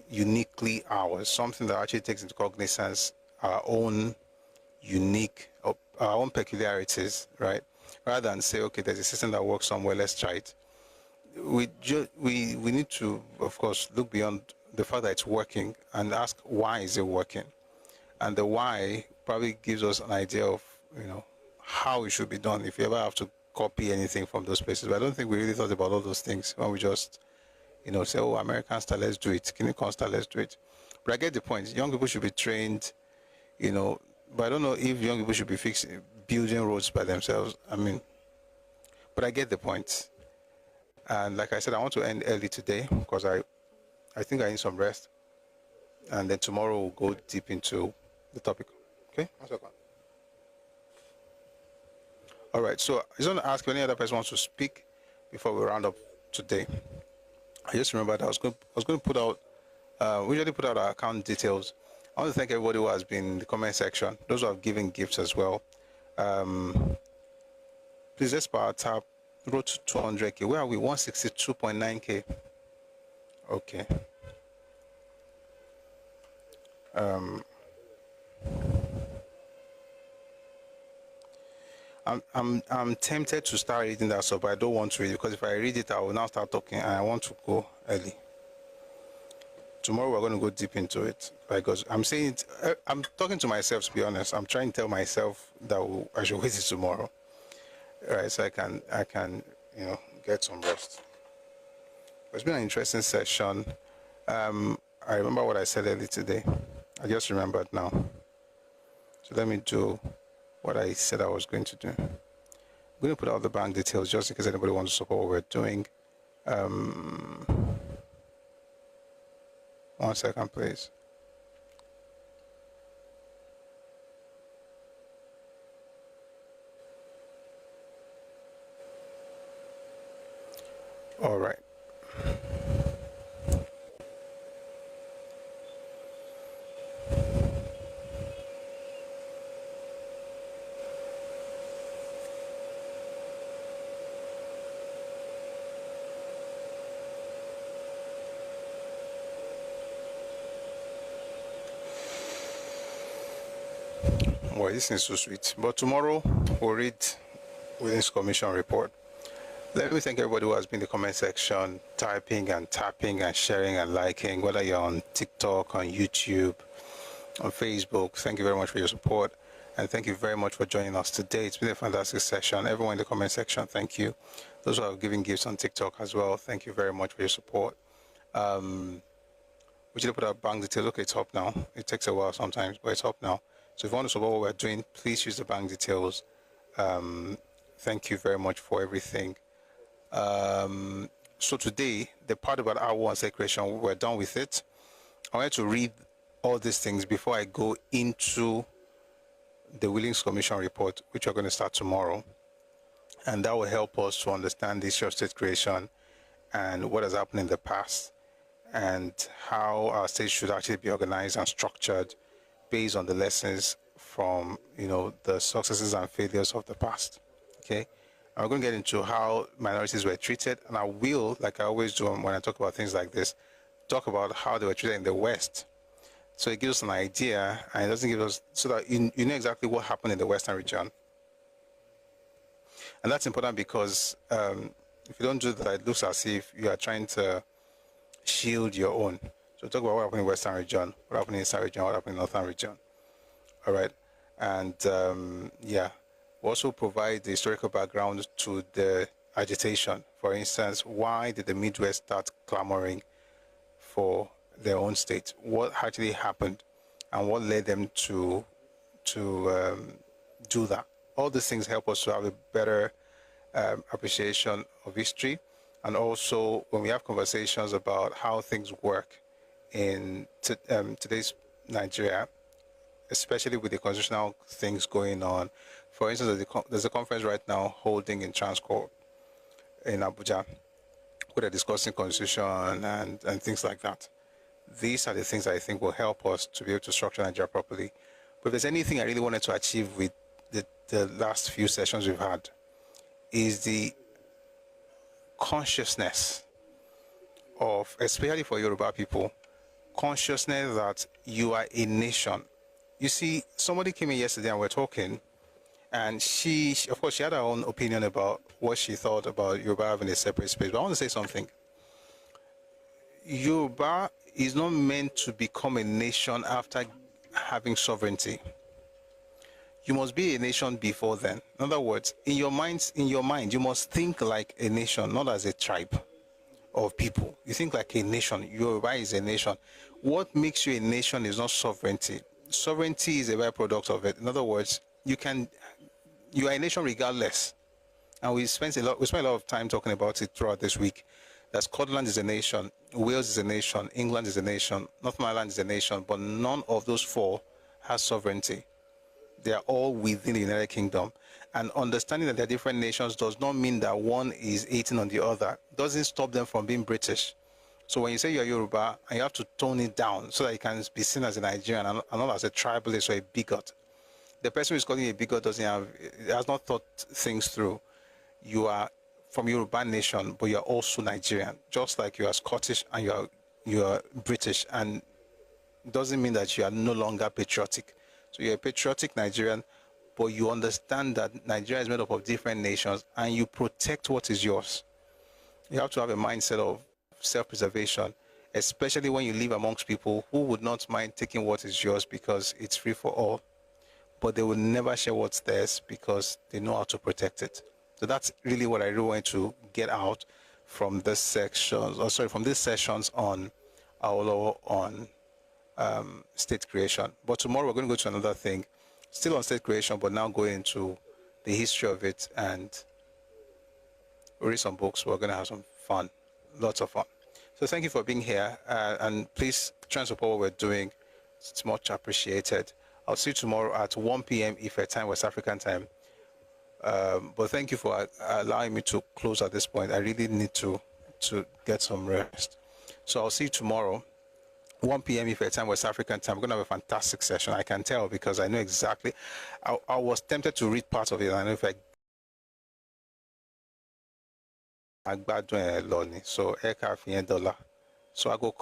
uniquely ours, something that actually takes into cognizance our own unique, our own peculiarities, right? Rather than say, okay, there's a system that works somewhere, let's try it. We need to, of course, look beyond the fact that it's working and ask why is it working, and the why probably gives us an idea of how it should be done if you ever have to copy anything from those places. But I don't think we really thought about all those things when we just say, oh, American style, let's do it. Guinea style, let's do it. But I get the point. Young people should be trained, but I don't know if young people should be building roads by themselves. But I get the point. And like I said, I want to end early today because I think I need some rest. And then tomorrow we'll go deep into the topic. Okay? All right. So I just want to ask if any other person wants to speak before we round up today. I just remembered I was going to put out, we usually put out our account details. I want to thank everybody who has been in the comment section, those who have given gifts as well. Please, let's power tap, road to 200K. Where are we? 162.9K. Okay. I'm tempted to start reading that stuff, but I don't want to read it because if I read it, I will now start talking, and I want to go early. Tomorrow we're going to go deep into it because I'm saying it. I'm talking to myself, to be honest. I'm trying to tell myself that I should wait it tomorrow, right? So I can get some rest. It's been an interesting session. I remember what I said earlier today. I just remembered now. So let me do what I said I was going to do. I'm going to put out the bank details just in case anybody wants to support what we're doing. 1 second, please. All right. Well, this is so sweet. But tomorrow we'll read Within Commission report. Let me thank everybody who has been in the comment section, typing and tapping and sharing and liking, whether you're on TikTok, on YouTube, on Facebook. Thank you very much for your support. And thank you very much for joining us today. It's been a fantastic session. Everyone in the comment section, thank you. Those who are giving gifts on TikTok as well, thank you very much for your support. We should put our bank details. Okay, it's up now. It takes a while sometimes, but it's up now. So if you want to support what we're doing, please use the bank details. Thank you very much for everything. So today, the part about our one creation, we're done with it. I wanted to read all these things before I go into the Willings Commission report, which we're going to start tomorrow. And that will help us to understand the issue of state creation and what has happened in the past and how our state should actually be organized and structured based on the lessons from, the successes and failures of the past. Okay? And we're going to get into how minorities were treated, and I will, like I always do when I talk about things like this, talk about how they were treated in the West. So it gives us an idea, and it doesn't give us, so that you know exactly what happened in the Western region. And that's important because if you don't do that, it looks as if you are trying to shield your own. So talk about what happened in the Western region, what happened in the Eastern region, what happened in the Northern region. All right. And we also provide the historical background to the agitation. For instance, why did the Midwest start clamoring for their own state? What actually happened? and what led them to do that. All these things help us to have a better appreciation of history, and also when we have conversations about how things work in today's Nigeria, especially with the constitutional things going on. For instance, there's a conference right now holding in Transcorp in Abuja, where they're discussing constitution and things like that. These are the things that I think will help us to be able to structure Nigeria properly. But if there's anything I really wanted to achieve with the last few sessions we've had, is the consciousness of, especially for Yoruba people, consciousness that you are a nation. You see, somebody came in yesterday and we're talking, and she, of course, she had her own opinion about what she thought about Yoruba having a separate space. But I want to say something. Yoruba is not meant to become a nation after having sovereignty. You must be a nation before then. In other words, in your mind, you must think like a nation, not as a tribe of people. You think like a nation. Yoruba is a nation. What makes you a nation is not sovereignty. Sovereignty is a byproduct of it. In other words, you are a nation regardless. And we spent a lot of time talking about it throughout this week. That Scotland is a nation, Wales is a nation, England is a nation, Northern Ireland is a nation, but none of those four has sovereignty. They are all within the United Kingdom. And understanding that they're different nations does not mean that one is eating on the other. It doesn't stop them from being British. So when you say you're Yoruba, and you have to tone it down so that you can be seen as a Nigerian and not as a tribalist or a bigot. The person who's calling you a bigot has not thought things through. You are from Yoruba nation, but you're also Nigerian, just like you are Scottish and you are British, and it doesn't mean that you are no longer patriotic. So you're a patriotic Nigerian, but you understand that Nigeria is made up of different nations, and you protect what is yours. You have to have a mindset of self-preservation, especially when you live amongst people who would not mind taking what is yours because it's free for all, but they will never share what's theirs because they know how to protect it. So that's really what I really want to get out from this section, from these sessions on Awolowo, on state creation. But tomorrow we're going to go to another thing, still on state creation, but now going into the history of it and read some books. We're going to have some fun, lots of fun. So thank you for being here, and please try and support what we're doing. It's much appreciated. I'll see you tomorrow at 1 p.m. Ife time, West African time. But thank you for allowing me to close at this point. I really need to get some rest. So I'll see you tomorrow, 1 p.m. Ife time, West African time. We're going to have a fantastic session. I can tell because I know exactly. I was tempted to read part of it. I know if so $1. So I go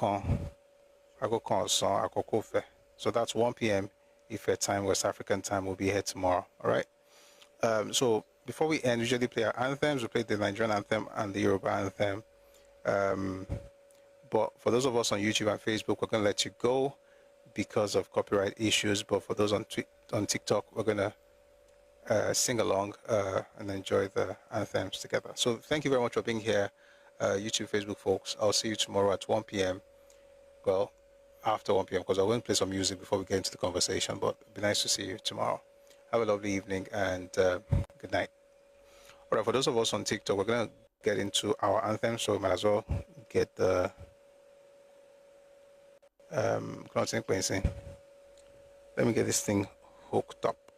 so that's 1 p.m. Ife time, West African time. We'll be here tomorrow. All right. So before we end, we usually play our anthems. We play the Nigerian anthem and the Yoruba anthem. But for those of us on YouTube and Facebook, we're going to let you go because of copyright issues. But for those on TikTok, we're going to sing along and enjoy the anthems together. So thank you very much for being here, YouTube, Facebook folks. I'll see you tomorrow at 1 p.m. Well, after 1 p.m. because I won't play some music before we get into the conversation. But it'd be nice to see you tomorrow. Have a lovely evening and good night. All right, for those of us on TikTok, we're going to get into our anthem, so we might as well get the let me get this thing hooked up.